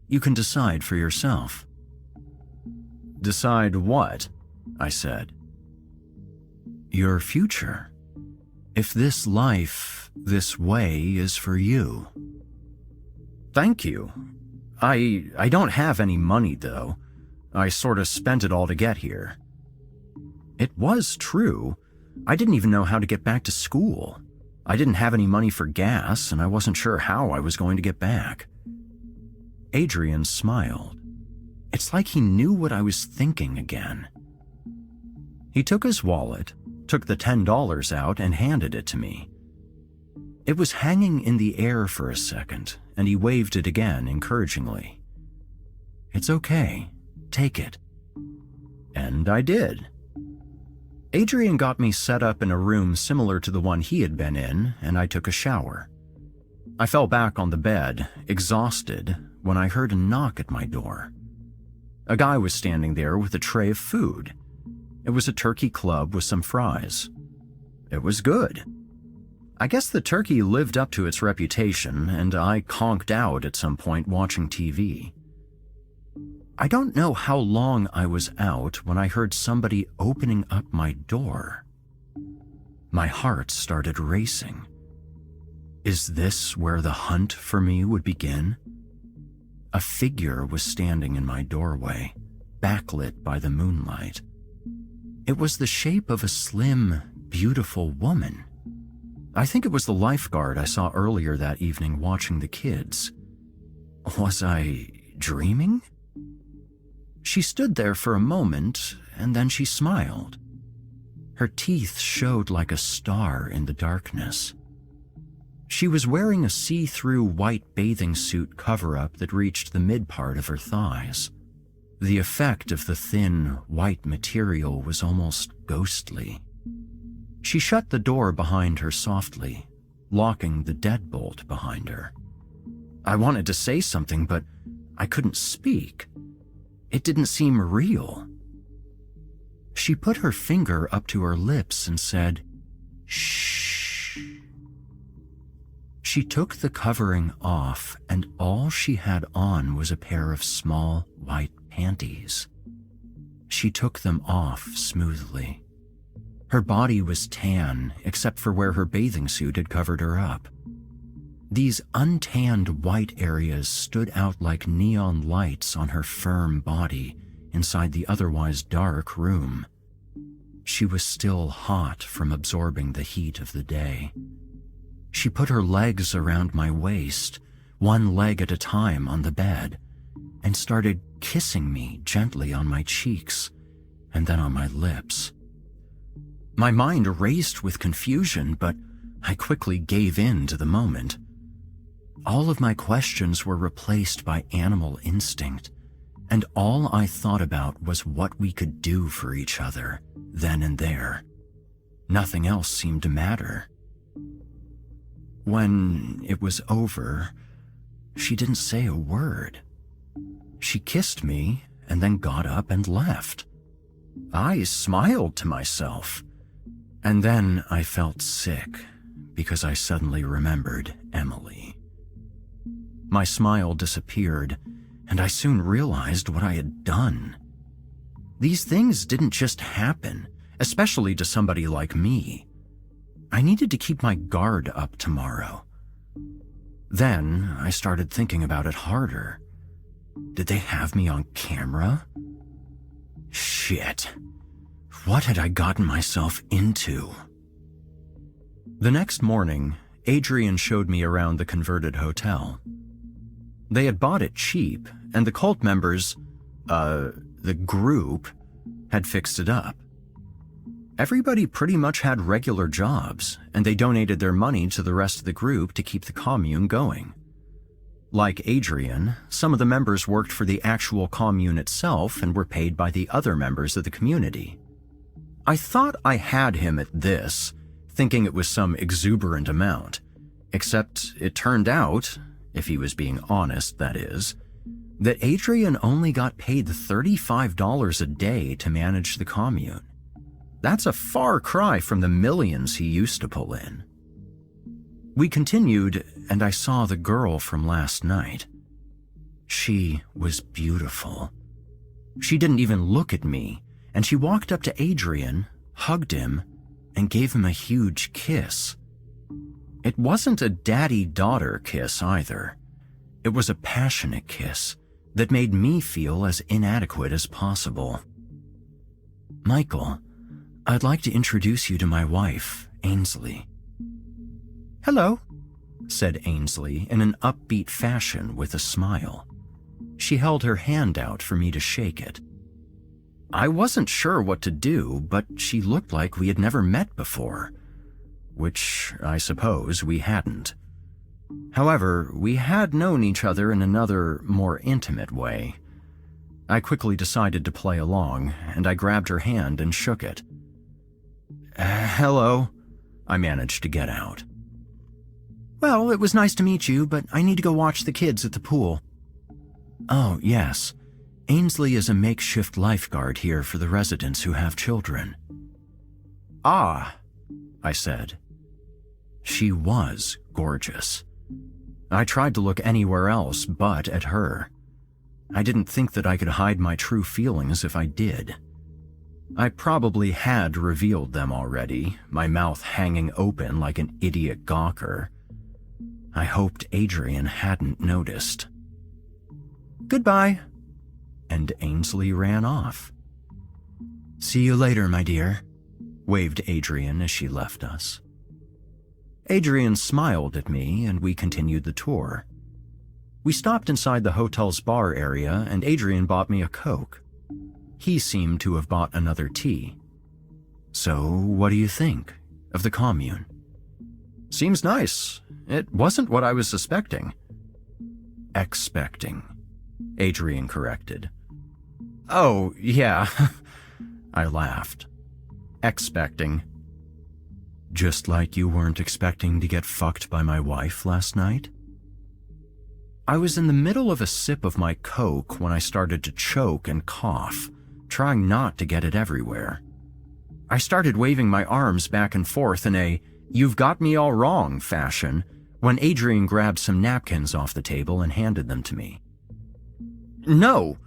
You can decide for yourself." "Decide what?" I said. "Your future. If this life, this way is for you." "Thank you. I don't have any money, though. I sort of spent it all to get here. It was true. I didn't even know how to get back to school. I didn't have any money for gas, and I wasn't sure how I was going to get back. Adrian smiled. It's like he knew what I was thinking again. He took his wallet, took the $10 out, and handed it to me. It was hanging in the air for a second, and he waved it again encouragingly. It's okay. Take it. And I did. Adrian got me set up in a room similar to the one he had been in, and I took a shower. I fell back on the bed, exhausted, when I heard a knock at my door. A guy was standing there with a tray of food. It was a turkey club with some fries. It was good. I guess the turkey lived up to its reputation, and I conked out at some point watching TV. I don't know how long I was out when I heard somebody opening up my door. My heart started racing. Is this where the hunt for me would begin? A figure was standing in my doorway, backlit by the moonlight. It was the shape of a slim, beautiful woman. I think it was the lifeguard I saw earlier that evening watching the kids. Was I dreaming? She stood there for a moment, and then she smiled. Her teeth showed like a star in the darkness. She was wearing a see-through white bathing suit cover-up that reached the mid-part of her thighs. The effect of the thin, white material was almost ghostly. She shut the door behind her softly, locking the deadbolt behind her. I wanted to say something, but I couldn't speak. It didn't seem real. She put her finger up to her lips and said, "Shh." She took the covering off, and all she had on was a pair of small white panties. She took them off smoothly. Her body was tan, except for where her bathing suit had covered her up. These untanned white areas stood out like neon lights on her firm body inside the otherwise dark room. She was still hot from absorbing the heat of the day. She put her legs around my waist, one leg at a time on the bed, and started kissing me gently on my cheeks and then on my lips. My mind raced with confusion, but I quickly gave in to the moment. All of my questions were replaced by animal instinct, and all I thought about was what we could do for each other, then and there. Nothing else seemed to matter. When it was over, she didn't say a word. She kissed me and then got up and left. I smiled to myself, and then I felt sick because I suddenly remembered Emily. My smile disappeared, and I soon realized what I had done. These things didn't just happen, especially to somebody like me. I needed to keep my guard up tomorrow. Then I started thinking about it harder. Did they have me on camera? Shit. What had I gotten myself into? The next morning, Adrian showed me around the converted hotel. They had bought it cheap, and the cult members, the group, had fixed it up. Everybody pretty much had regular jobs, and they donated their money to the rest of the group to keep the commune going. Like Adrian, some of the members worked for the actual commune itself and were paid by the other members of the community. I thought I had him at this, thinking it was some exuberant amount, except it turned out, if he was being honest, that is, that Adrian only got paid $35 a day to manage the commune. That's a far cry from the millions he used to pull in. We continued, and I saw the girl from last night. She was beautiful. She didn't even look at me, and she walked up to Adrian, hugged him, and gave him a huge kiss. It wasn't a daddy-daughter kiss either. It was a passionate kiss, that made me feel as inadequate as possible. "Michael, I'd like to introduce you to my wife, Ainsley." "Hello," said Ainsley in an upbeat fashion with a smile. She held her hand out for me to shake it. I wasn't sure what to do, but she looked like we had never met before, which I suppose we hadn't. However, we had known each other in another, more intimate way. I quickly decided to play along, and I grabbed her hand and shook it. "Hello," I managed to get out. "Well, it was nice to meet you, but I need to go watch the kids at the pool." "Oh, yes. Ainsley is a makeshift lifeguard here for the residents who have children." "Ah," I said. She was gorgeous. I tried to look anywhere else but at her. I didn't think that I could hide my true feelings if I did. I probably had revealed them already, my mouth hanging open like an idiot gawker. I hoped Adrian hadn't noticed. "Goodbye," and Ainsley ran off. "See you later, my dear," waved Adrian as she left us. Adrian smiled at me and we continued the tour. We stopped inside the hotel's bar area and Adrian bought me a Coke. He seemed to have bought another tea. "So, what do you think of the commune?" "Seems nice. It wasn't what I was suspecting." "Expecting," Adrian corrected. "Oh, yeah," I laughed. "Expecting." "Just like you weren't expecting to get fucked by my wife last night?" I was in the middle of a sip of my Coke when I started to choke and cough, trying not to get it everywhere. I started waving my arms back and forth in a "you've got me all wrong" fashion when Adrian grabbed some napkins off the table and handed them to me. No,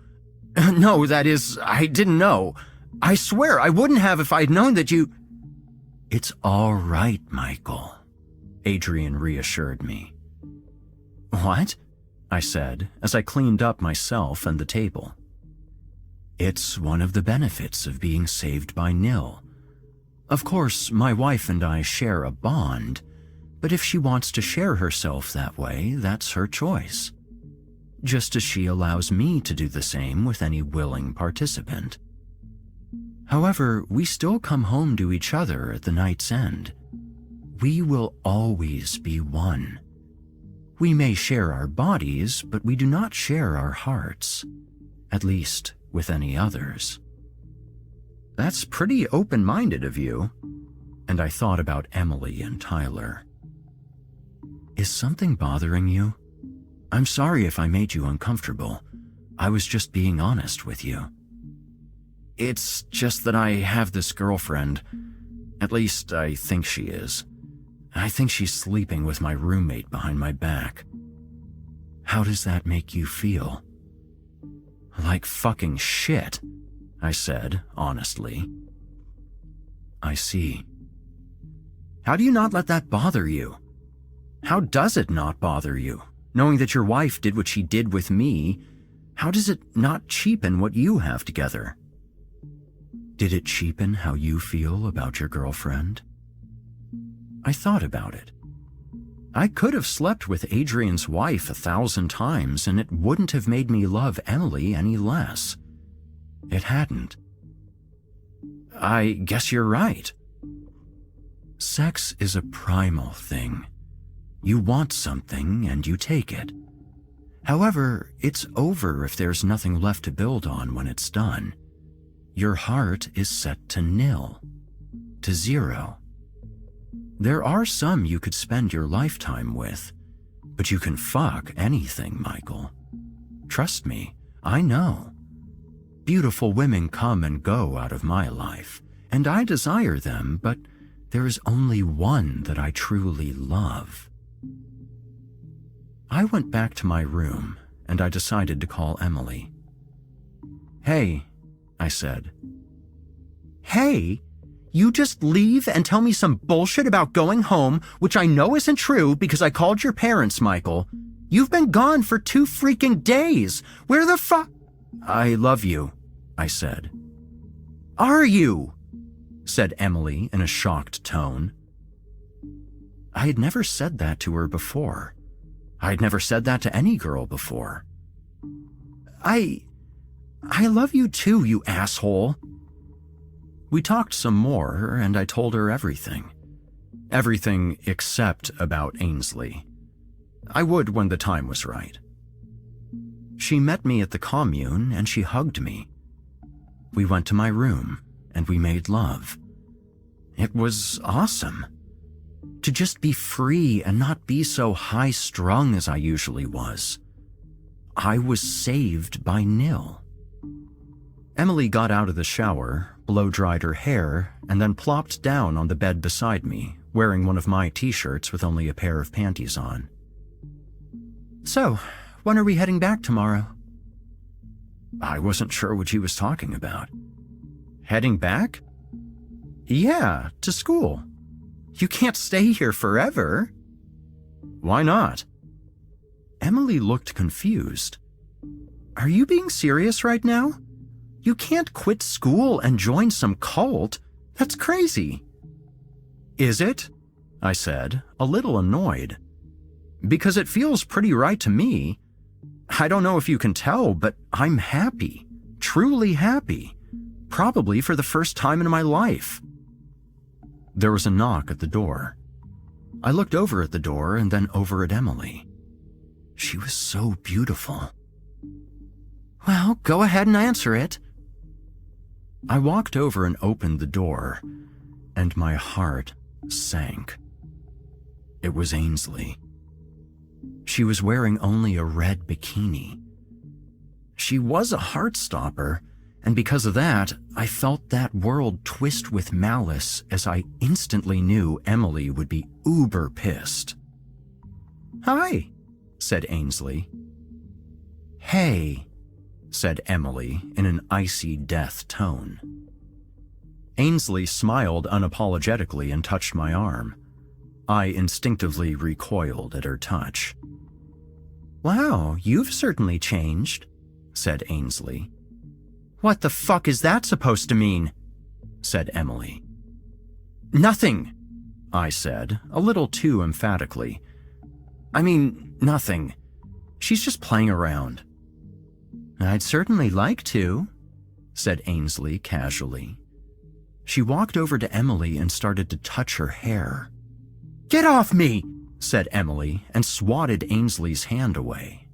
that is, I didn't know. I swear I wouldn't have if I'd known that you—" "It's all right, Michael," Adrian reassured me. "What?" I said as I cleaned up myself and the table. "It's one of the benefits of being saved by Nil. Of course, my wife and I share a bond, but if she wants to share herself that way, that's her choice. Just as she allows me to do the same with any willing participant. However, we still come home to each other at the night's end. We will always be one. We may share our bodies, but we do not share our hearts, at least with any others." "That's pretty open-minded of you." And I thought about Emily and Tyler. "Is something bothering you? I'm sorry if I made you uncomfortable. I was just being honest with you." "It's just that I have this girlfriend. At least, I think she is. I think she's sleeping with my roommate behind my back." "How does that make you feel?" "Like fucking shit," I said, honestly. "I see." "How do you not let that bother you? How does it not bother you? Knowing that your wife did what she did with me, how does it not cheapen what you have together?" "Did it cheapen how you feel about your girlfriend?" I thought about it. I could have slept with Adrian's wife 1,000 times and it wouldn't have made me love Emily any less. It hadn't. "I guess you're right." Sex is a primal thing. You want something and you take it. However, it's over if there's nothing left to build on when it's done. Your heart is set to 0, to 0. There are some you could spend your lifetime with, but you can fuck anything, Michael. Trust me, I know. Beautiful women come and go out of my life, and I desire them, but there is only one that I truly love. I went back to my room, and I decided to call Emily. "Hey," I said. "Hey? You just leave and tell me some bullshit about going home, which I know isn't true because I called your parents, Michael. You've been gone for 2 freaking days. Where the fuck? I love you, I said. Are you? Said Emily in a shocked tone. I had never said that to her before. I had never said that to any girl before. I love you too, you asshole. We talked some more, and I told her everything. Everything except about Ainsley. I would when the time was right. She met me at the commune, and she hugged me. We went to my room, and we made love. It was awesome. To just be free and not be so high-strung as I usually was. I was saved by Nil. Emily got out of the shower, blow-dried her hair, and then plopped down on the bed beside me, wearing one of my t-shirts with only a pair of panties on. So, when are we heading back tomorrow? I wasn't sure what she was talking about. Heading back? Yeah, to school. You can't stay here forever. Why not? Emily looked confused. Are you being serious right now? You can't quit school and join some cult. That's crazy. Is it? I said, a little annoyed. Because it feels pretty right to me. I don't know if you can tell, but I'm happy. Truly happy. Probably for the first time in my life. There was a knock at the door. I looked over at the door and then over at Emily. She was so beautiful. Well, go ahead and answer it. I walked over and opened the door, and my heart sank. It was Ainsley. She was wearing only a red bikini. She was a heartstopper, and because of that, I felt that world twist with malice as I instantly knew Emily would be uber pissed. Hi, said Ainsley. Hey, said Emily in an icy death tone. Ainsley smiled unapologetically and touched my arm. I instinctively recoiled at her touch. Wow, you've certainly changed, said Ainsley. What the fuck is that supposed to mean? Said Emily. Nothing, I said, a little too emphatically. I mean, nothing. She's just playing around. I'd certainly like to, said Ainsley casually. She walked over to Emily and started to touch her hair. Get off me, said Emily and swatted Ainsley's hand away.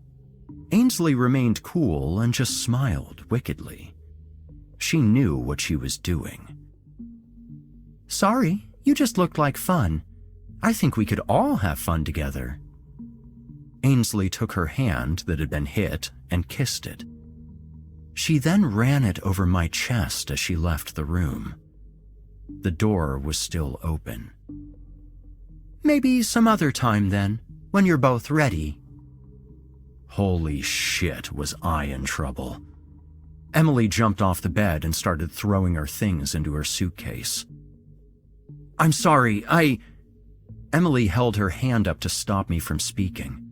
Ainsley remained cool and just smiled wickedly. She knew what she was doing. Sorry, you just looked like fun. I think we could all have fun together. Ainsley took her hand that had been hit and kissed it. She then ran it over my chest as she left the room. The door was still open. Maybe some other time then, when you're both ready. Holy shit, was I in trouble. Emily jumped off the bed and started throwing her things into her suitcase. I'm sorry, Emily held her hand up to stop me from speaking.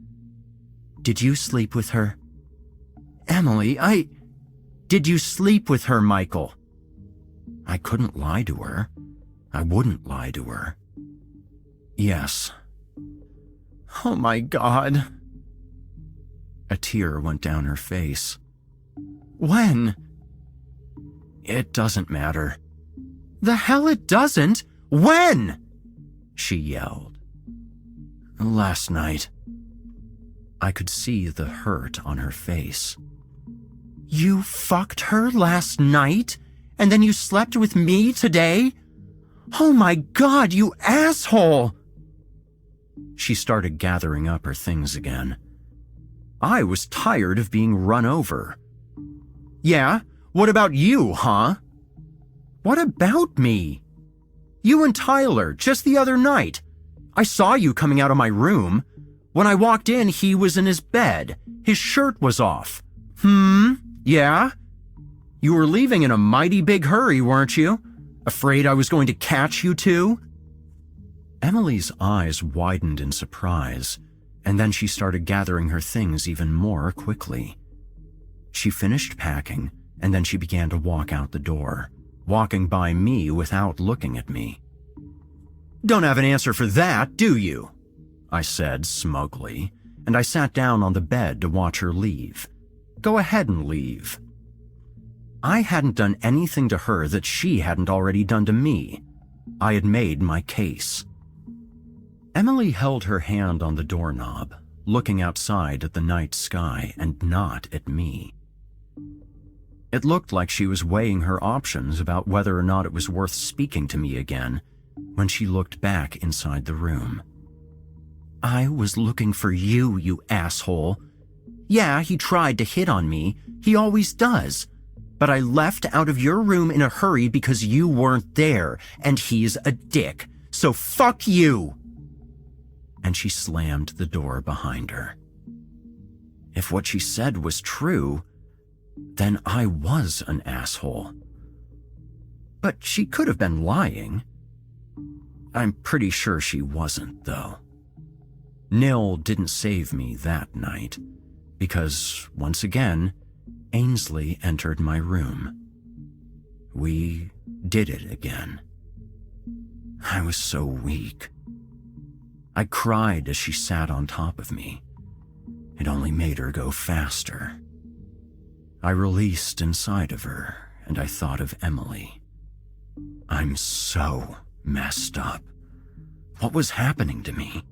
Did you sleep with her? Emily, Did you sleep with her, Michael? I couldn't lie to her. I wouldn't lie to her. Yes. Oh my God. A tear went down her face. When? It doesn't matter. The hell it doesn't? When? She yelled. Last night. I could see the hurt on her face. You fucked her last night? And then you slept with me today? Oh my God, you asshole! She started gathering up her things again. I was tired of being run over. Yeah, what about you, huh? What about me? You and Tyler, just the other night. I saw you coming out of my room. When I walked in, he was in his bed. His shirt was off. Yeah? You were leaving in a mighty big hurry, weren't you? Afraid I was going to catch you too? Emily's eyes widened in surprise, and then she started gathering her things even more quickly. She finished packing, and then she began to walk out the door, walking by me without looking at me. "Don't have an answer for that, do you?" I said smugly, and I sat down on the bed to watch her leave. Go ahead and leave. I hadn't done anything to her that she hadn't already done to me. I had made my case. Emily held her hand on the doorknob, looking outside at the night sky and not at me. It looked like she was weighing her options about whether or not it was worth speaking to me again when she looked back inside the room. "I was looking for you, you asshole. Yeah, he tried to hit on me. He always does. But I left out of your room in a hurry because you weren't there, and he's a dick. So fuck you!" And she slammed the door behind her. If what she said was true, then I was an asshole. But she could have been lying. I'm pretty sure she wasn't, though. Nil didn't save me that night, because, once again, Ainsley entered my room. We did it again. I was so weak. I cried as she sat on top of me. It only made her go faster. I released inside of her, and I thought of Emily. I'm so messed up. What was happening to me?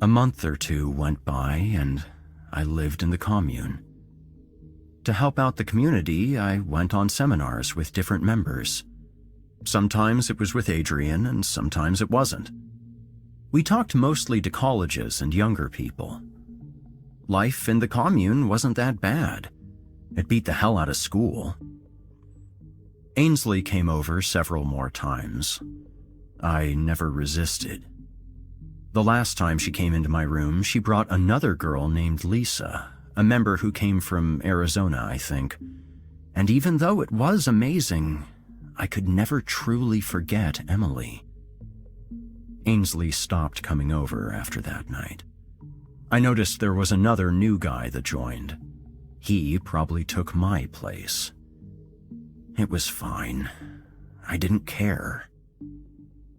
A month or two went by, and I lived in the commune. To help out the community, I went on seminars with different members. Sometimes it was with Adrian, and sometimes it wasn't. We talked mostly to colleges and younger people. Life in the commune wasn't that bad. It beat the hell out of school. Ainsley came over several more times. I never resisted. The last time she came into my room, she brought another girl named Lisa, a member who came from Arizona, I think. And even though it was amazing, I could never truly forget Emily. Ainsley stopped coming over after that night. I noticed there was another new guy that joined. He probably took my place. It was fine. I didn't care.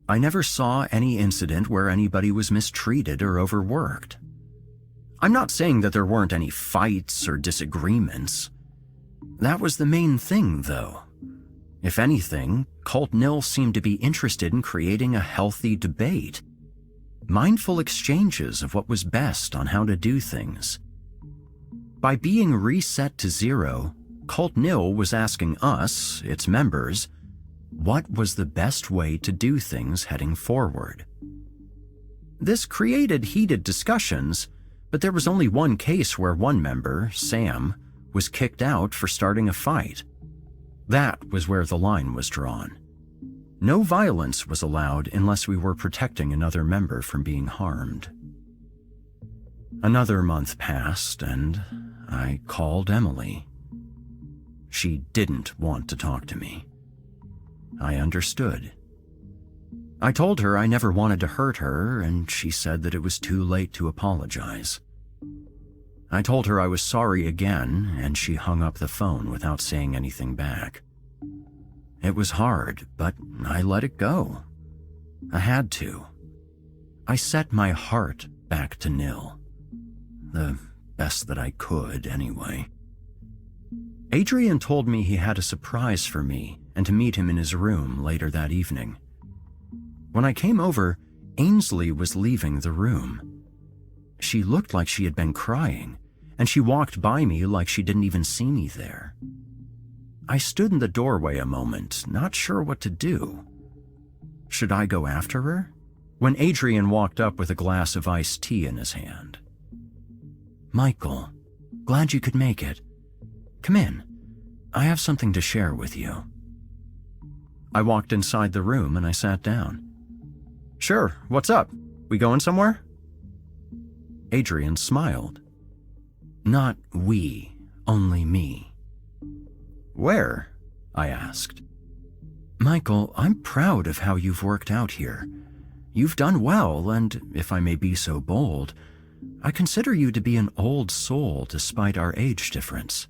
I never saw any incident where anybody was mistreated or overworked. I'm not saying that there weren't any fights or disagreements. That was the main thing, though. If anything, Cult Nil seemed to be interested in creating a healthy debate. Mindful exchanges of what was best on how to do things. By being reset to 0, Cult Nil was asking us, its members, what was the best way to do things heading forward. This created heated discussions, but there was only one case where one member, Sam, was kicked out for starting a fight. That was where the line was drawn. No violence was allowed unless we were protecting another member from being harmed. Another month passed, and I called Emily. She didn't want to talk to me. I understood. I told her I never wanted to hurt her, and she said that it was too late to apologize. I told her I was sorry again, and she hung up the phone without saying anything back. It was hard, but I let it go. I had to. I set my heart back to Nil. The best that I could, anyway. Adrian told me he had a surprise for me and to meet him in his room later that evening. When I came over, Ainsley was leaving the room. She looked like she had been crying, and she walked by me like she didn't even see me there. I stood in the doorway a moment, not sure what to do. Should I go after her? When Adrian walked up with a glass of iced tea in his hand. "Michael, glad you could make it. Come in. I have something to share with you." I walked inside the room and I sat down. "Sure, what's up? We going somewhere?" Adrian smiled. "Not we, only me." "Where?" I asked. "Michael, I'm proud of how you've worked out here. You've done well, and if I may be so bold, I consider you to be an old soul despite our age difference.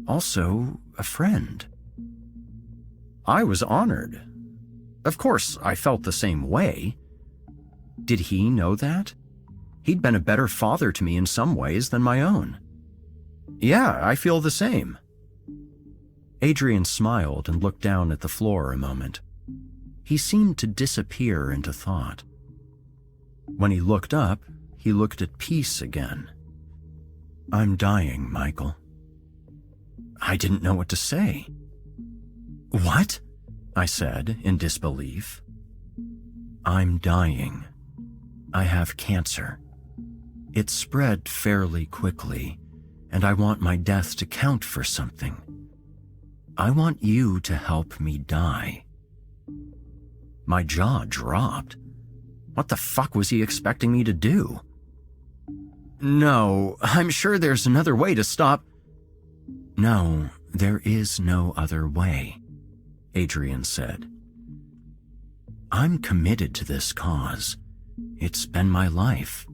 Also, a friend." I was honored. Of course, I felt the same way. Did he know that? He'd been a better father to me in some ways than my own. "Yeah, I feel the same." Adrian smiled and looked down at the floor a moment. He seemed to disappear into thought. When he looked up, he looked at peace again. "I'm dying, Michael." I didn't know what to say. "What?" I said in disbelief. "I'm dying. I have cancer. It spread fairly quickly, and I want my death to count for something. I want you to help me die." My jaw dropped. What the fuck was he expecting me to do? "No, I'm sure there's another way to stop." "No, there is no other way," Adrian said. "I'm committed to this cause. It's been my life.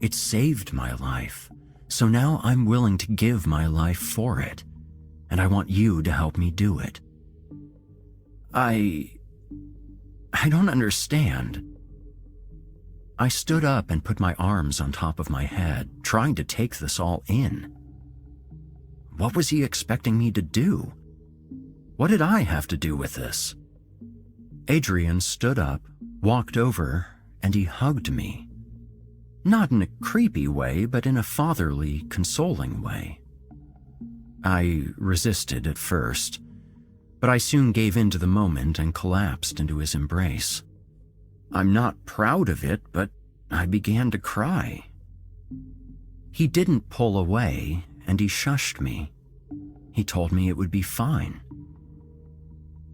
It saved my life. So now I'm willing to give my life for it, and I want you to help me do it." I don't understand." I stood up and put my arms on top of my head, trying to take this all in. What was he expecting me to do? What did I have to do with this? Adrian stood up, walked over, and he hugged me. Not in a creepy way, but in a fatherly, consoling way. I resisted at first, but I soon gave in to the moment and collapsed into his embrace. I'm not proud of it, but I began to cry. He didn't pull away, and he shushed me. He told me it would be fine.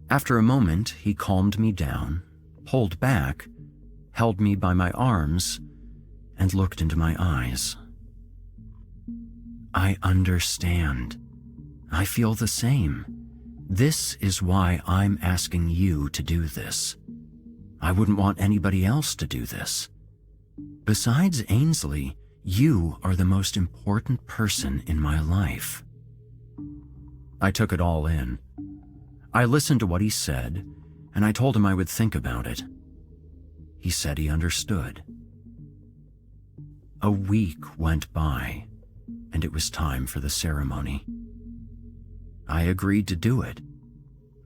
After a moment, he calmed me down, pulled back, held me by my arms, and looked into my eyes. "I understand. I feel the same. This is why I'm asking you to do this. I wouldn't want anybody else to do this. Besides Ainsley, you are the most important person in my life." I took it all in. I listened to what he said, and I told him I would think about it. He said he understood. A week went by, and it was time for the ceremony. I agreed to do it,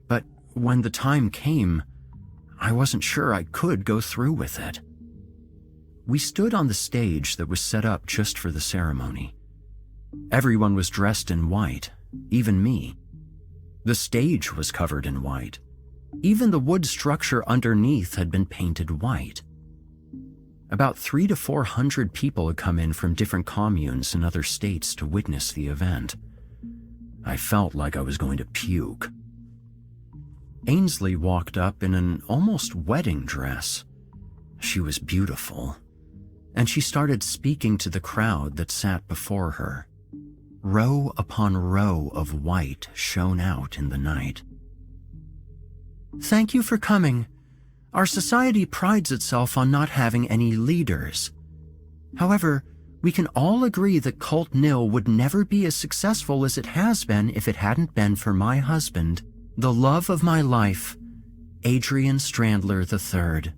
but when the time came, I wasn't sure I could go through with it. We stood on the stage that was set up just for the ceremony. Everyone was dressed in white, even me. The stage was covered in white. Even the wood structure underneath had been painted white. About 300 to 400 people had come in from different communes in other states to witness the event. I felt like I was going to puke. Ainsley walked up in an almost wedding dress. She was beautiful, and she started speaking to the crowd that sat before her. Row upon row of white shone out in the night. "Thank you for coming. Our society prides itself on not having any leaders. However, we can all agree that Cult Nil would never be as successful as it has been if it hadn't been for my husband, the love of my life, Adrian Strandler III."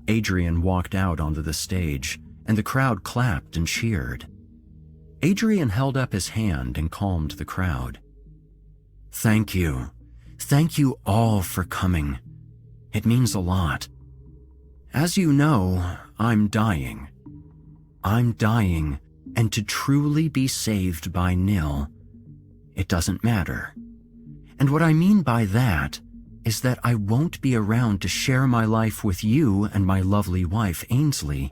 Adrian walked out onto the stage, and the crowd clapped and cheered. Adrian held up his hand and calmed the crowd. "Thank you. Thank you all for coming. It means a lot. As you know, I'm dying. I'm dying, and to truly be saved by Nil, it doesn't matter. And what I mean by that is that I won't be around to share my life with you and my lovely wife, Ainsley,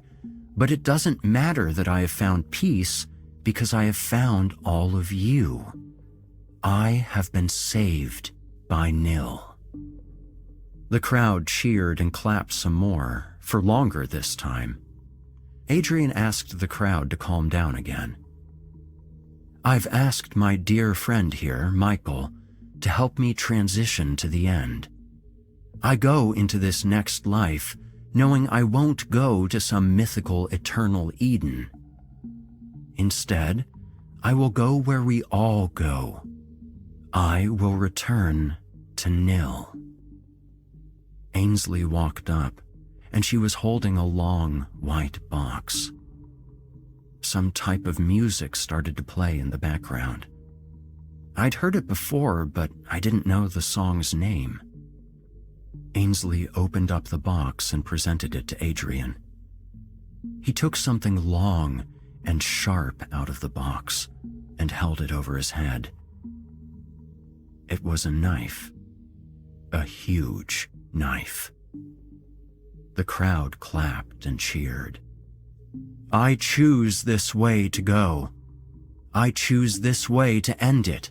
but it doesn't matter that I have found peace because I have found all of you. I have been saved by Nil." The crowd cheered and clapped some more, for longer this time. Adrian asked the crowd to calm down again. "I've asked my dear friend here, Michael, to help me transition to the end. I go into this next life knowing I won't go to some mythical eternal Eden. Instead, I will go where we all go. I will return to nil. Ainsley walked up, and she was holding a long, white box. Some type of music started to play in the background. I'd heard it before, but I didn't know the song's name. Ainsley opened up the box and presented it to Adrian. He took something long and sharp out of the box and held it over his head. It was a knife. A huge knife. The crowd clapped and cheered. I choose this way to go. I choose this way to end it.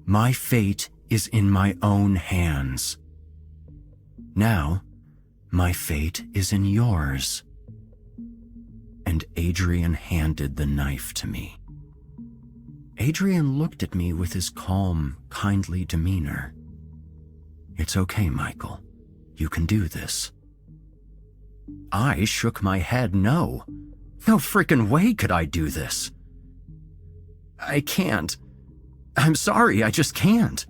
My fate is in my own hands. Now, my fate is in yours. And Adrian handed the knife to me. Adrian looked at me with his calm, kindly demeanor. It's okay, Michael. You can do this. I shook my head no. No frickin' way could I do this. I can't. I'm sorry, I just can't.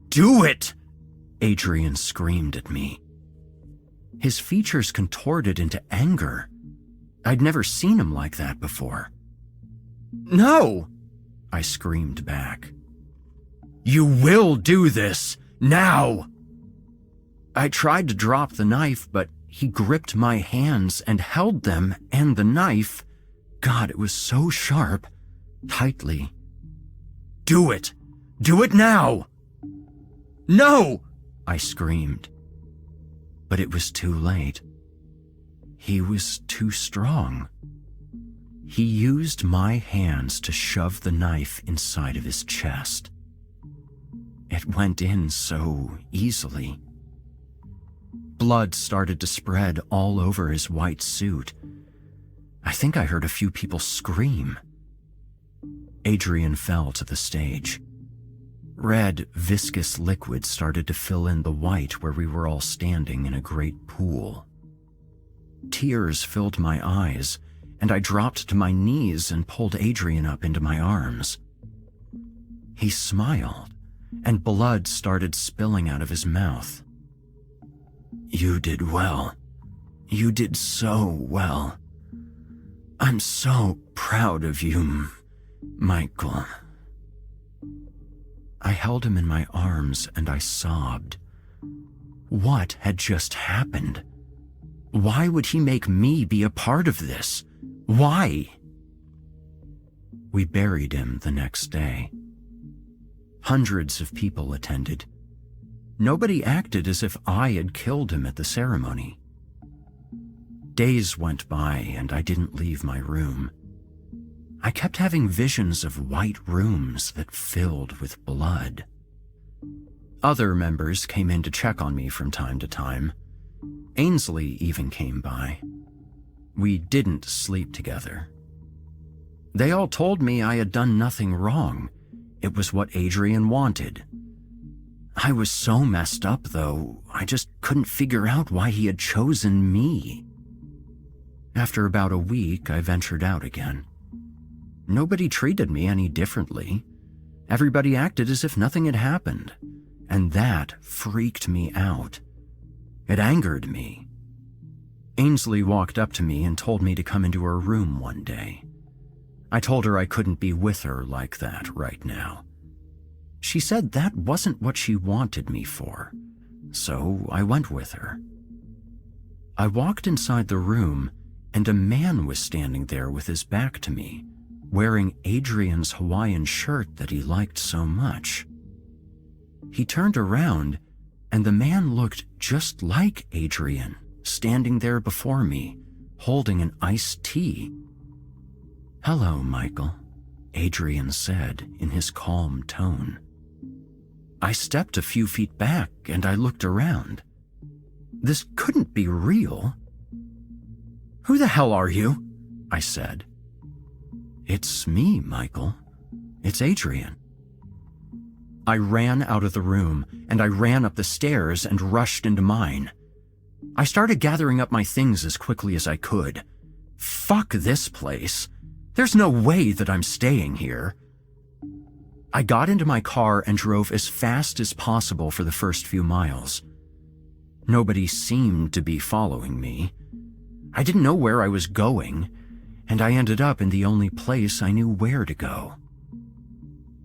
Do it! Adrian screamed at me. His features contorted into anger. I'd never seen him like that before. No! I screamed back. You will do this, now! I tried to drop the knife, but he gripped my hands and held them and the knife, God, it was so sharp, tightly. Do it! Do it now! No! I screamed. But it was too late. He was too strong. He used my hands to shove the knife inside of his chest. It went in so easily. Blood started to spread all over his white suit. I think I heard a few people scream. Adrian fell to the stage. Red, viscous liquid started to fill in the white where we were all standing in a great pool. Tears filled my eyes, and I dropped to my knees and pulled Adrian up into my arms. He smiled, and blood started spilling out of his mouth. You did well. You did so well. I'm so proud of you, Michael. I held him in my arms and I sobbed. What had just happened? Why would he make me be a part of this? Why? We buried him the next day. Hundreds of people attended. Nobody acted as if I had killed him at the ceremony. Days went by and I didn't leave my room. I kept having visions of white rooms that filled with blood. Other members came in to check on me from time to time. Ainsley even came by. We didn't sleep together. They all told me I had done nothing wrong. It was what Adrian wanted. I was so messed up, though, I just couldn't figure out why he had chosen me. After about a week, I ventured out again. Nobody treated me any differently. Everybody acted as if nothing had happened, and that freaked me out. It angered me. Ainsley walked up to me and told me to come into her room one day. I told her I couldn't be with her like that right now. She said that wasn't what she wanted me for, so I went with her. I walked inside the room, and a man was standing there with his back to me, wearing Adrian's Hawaiian shirt that he liked so much. He turned around, and the man looked just like Adrian, standing there before me, holding an iced tea. "Hello, Michael," Adrian said in his calm tone. I stepped a few feet back and I looked around. This couldn't be real. "Who the hell are you?" I said. "It's me, Michael. It's Adrian." I ran out of the room and I ran up the stairs and rushed into mine. I started gathering up my things as quickly as I could. Fuck this place. There's no way that I'm staying here. I got into my car and drove as fast as possible for the first few miles. Nobody seemed to be following me. I didn't know where I was going, and I ended up in the only place I knew where to go.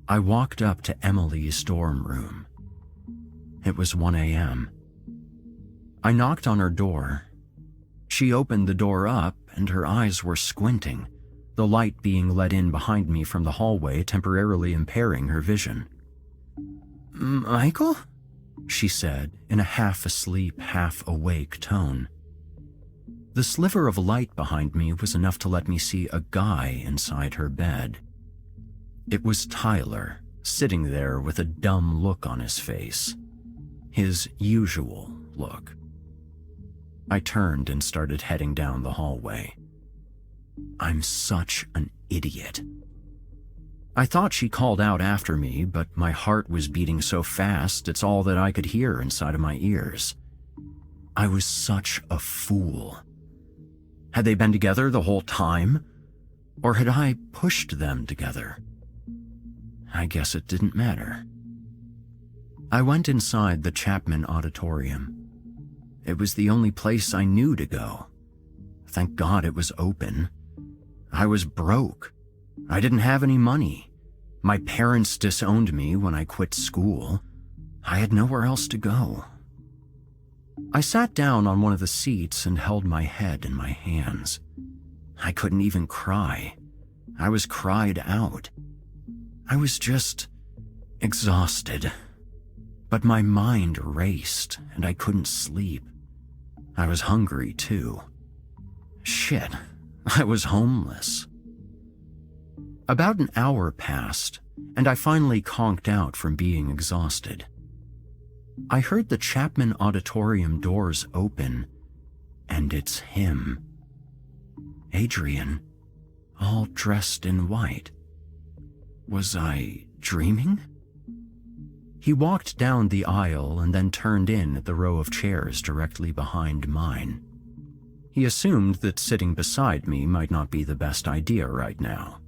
I walked up to Emily's dorm room. It was 1 a.m. I knocked on her door. She opened the door up, and her eyes were squinting, the light being let in behind me from the hallway, temporarily impairing her vision. "Michael?" she said in a half-asleep, half-awake tone. The sliver of light behind me was enough to let me see a guy inside her bed. It was Tyler, sitting there with a dumb look on his face. His usual look. I turned and started heading down the hallway. I'm such an idiot. I thought she called out after me, but my heart was beating so fast it's all that I could hear inside of my ears. I was such a fool. Had they been together the whole time? Or had I pushed them together? I guess it didn't matter. I went inside the Chapman Auditorium. It was the only place I knew to go. Thank God it was open. I was broke. I didn't have any money. My parents disowned me when I quit school. I had nowhere else to go. I sat down on one of the seats and held my head in my hands. I couldn't even cry. I was cried out. I was just exhausted. But my mind raced and I couldn't sleep. I was hungry too. Shit, I was homeless. About an hour passed, and I finally conked out from being exhausted. I heard the Chapman Auditorium doors open, and it's him. Adrian, all dressed in white. Was I dreaming? He walked down the aisle and then turned in at the row of chairs directly behind mine. He assumed that sitting beside me might not be the best idea right now.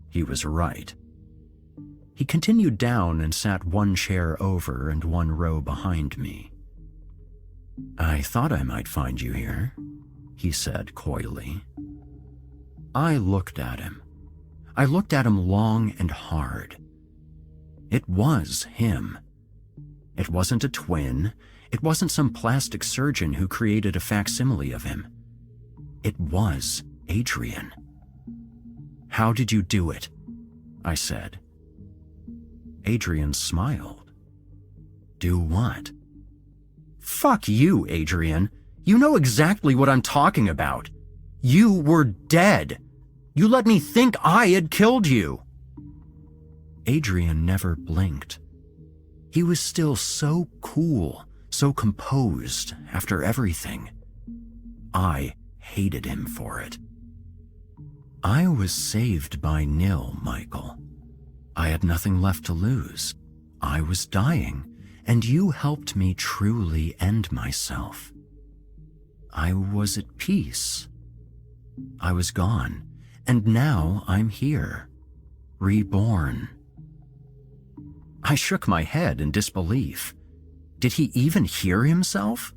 He was right. He continued down and sat one chair over and one row behind me. "I thought I might find you here," he said coyly. I looked at him. I looked at him long and hard. It was him. It wasn't a twin. It wasn't some plastic surgeon who created a facsimile of him. It was Adrian. "How did you do it?" I said. Adrian smiled. "Do what?" "Fuck you, Adrian. You know exactly what I'm talking about. You were dead. You let me think I had killed you." Adrian never blinked. He was still so cool, so composed after everything. I hated him for it. I was saved by Nil, Michael. I had nothing left to lose. I was dying, and you helped me truly end myself. I was at peace. I was gone, and now I'm here, reborn. I shook my head in disbelief. Did he even hear himself?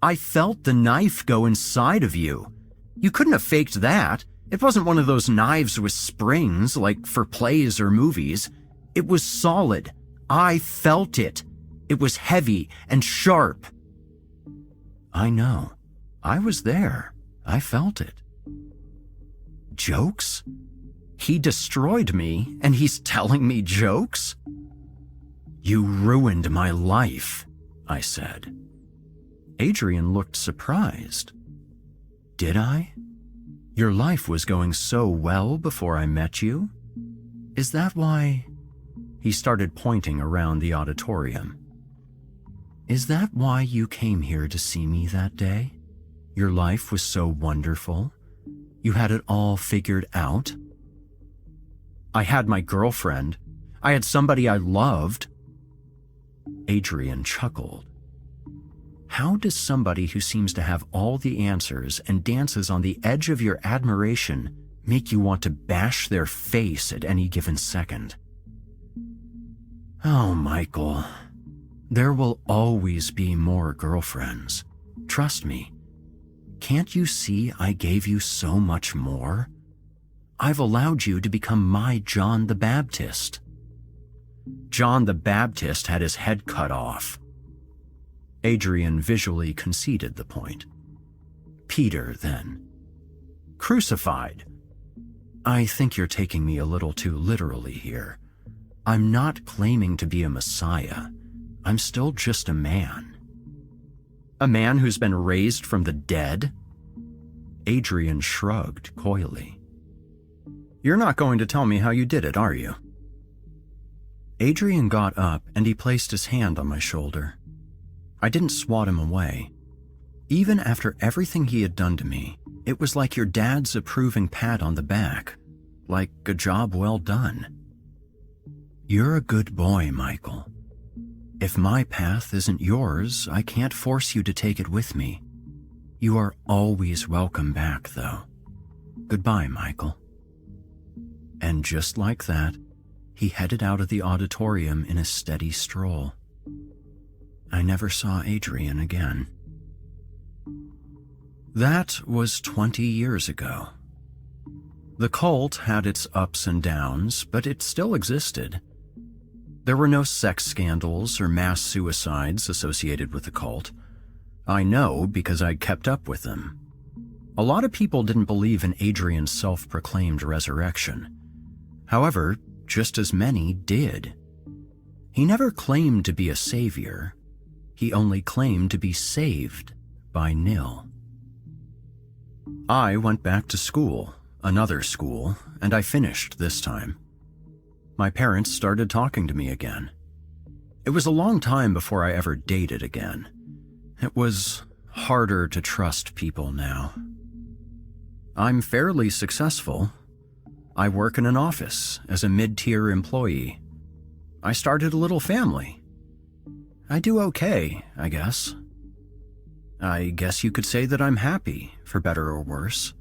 I felt the knife go inside of you. You couldn't have faked that. It wasn't one of those knives with springs like for plays or movies. It was solid. I felt it. It was heavy and sharp. I know. I was there. I felt it. Jokes? He destroyed me, and he's telling me jokes? You ruined my life, I said. Adrian looked surprised. Did I? Your life was going so well before I met you? Is that why? He started pointing around the auditorium. Is that why you came here to see me that day? Your life was so wonderful. You had it all figured out. I had my girlfriend. I had somebody I loved. Adrian chuckled. How does somebody who seems to have all the answers and dances on the edge of your admiration make you want to bash their face at any given second? Oh, Michael, there will always be more girlfriends. Trust me. Can't you see I gave you so much more? I've allowed you to become my John the Baptist. John the Baptist had his head cut off. Adrian visually conceded the point. Peter, then. Crucified. I think you're taking me a little too literally here. I'm not claiming to be a messiah. I'm still just a man. A man who's been raised from the dead? Adrian shrugged coyly. You're not going to tell me how you did it, are you? Adrian got up and he placed his hand on my shoulder. I didn't swat him away. Even after everything he had done to me, it was like your dad's approving pat on the back, like a job well done. You're a good boy, Michael. If my path isn't yours, I can't force you to take it with me. You are always welcome back, though. Goodbye, Michael. And just like that, he headed out of the auditorium in a steady stroll. I never saw Adrian again. That was 20 years ago. The cult had its ups and downs, but it still existed. There were no sex scandals or mass suicides associated with the cult. I know because I kept up with them. A lot of people didn't believe in Adrian's self-proclaimed resurrection. However, just as many did. He never claimed to be a savior. He only claimed to be saved by Nil. I went back to school, another school, and I finished this time. My parents started talking to me again. It was a long time before I ever dated again. It was harder to trust people now. I'm fairly successful. I work in an office as a mid-tier employee. I started a little family. I do okay, I guess. I guess you could say that I'm happy, for better or worse.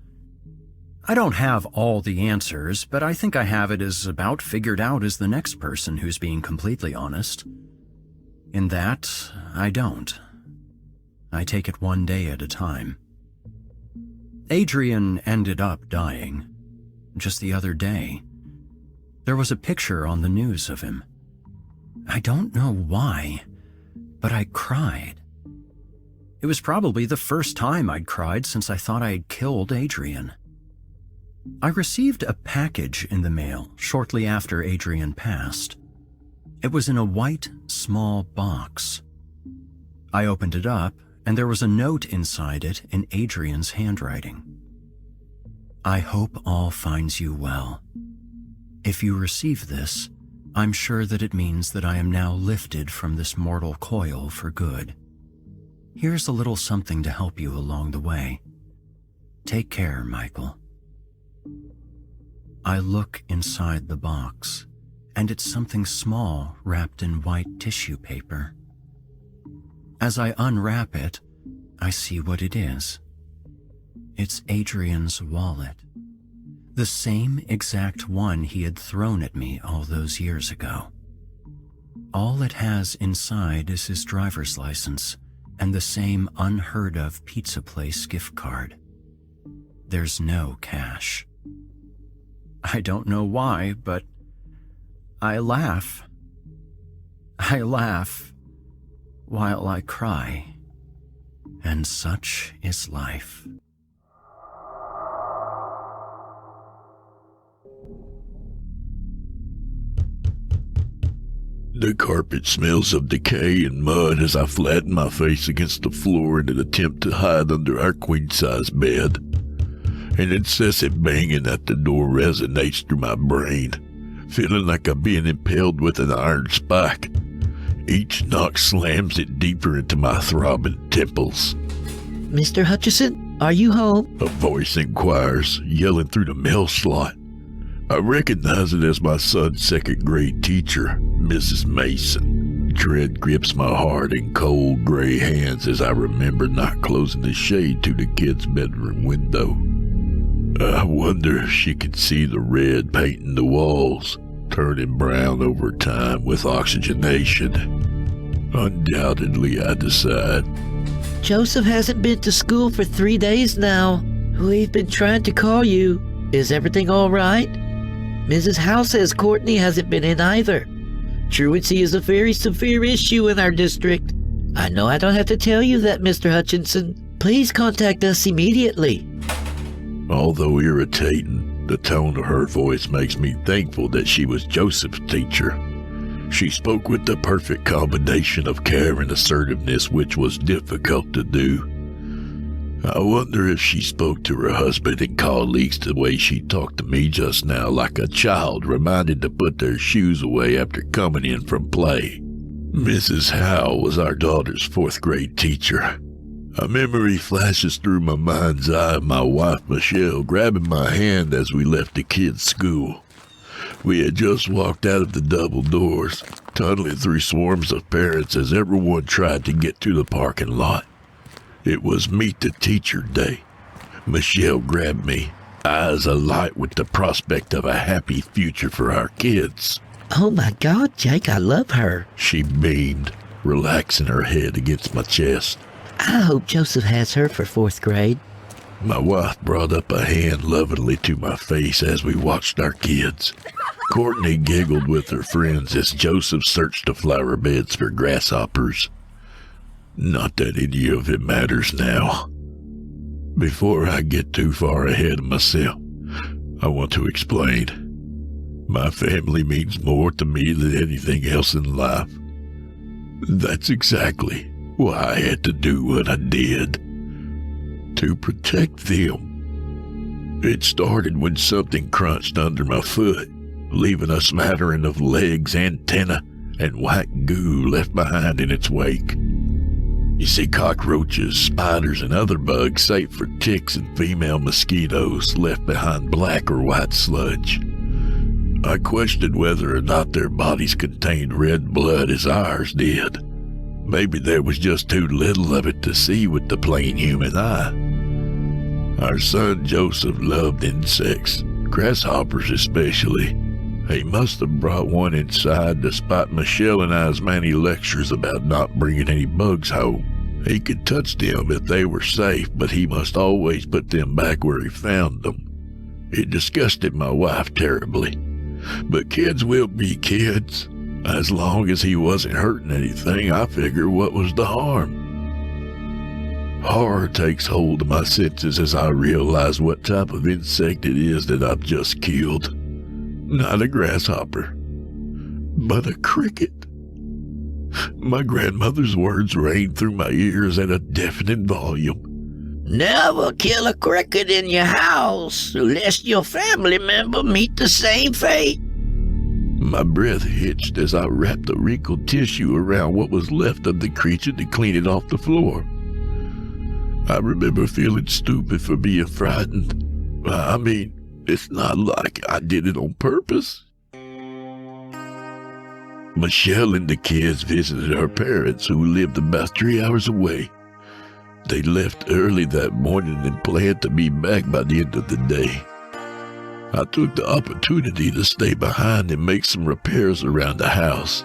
I don't have all the answers, but I think I have it as about figured out as the next person who's being completely honest. In that, I don't. I take it one day at a time. Adrian ended up dying. Just the other day. There was a picture on the news of him. I don't know why, but I cried. It was probably the first time I'd cried since I thought I had killed Adrian. I received a package in the mail shortly after Adrian passed. It was in a white, small box. I opened it up, and there was a note inside it in Adrian's handwriting. I hope all finds you well. If you receive this, I'm sure that it means that I am now lifted from this mortal coil for good. Here's a little something to help you along the way. Take care, Michael. I look inside the box, and it's something small wrapped in white tissue paper. As I unwrap it, I see what it is. It's Adrian's wallet. The same exact one he had thrown at me all those years ago. All it has inside is his driver's license and the same unheard-of pizza place gift card. There's no cash. I don't know why, but I laugh. I laugh while I cry. And such is life. The carpet smells of decay and mud as I flatten my face against the floor in an attempt to hide under our queen-size bed. An incessant banging at the door resonates through my brain, feeling like I'm being impaled with an iron spike. Each knock slams it deeper into my throbbing temples. Mr. Hutchison, are you home? A voice inquires, yelling through the mail slot. I recognize it as my son's second-grade teacher, Mrs. Mason. dread grips my heart in cold gray hands as I remember not closing the shade to the kid's bedroom window. I wonder if she could see the red painting the walls, turning brown over time with oxygenation. Undoubtedly, I decide. Joseph hasn't been to school for 3 days now. We've been trying to call you. Is everything all right? Mrs. Howe says Courtney hasn't been in either. Truancy is a very severe issue in our district. I know I don't have to tell you that, Mr. Hutchinson. Please contact us immediately. Although irritating, the tone of her voice makes me thankful that she was Joseph's teacher. She spoke with the perfect combination of care and assertiveness, which was difficult to do. I wonder if she spoke to her husband and colleagues the way she talked to me just now, like a child reminded to put their shoes away after coming in from play. Mrs. Howe was our daughter's 4th grade teacher. A memory flashes through my mind's eye of my wife Michelle grabbing my hand as we left the kids' school. We had just walked out of the double doors, tunneling through swarms of parents as everyone tried to get to the parking lot. It was Meet the Teacher Day. Michelle grabbed me, eyes alight with the prospect of a happy future for our kids. Oh my God, Jake, I love her. She beamed, relaxing her head against my chest. I hope Joseph has her for 4th grade. My wife brought up a hand lovingly to my face as we watched our kids. Courtney giggled with her friends as Joseph searched the flower beds for grasshoppers. Not that any of it matters now. Before I get too far ahead of myself, I want to explain. My family means more to me than anything else in life. That's exactly why I had to do what I did. To protect them. It started when something crunched under my foot, leaving a smattering of legs, antennae, and white goo left behind in its wake. You see, cockroaches, spiders, and other bugs, save for ticks and female mosquitoes, left behind black or white sludge. I questioned whether or not their bodies contained red blood as ours did. Maybe there was just too little of it to see with the plain human eye. Our son Joseph loved insects, grasshoppers especially. He must have brought one inside despite Michelle and I's many lectures about not bringing any bugs home. He could touch them if they were safe, but he must always put them back where he found them. It disgusted my wife terribly. But kids will be kids. As long as he wasn't hurting anything, I figure what was the harm? Horror takes hold of my senses as I realize what type of insect it is that I've just killed. Not a grasshopper, but a cricket. My grandmother's words rained through my ears at a deafening volume. Never kill a cricket in your house, lest your family member meet the same fate. My breath hitched as I wrapped the wrinkled tissue around what was left of the creature to clean it off the floor. I remember feeling stupid for being frightened. I mean, it's not like I did it on purpose. Michelle and the kids visited her parents, who lived about 3 hours away. They left early that morning and planned to be back by the end of the day. I took the opportunity to stay behind and make some repairs around the house.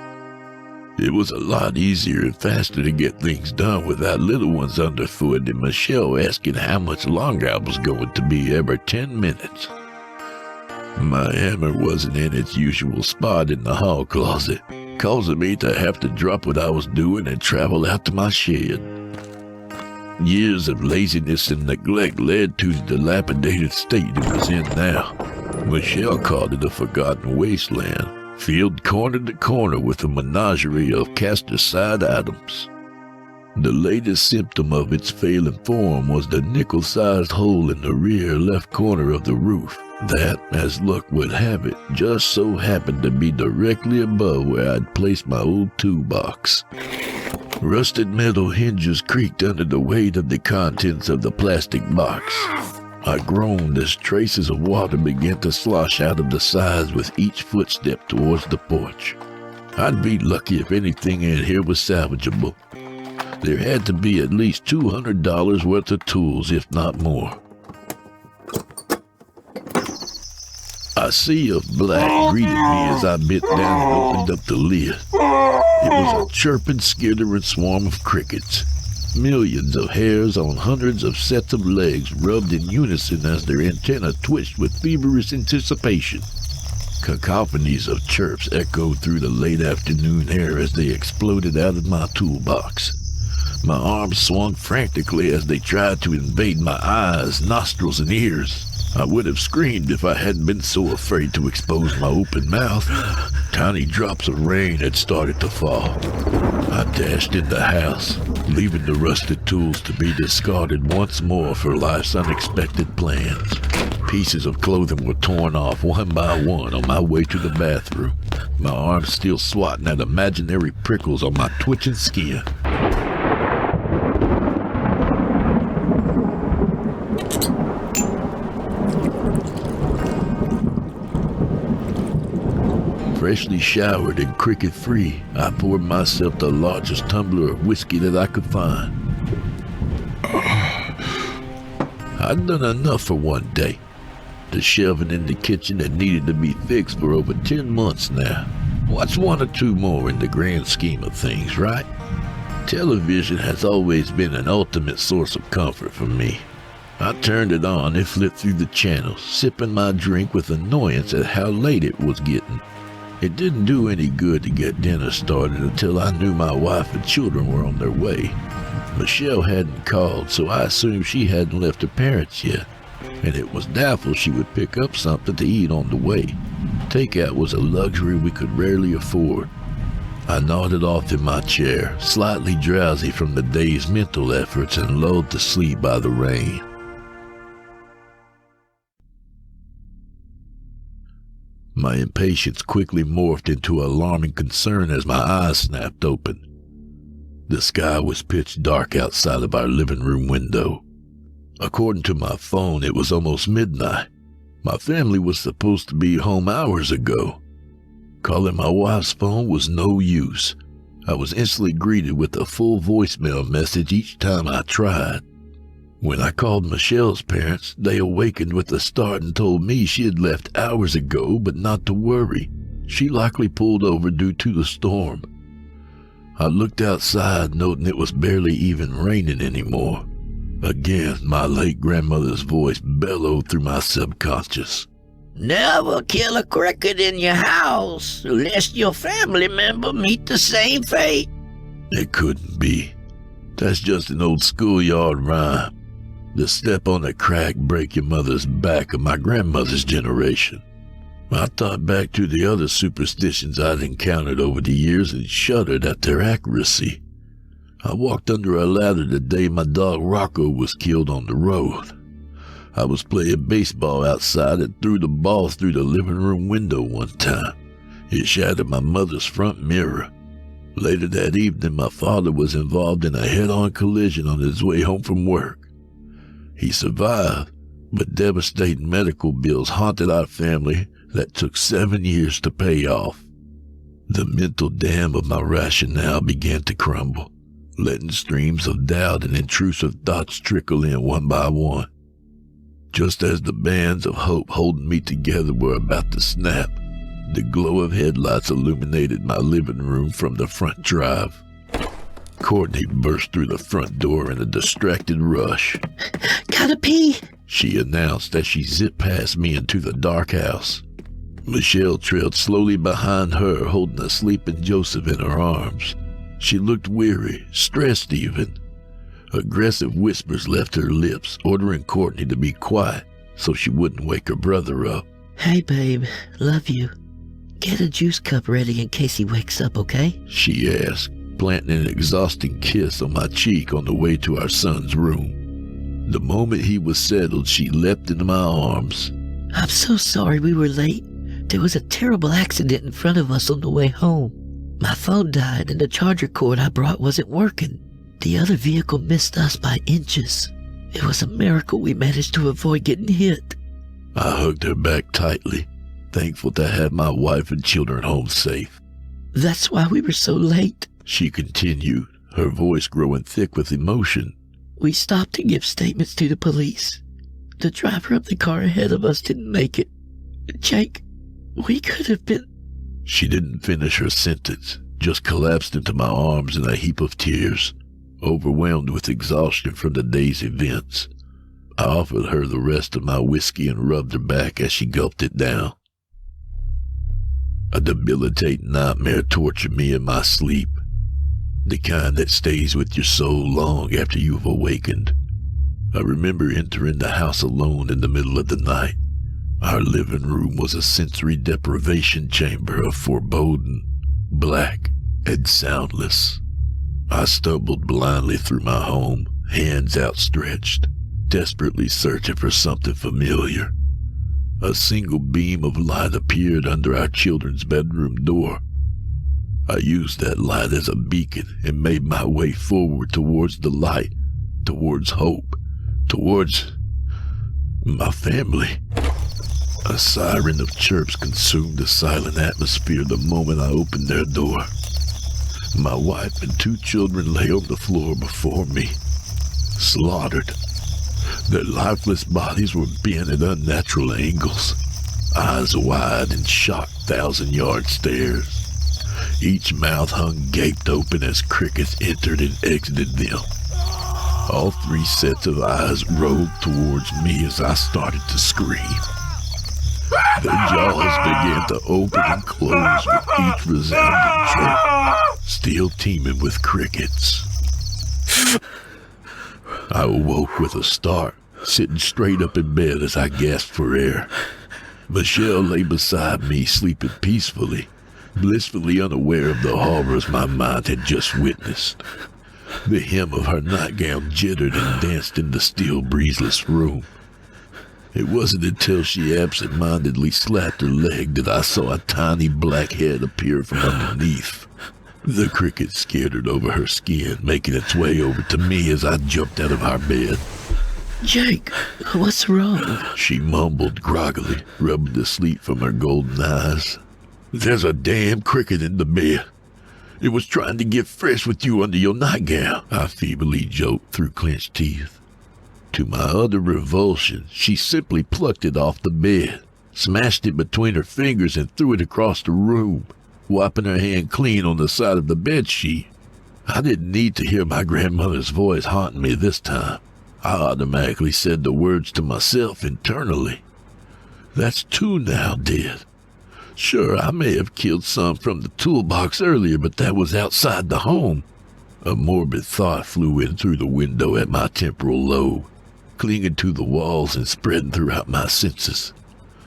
It was a lot easier and faster to get things done without little ones underfoot and Michelle asking how much longer I was going to be every 10 minutes. My hammer wasn't in its usual spot in the hall closet, causing me to have to drop what I was doing and travel out to my shed. Years of laziness and neglect led to the dilapidated state it was in now. Michelle called it a forgotten wasteland, filled corner to corner with a menagerie of cast-aside items. The latest symptom of its failing form was the nickel-sized hole in the rear left corner of the roof that, as luck would have it, just so happened to be directly above where I'd placed my old toolbox. Rusted metal hinges creaked under the weight of the contents of the plastic box. I groaned as traces of water began to slosh out of the sides with each footstep towards the porch. I'd be lucky if anything in here was salvageable. There had to be at least $200 worth of tools, if not more. A sea of black greeted me as I bent down and opened up the lid. It was a chirping, skittering swarm of crickets. Millions of hairs on hundreds of sets of legs rubbed in unison as their antennae twitched with feverish anticipation. Cacophonies of chirps echoed through the late afternoon air as they exploded out of my toolbox. My arms swung frantically as they tried to invade my eyes, nostrils, and ears. I would have screamed if I hadn't been so afraid to expose my open mouth. Tiny drops of rain had started to fall. I dashed in the house, leaving the rusted tools to be discarded once more for life's unexpected plans. Pieces of clothing were torn off one by one on my way to the bathroom, my arms still swatting at imaginary prickles on my twitching skin. Freshly showered and cricket-free, I poured myself the largest tumbler of whiskey that I could find. I'd done enough for one day. The shelving in the kitchen had needed to be fixed for over 10 months now. What's one or two more in the grand scheme of things, right? Television has always been an ultimate source of comfort for me. I turned it on and flipped through the channels, sipping my drink with annoyance at how late it was getting. It didn't do any good to get dinner started until I knew my wife and children were on their way. Michelle hadn't called, so I assumed she hadn't left her parents yet, and it was doubtful she would pick up something to eat on the way. Takeout was a luxury we could rarely afford. I nodded off in my chair, slightly drowsy from the day's mental efforts and lulled to sleep by the rain. My impatience quickly morphed into alarming concern as my eyes snapped open. The sky was pitch dark outside of our living room window. According to my phone, it was almost midnight. My family was supposed to be home hours ago. Calling my wife's phone was no use. I was instantly greeted with a full voicemail message each time I tried. When I called Michelle's parents, they awakened with a start and told me she had left hours ago, but not to worry. She likely pulled over due to the storm. I looked outside, noting it was barely even raining anymore. Again, my late grandmother's voice bellowed through my subconscious. Never kill a cricket in your house, lest your family member meet the same fate. It couldn't be. That's just an old schoolyard rhyme. The step on a crack, break your mother's back of my grandmother's generation. I thought back to the other superstitions I'd encountered over the years and shuddered at their accuracy. I walked under a ladder the day my dog Rocco was killed on the road. I was playing baseball outside and threw the ball through the living room window one time. It shattered my mother's front mirror. Later that evening, my father was involved in a head-on collision on his way home from work. He survived, but devastating medical bills haunted our family that took 7 years to pay off. The mental dam of my rationale began to crumble, letting streams of doubt and intrusive thoughts trickle in one by one. Just as the bands of hope holding me together were about to snap, the glow of headlights illuminated my living room from the front drive. Courtney burst through the front door in a distracted rush. Gotta pee, she announced as she zipped past me into the dark house. Michelle trailed slowly behind her, holding a sleeping Joseph in her arms. She looked weary, stressed even. Aggressive whispers left her lips, ordering Courtney to be quiet so she wouldn't wake her brother up. Hey babe, love you. Get a juice cup ready in case he wakes up, okay? She asked, planting an exhausting kiss on my cheek on the way to our son's room. The moment he was settled, she leapt into my arms. I'm so sorry we were late. There was a terrible accident in front of us on the way home. My phone died and the charger cord I brought wasn't working. The other vehicle missed us by inches. It was a miracle we managed to avoid getting hit. I hugged her back tightly, thankful to have my wife and children home safe. That's why we were so late. She continued, her voice growing thick with emotion. We stopped to give statements to the police. The driver of the car ahead of us didn't make it. Jake, we could have been... She didn't finish her sentence, just collapsed into my arms in a heap of tears, overwhelmed with exhaustion from the day's events. I offered her the rest of my whiskey and rubbed her back as she gulped it down. A debilitating nightmare tortured me in my sleep, the kind that stays with your soul long after you've awakened. I remember entering the house alone in the middle of the night. Our living room was a sensory deprivation chamber of foreboding, black, and soundless. I stumbled blindly through my home, hands outstretched, desperately searching for something familiar. A single beam of light appeared under our children's bedroom door. I used that light as a beacon and made my way forward towards the light, towards hope, towards my family. A siren of chirps consumed the silent atmosphere the moment I opened their door. My wife and 2 children lay on the floor before me, slaughtered. Their lifeless bodies were bent at unnatural angles, eyes wide in shocked 1,000-yard stares. Each mouth hung gaped open as crickets entered and exited them. All 3 sets of eyes rolled towards me as I started to scream. Their jaws began to open and close with each resounding jerk, still teeming with crickets. I awoke with a start, sitting straight up in bed as I gasped for air. Michelle lay beside me, sleeping peacefully, blissfully unaware of the horrors my mind had just witnessed. The hem of her nightgown jittered and danced in the still breezeless room. It wasn't until she absent-mindedly slapped her leg that I saw a tiny black head appear from underneath. The cricket skittered over her skin, making its way over to me as I jumped out of our bed. Jake, what's wrong? She mumbled groggily, rubbing the sleep from her golden eyes. There's a damn cricket in the bed. It was trying to get fresh with you under your nightgown, I feebly joked through clenched teeth. To my utter revulsion, she simply plucked it off the bed, smashed it between her fingers and threw it across the room, wiping her hand clean on the side of the bedsheet. I didn't need to hear my grandmother's voice haunting me this time. I automatically said the words to myself internally. That's 2 now dead. Sure, I may have killed some from the toolbox earlier, but that was outside the home. A morbid thought flew in through the window at my temporal lobe, clinging to the walls and spreading throughout my senses.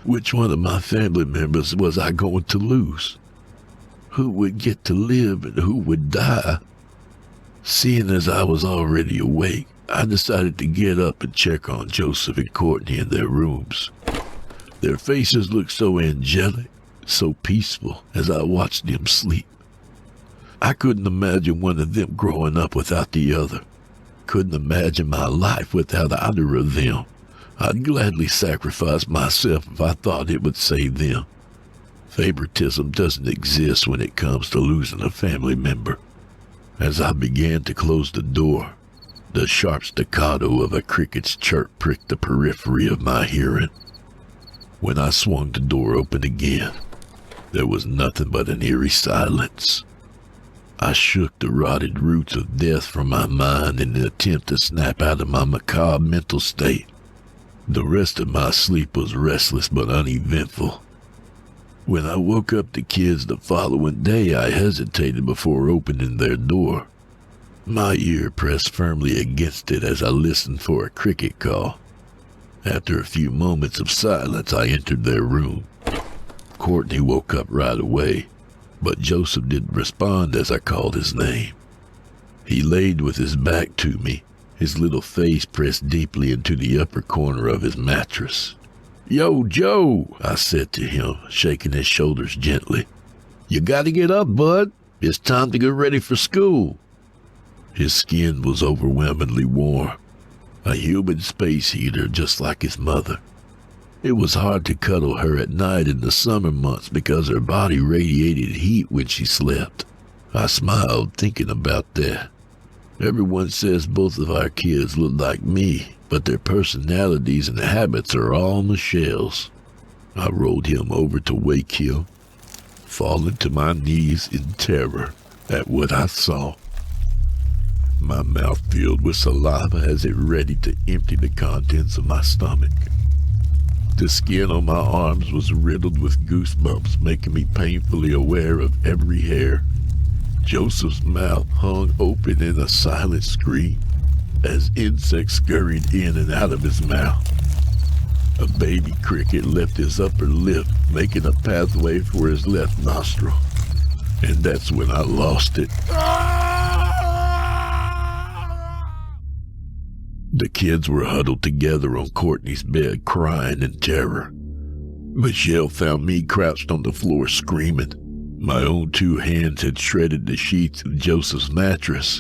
Which one of my family members was I going to lose? Who would get to live and who would die? Seeing as I was already awake, I decided to get up and check on Joseph and Courtney in their rooms. Their faces looked so angelic, so peaceful as I watched them sleep. I couldn't imagine one of them growing up without the other. Couldn't imagine my life without either of them. I'd gladly sacrifice myself if I thought it would save them. Favoritism doesn't exist when it comes to losing a family member. As I began to close the door, the sharp staccato of a cricket's chirp pricked the periphery of my hearing. When I swung the door open again, there was nothing but an eerie silence. I shook the rotted roots of death from my mind in an attempt to snap out of my macabre mental state. The rest of my sleep was restless but uneventful. When I woke up the kids the following day, I hesitated before opening their door. My ear pressed firmly against it as I listened for a cricket call. After a few moments of silence, I entered their room. Courtney woke up right away, but Joseph didn't respond as I called his name. He laid with his back to me, his little face pressed deeply into the upper corner of his mattress. "Yo, Joe," I said to him, shaking his shoulders gently. "You gotta get up, bud. It's time to get ready for school." His skin was overwhelmingly warm, a human space heater just like his mother. It was hard to cuddle her at night in the summer months because her body radiated heat when she slept. I smiled thinking about that. Everyone says both of our kids look like me, but their personalities and habits are all on the shelves. I rolled him over to wake him, falling to my knees in terror at what I saw. My mouth filled with saliva as it ready to empty the contents of my stomach. The skin on my arms was riddled with goosebumps, making me painfully aware of every hair. Joseph's mouth hung open in a silent scream as insects scurried in and out of his mouth. A baby cricket left his upper lip, making a pathway for his left nostril. And that's when I lost it. The kids were huddled together on Courtney's bed, crying in terror. Michelle found me crouched on the floor, screaming. My own 2 hands had shredded the sheets of Joseph's mattress.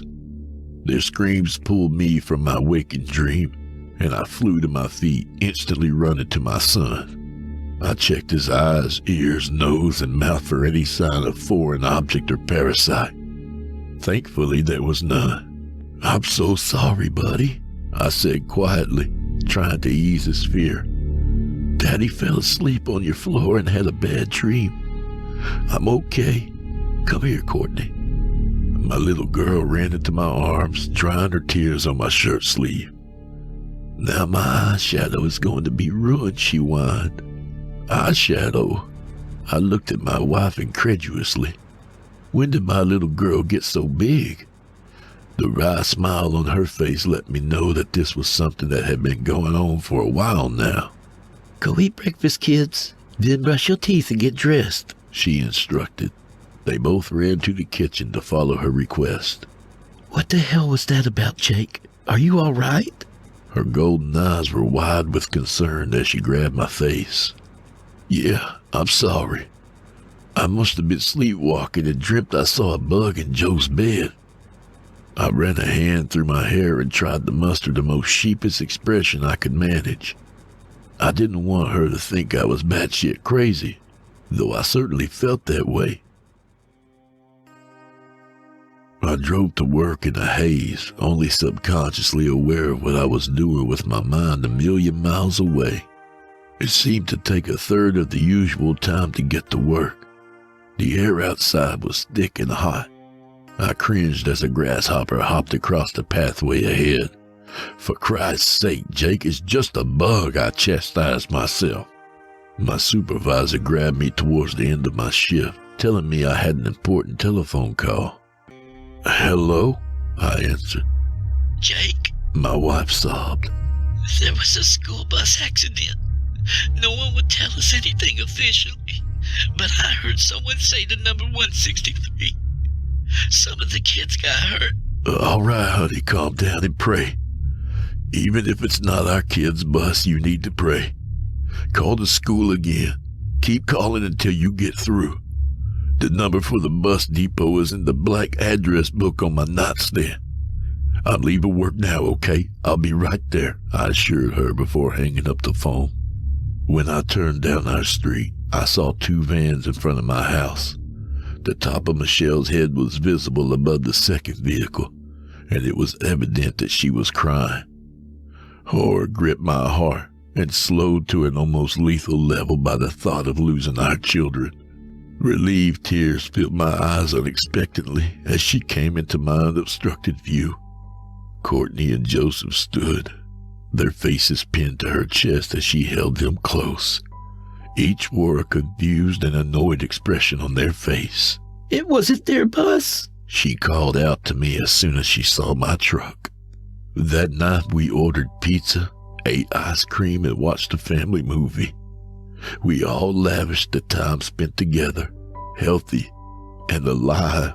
Their screams pulled me from my waking dream, and I flew to my feet, instantly running to my son. I checked his eyes, ears, nose, and mouth for any sign of foreign object or parasite. Thankfully, there was none. "I'm so sorry, buddy," I said quietly, trying to ease his fear. "Daddy fell asleep on your floor and had a bad dream. I'm okay. Come here, Courtney." My little girl ran into my arms, drying her tears on my shirt sleeve. "Now my eyeshadow is going to be ruined," she whined. "Eyeshadow?" I looked at my wife incredulously. When did my little girl get so big? The wry smile on her face let me know that this was something that had been going on for a while now. "Go eat breakfast, kids. Then brush your teeth and get dressed," she instructed. They both ran to the kitchen to follow her request. "What the hell was that about, Jake? Are you all right?" Her golden eyes were wide with concern as she grabbed my face. "Yeah, I'm sorry. I must have been sleepwalking and dreamt I saw a bug in Joe's bed." I ran a hand through my hair and tried to muster the most sheepish expression I could manage. I didn't want her to think I was batshit crazy, though I certainly felt that way. I drove to work in a haze, only subconsciously aware of what I was doing with my mind a million miles away. It seemed to take a third of the usual time to get to work. The air outside was thick and hot. I cringed as a grasshopper hopped across the pathway ahead. "For Christ's sake, Jake, it's just a bug," I chastised myself. My supervisor grabbed me towards the end of my shift, telling me I had an important telephone call. "Hello?" I answered. "Jake," my wife sobbed. "there was a school bus accident. No one would tell us anything officially, but I heard someone say the number 163. Some of the kids got hurt." "All right, honey, calm down and pray. Even if it's not our kid's bus, you need to pray. Call the school again. Keep calling until you get through. The number for the bus depot is in the black address book on my nightstand. I'm leaving work now, okay? I'll be right there," I assured her before hanging up the phone. When I turned down our street, I saw 2 vans in front of my house. The top of Michelle's head was visible above the second vehicle, and it was evident that she was crying. Horror gripped my heart and slowed to an almost lethal level by the thought of losing our children. Relieved tears filled my eyes unexpectedly as she came into my unobstructed view. Courtney and Joseph stood, their faces pinned to her chest as she held them close. Each wore a confused and annoyed expression on their face. "It wasn't their bus," she called out to me as soon as she saw my truck. That night we ordered pizza, ate ice cream, and watched a family movie. We all lavished the time spent together, healthy and alive.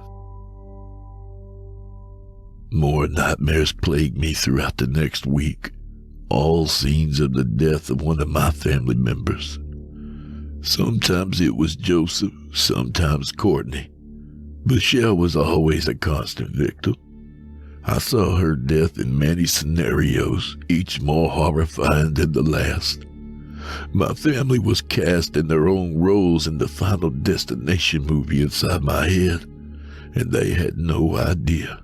More nightmares plagued me throughout the next week, all scenes of the death of one of my family members. Sometimes it was Joseph, sometimes Courtney. Michelle was always a constant victim. I saw her death in many scenarios, each more horrifying than the last. My family was cast in their own roles in the Final Destination movie inside my head, and they had no idea.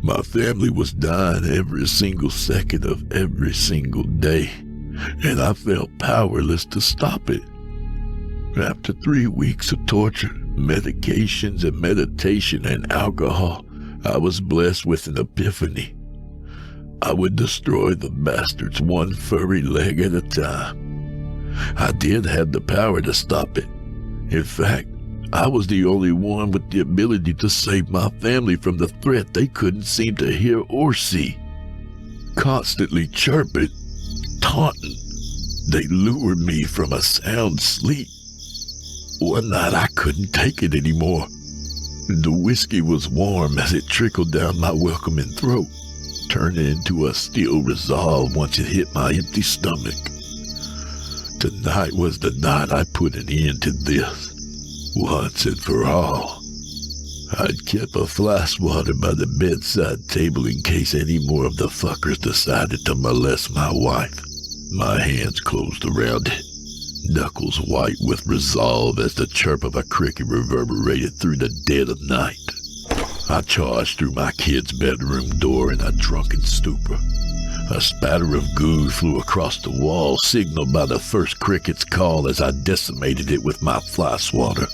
My family was dying every single second of every single day, and I felt powerless to stop it. After 3 weeks of torture, medications and meditation and alcohol, I was blessed with an epiphany. I would destroy the bastards one furry leg at a time. I did have the power to stop it. In fact, I was the only one with the ability to save my family from the threat they couldn't seem to hear or see. Constantly chirping, taunting, they lured me from a sound sleep. One night I couldn't take it anymore. The whiskey was warm as it trickled down my welcoming throat, turning into a steel resolve once it hit my empty stomach. Tonight was the night I put an end to this, once and for all. I'd kept a flask water by the bedside table in case any more of the fuckers decided to molest my wife. My hands closed around it, knuckles white with resolve as the chirp of a cricket reverberated through the dead of night. I charged through my kid's bedroom door in a drunken stupor. A spatter of goo flew across the wall, signaled by the first cricket's call as I decimated it with my fly swatter.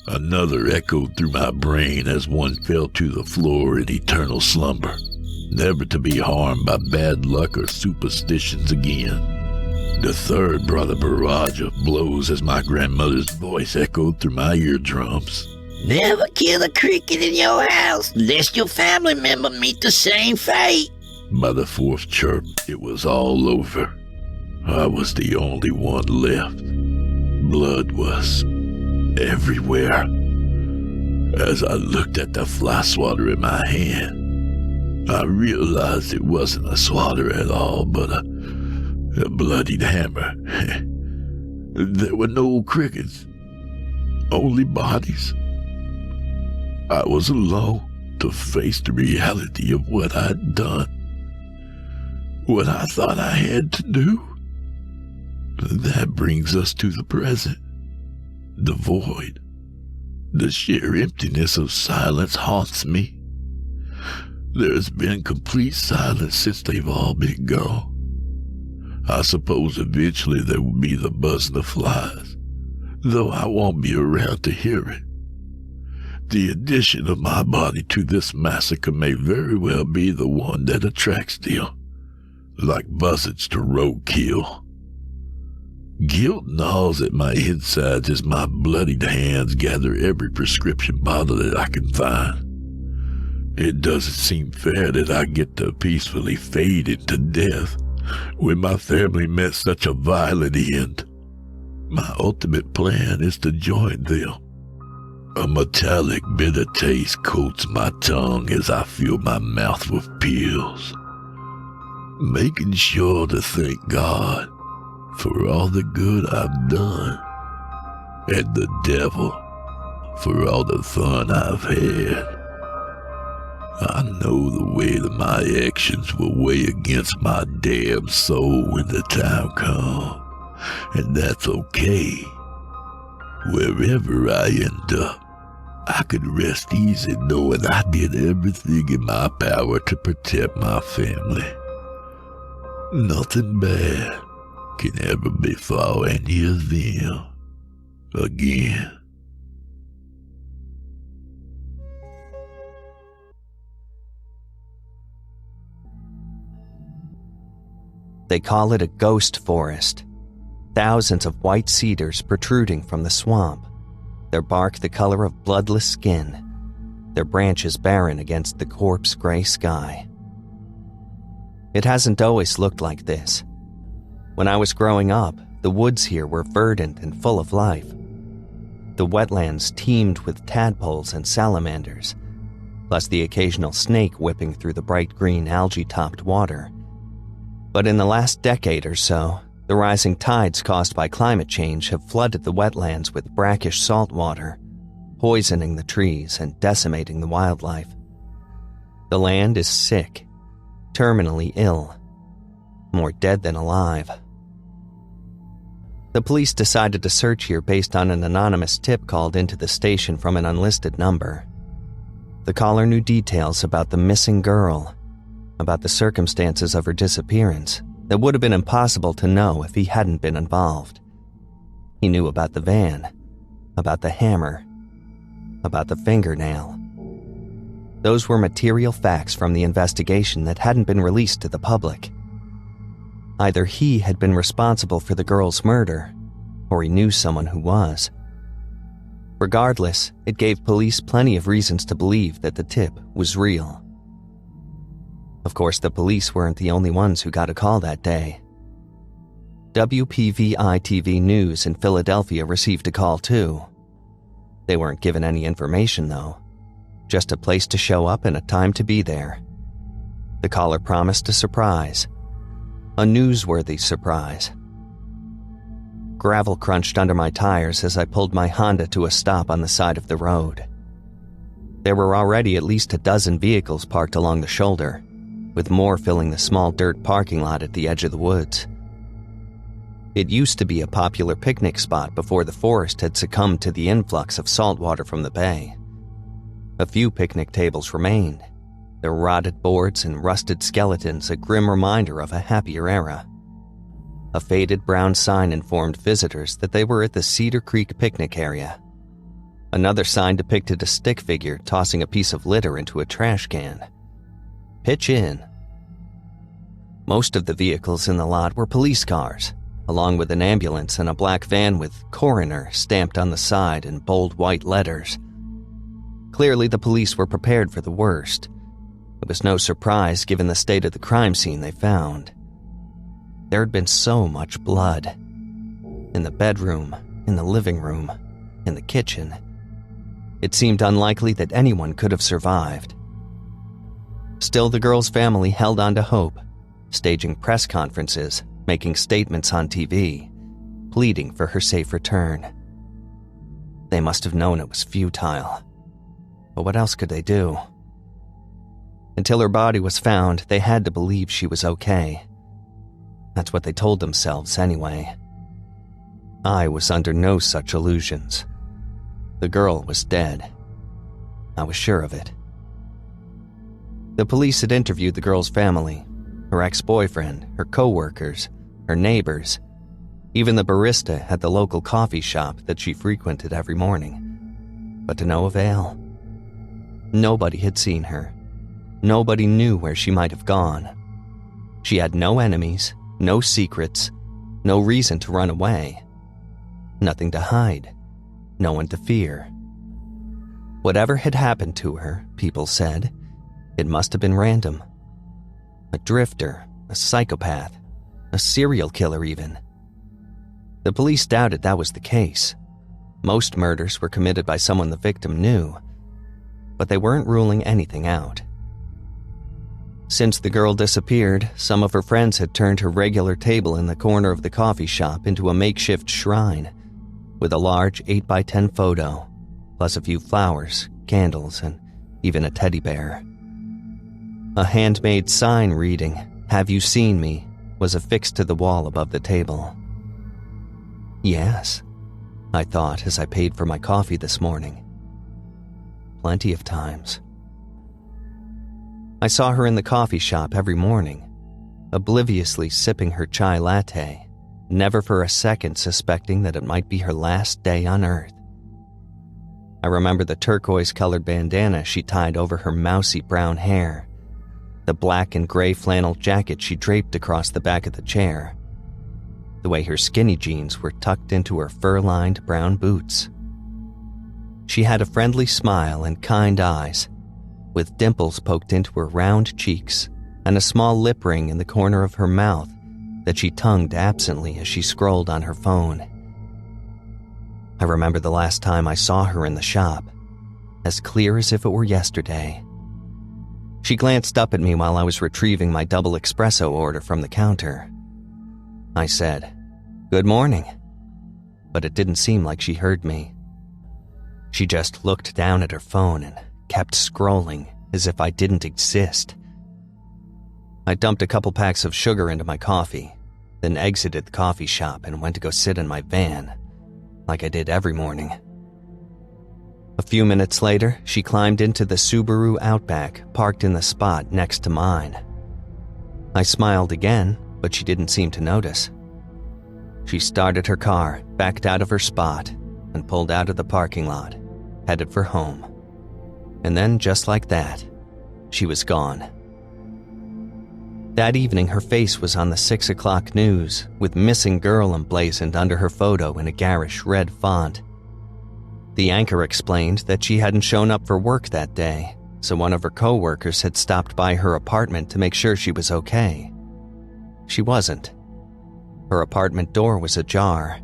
Another echoed through my brain as one fell to the floor in eternal slumber, never to be harmed by bad luck or superstitions again. The third brought a barrage of blows as my grandmother's voice echoed through my eardrums. Never kill a cricket in your house, lest your family member meet the same fate. By the fourth chirp, it was all over. I was the only one left. Blood was everywhere. As I looked at the fly swatter in my hand, I realized it wasn't a swatter at all, but a bloodied hammer. There were no crickets, only bodies. I was alone to face the reality of what I'd done. What I thought I had to do. That brings us to the present. The void. The sheer emptiness of silence haunts me. There's been complete silence since they've all been gone. I suppose eventually there will be the buzzing of flies, though I won't be around to hear it. The addition of my body to this massacre may very well be the one that attracts them, like buzzards to roadkill. Guilt gnaws at my insides as my bloodied hands gather every prescription bottle that I can find. It doesn't seem fair that I get to peacefully fade into death when my family met such a violent end. My ultimate plan is to join them. A metallic bitter taste coats my tongue as I fill my mouth with pills, making sure to thank God for all the good I've done, and the devil for all the fun I've had. I know the weight of my actions will weigh against my damn soul when the time comes, and that's okay. Wherever I end up, I could rest easy knowing I did everything in my power to protect my family. Nothing bad can ever befall any of them again. They call it a ghost forest. Thousands of white cedars protruding from the swamp, their bark the color of bloodless skin, their branches barren against the corpse-gray sky. It hasn't always looked like this. When I was growing up, the woods here were verdant and full of life. The wetlands teemed with tadpoles and salamanders, plus the occasional snake whipping through the bright green algae-topped water. But in the last decade or so, the rising tides caused by climate change have flooded the wetlands with brackish salt water, poisoning the trees and decimating the wildlife. The land is sick, terminally ill, more dead than alive. The police decided to search here based on an anonymous tip called into the station from an unlisted number. The caller knew details about the missing girl, about the circumstances of her disappearance that would have been impossible to know if he hadn't been involved. He knew about the van, about the hammer, about the fingernail. Those were material facts from the investigation that hadn't been released to the public. Either he had been responsible for the girl's murder, or he knew someone who was. Regardless, it gave police plenty of reasons to believe that the tip was real. Of course, the police weren't the only ones who got a call that day. WPVI-TV News in Philadelphia received a call too. They weren't given any information though, just a place to show up and a time to be there. The caller promised a surprise. A newsworthy surprise. Gravel crunched under my tires as I pulled my Honda to a stop on the side of the road. There were already at least a dozen vehicles parked along the shoulder, with more filling the small dirt parking lot at the edge of the woods. It used to be a popular picnic spot before the forest had succumbed to the influx of salt water from the bay. A few picnic tables remained, their rotted boards and rusted skeletons a grim reminder of a happier era. A faded brown sign informed visitors that they were at the Cedar Creek picnic area. Another sign depicted a stick figure tossing a piece of litter into a trash can. Pitch in. Most of the vehicles in the lot were police cars, along with an ambulance and a black van with coroner stamped on the side in bold white letters. Clearly, the police were prepared for the worst. It was no surprise given the state of the crime scene they found. There had been so much blood. In the bedroom, in the living room, in the kitchen. It seemed unlikely that anyone could have survived. Still, the girl's family held on to hope, staging press conferences, making statements on TV, pleading for her safe return. They must have known it was futile. But what else could they do? Until her body was found, they had to believe she was okay. That's what they told themselves anyway. I was under no such illusions. The girl was dead. I was sure of it. The police had interviewed the girl's family, her ex-boyfriend, her co-workers, her neighbors, even the barista at the local coffee shop that she frequented every morning. But to no avail. Nobody had seen her. Nobody knew where she might have gone. She had no enemies, no secrets, no reason to run away. Nothing to hide, no one to fear. Whatever had happened to her, people said, it must have been random. A drifter, a psychopath, a serial killer even. The police doubted that was the case. Most murders were committed by someone the victim knew, but they weren't ruling anything out. Since the girl disappeared, some of her friends had turned her regular table in the corner of the coffee shop into a makeshift shrine, with a large 8x10 photo, plus a few flowers, candles, and even a teddy bear. A handmade sign reading, "Have you seen me?" was affixed to the wall above the table. Yes, I thought as I paid for my coffee this morning. Plenty of times. I saw her in the coffee shop every morning, obliviously sipping her chai latte, never for a second suspecting that it might be her last day on Earth. I remember the turquoise-colored bandana she tied over her mousy brown hair, the black and gray flannel jacket she draped across the back of the chair, the way her skinny jeans were tucked into her fur-lined brown boots. She had a friendly smile and kind eyes, with dimples poked into her round cheeks and a small lip ring in the corner of her mouth that she tongued absently as she scrolled on her phone. I remember the last time I saw her in the shop, as clear as if it were yesterday. She glanced up at me while I was retrieving my double espresso order from the counter. I said, "Good morning," but it didn't seem like she heard me. She just looked down at her phone and kept scrolling as if I didn't exist. I dumped a couple packs of sugar into my coffee, then exited the coffee shop and went to go sit in my van, like I did every morning. A few minutes later, she climbed into the Subaru Outback parked in the spot next to mine. I smiled again, but she didn't seem to notice. She started her car, backed out of her spot, and pulled out of the parking lot, headed for home. And then, just like that, she was gone. That evening, her face was on the 6 o'clock news, with missing girl emblazoned under her photo in a garish red font. The anchor explained that she hadn't shown up for work that day, so one of her co-workers had stopped by her apartment to make sure she was okay. She wasn't. Her apartment door was ajar.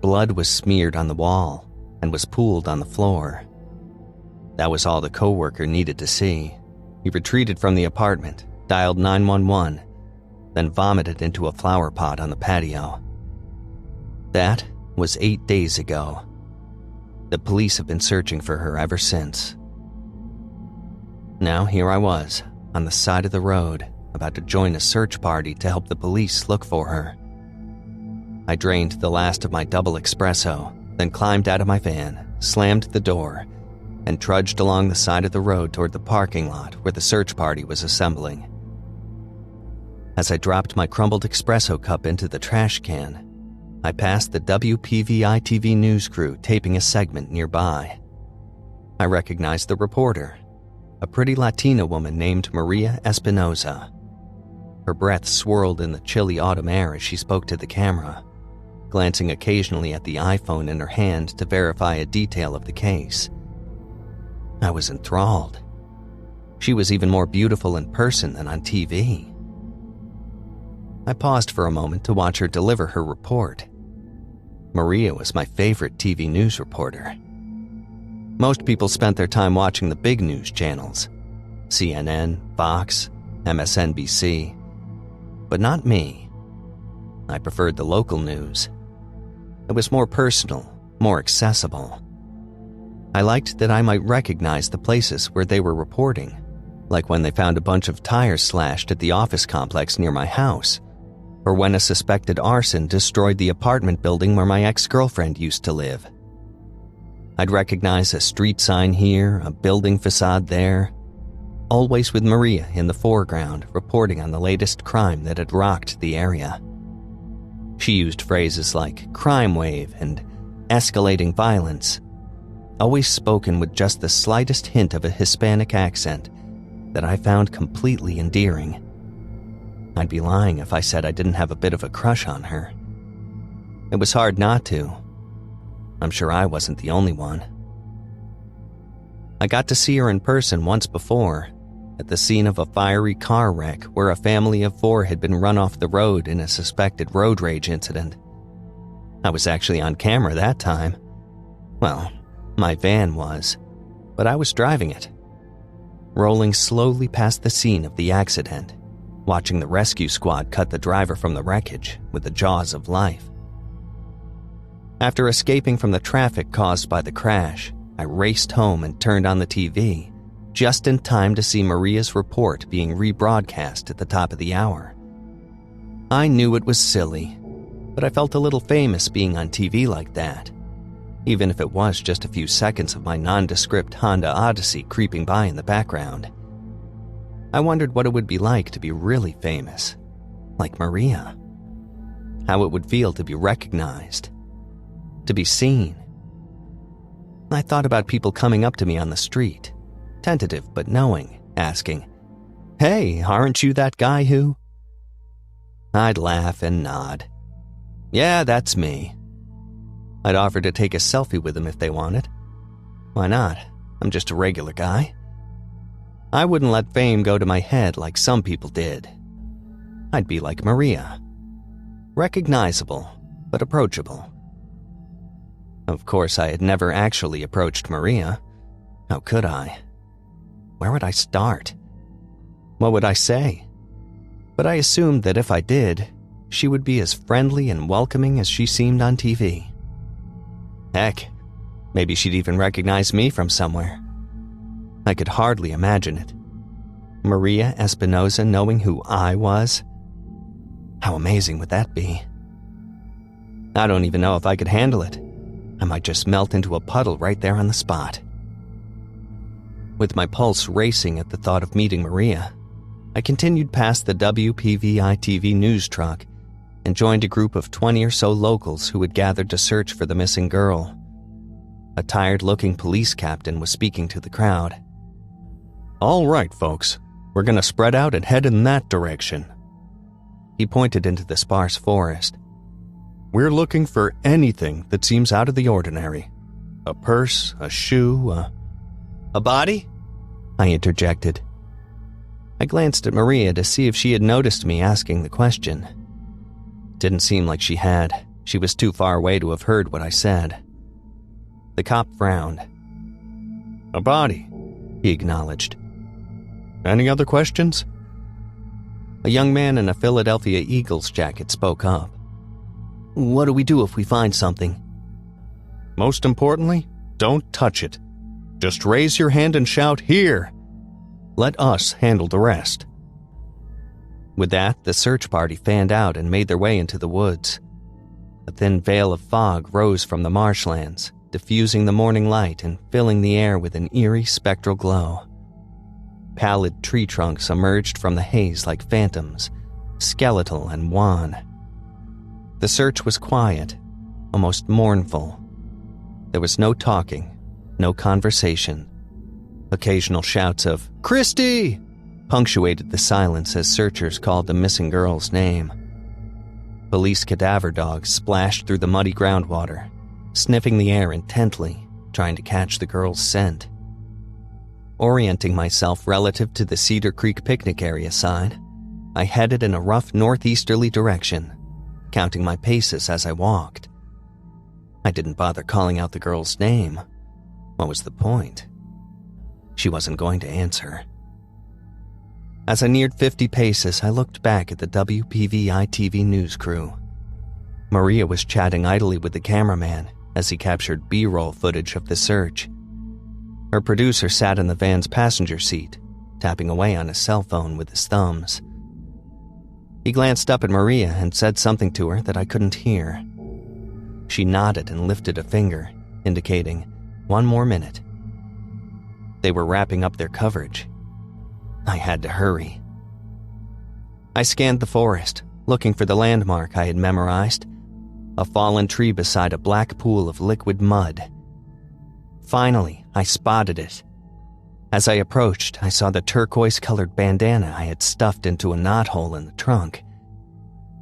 Blood was smeared on the wall and was pooled on the floor. That was all the co-worker needed to see. He retreated from the apartment, dialed 911, then vomited into a flower pot on the patio. That was 8 days ago. The police have been searching for her ever since. Now here I was, on the side of the road, about to join a search party to help the police look for her. I drained the last of my double espresso, then climbed out of my van, slammed the door, and trudged along the side of the road toward the parking lot where the search party was assembling. As I dropped my crumbled espresso cup into the trash can, I passed the WPVI TV news crew taping a segment nearby. I recognized the reporter, a pretty Latina woman named Maria Espinoza. Her breath swirled in the chilly autumn air as she spoke to the camera, glancing occasionally at the iPhone in her hand to verify a detail of the case. I was enthralled. She was even more beautiful in person than on TV. I paused for a moment to watch her deliver her report. Maria was my favorite TV news reporter. Most people spent their time watching the big news channels, CNN, Fox, MSNBC, but not me. I preferred the local news. It was more personal, more accessible. I liked that I might recognize the places where they were reporting, like when they found a bunch of tires slashed at the office complex near my house, or when a suspected arson destroyed the apartment building where my ex-girlfriend used to live. I'd recognize a street sign here, a building facade there, always with Maria in the foreground reporting on the latest crime that had rocked the area. She used phrases like crime wave and escalating violence, always spoken with just the slightest hint of a Hispanic accent that I found completely endearing. I'd be lying if I said I didn't have a bit of a crush on her. It was hard not to. I'm sure I wasn't the only one. I got to see her in person once before, at the scene of a fiery car wreck where a family of 4 had been run off the road in a suspected road rage incident. I was actually on camera that time. Well, my van was, but I was driving it, rolling slowly past the scene of the accident, watching the rescue squad cut the driver from the wreckage with the jaws of life. After escaping from the traffic caused by the crash, I raced home and turned on the TV, just in time to see Maria's report being rebroadcast at the top of the hour. I knew it was silly, but I felt a little famous being on TV like that, even if it was just a few seconds of my nondescript Honda Odyssey creeping by in the background. I wondered what it would be like to be really famous, like Maria. How it would feel to be recognized, to be seen. I thought about people coming up to me on the street, tentative but knowing, asking, "Hey, aren't you that guy who?" I'd laugh and nod. "Yeah, that's me." I'd offer to take a selfie with them if they wanted. Why not? I'm just a regular guy. I wouldn't let fame go to my head like some people did. I'd be like Maria. Recognizable, but approachable. Of course, I had never actually approached Maria. How could I? Where would I start? What would I say? But I assumed that if I did, she would be as friendly and welcoming as she seemed on TV. Heck, maybe she'd even recognize me from somewhere. I could hardly imagine it. Maria Espinoza knowing who I was? How amazing would that be? I don't even know if I could handle it. I might just melt into a puddle right there on the spot. With my pulse racing at the thought of meeting Maria, I continued past the WPVI-TV news truck and joined a group of 20 or so locals who had gathered to search for the missing girl. A tired-looking police captain was speaking to the crowd. "All right, folks, we're going to spread out and head in that direction." He pointed into the sparse forest. "We're looking for anything that seems out of the ordinary. A purse, a shoe, a body?" I interjected. I glanced at Maria to see if she had noticed me asking the question. Didn't seem like she had. She was too far away to have heard what I said. The cop frowned. "A body," he acknowledged. "Any other questions?" A young man in a Philadelphia Eagles jacket spoke up. "What do we do if we find something?" "Most importantly, don't touch it. Just raise your hand and shout, 'Here!' Let us handle the rest." With that, the search party fanned out and made their way into the woods. A thin veil of fog rose from the marshlands, diffusing the morning light and filling the air with an eerie spectral glow. Pallid tree trunks emerged from the haze like phantoms, skeletal and wan. The search was quiet, almost mournful. There was no talking, no conversation. Occasional shouts of "Christy!" punctuated the silence as searchers called the missing girl's name. Police cadaver dogs splashed through the muddy groundwater, sniffing the air intently, trying to catch the girl's scent. Orienting myself relative to the Cedar Creek picnic area side, I headed in a rough northeasterly direction, counting my paces as I walked. I didn't bother calling out the girl's name. What was the point? She wasn't going to answer. As I neared 50 paces, I looked back at the WPVI-TV news crew. Maria was chatting idly with the cameraman as he captured B-roll footage of the search. Her producer sat in the van's passenger seat, tapping away on his cell phone with his thumbs. He glanced up at Maria and said something to her that I couldn't hear. She nodded and lifted a finger, indicating 1 more minute. They were wrapping up their coverage. I had to hurry. I scanned the forest, looking for the landmark I had memorized, a fallen tree beside a black pool of liquid mud. Finally, I spotted it. As I approached, I saw the turquoise-colored bandana I had stuffed into a knothole in the trunk.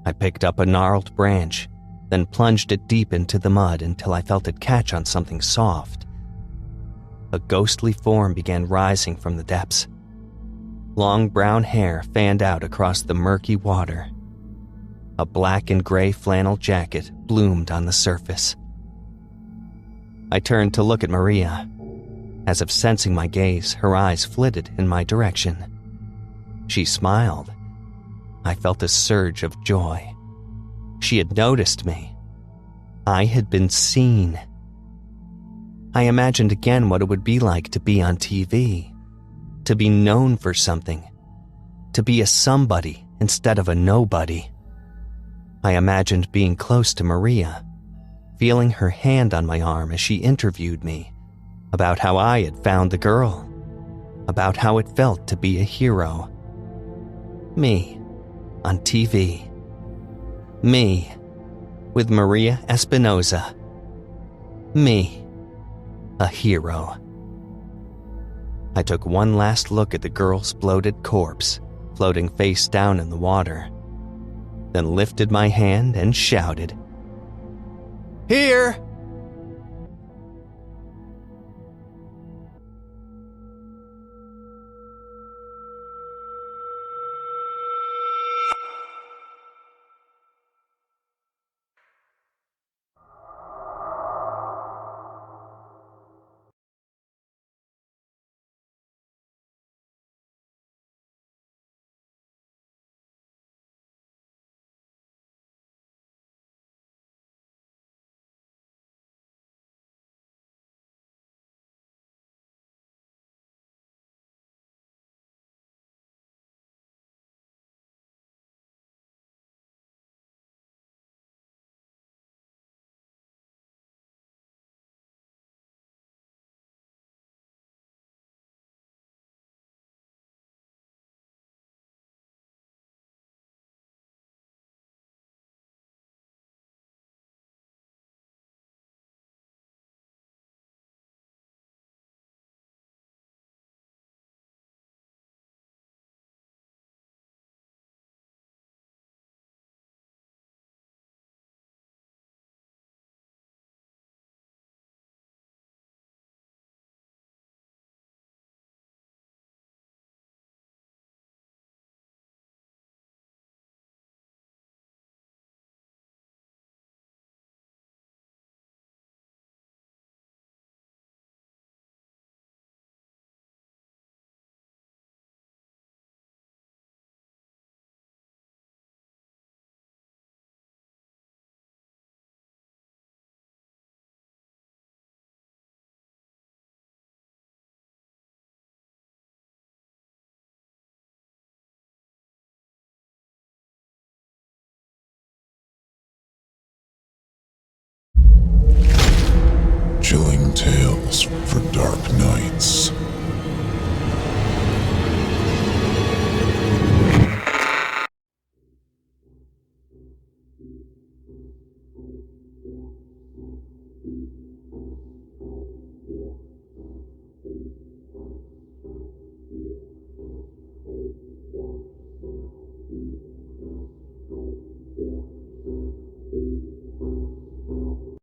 I picked up a gnarled branch, then plunged it deep into the mud until I felt it catch on something soft. A ghostly form began rising from the depths. Long brown hair fanned out across the murky water. A black and gray flannel jacket bloomed on the surface. I turned to look at Maria. As if sensing my gaze, her eyes flitted in my direction. She smiled. I felt a surge of joy. She had noticed me. I had been seen. I imagined again what it would be like to be on TV, to be known for something, to be a somebody instead of a nobody. I imagined being close to Maria, feeling her hand on my arm as she interviewed me about how I had found the girl, about how it felt to be a hero. Me, on TV. Me, with Maria Espinosa. Me, a hero. I took one last look at the girl's bloated corpse, floating face down in the water, then lifted my hand and shouted, "Here!" Chilling Tales for Dark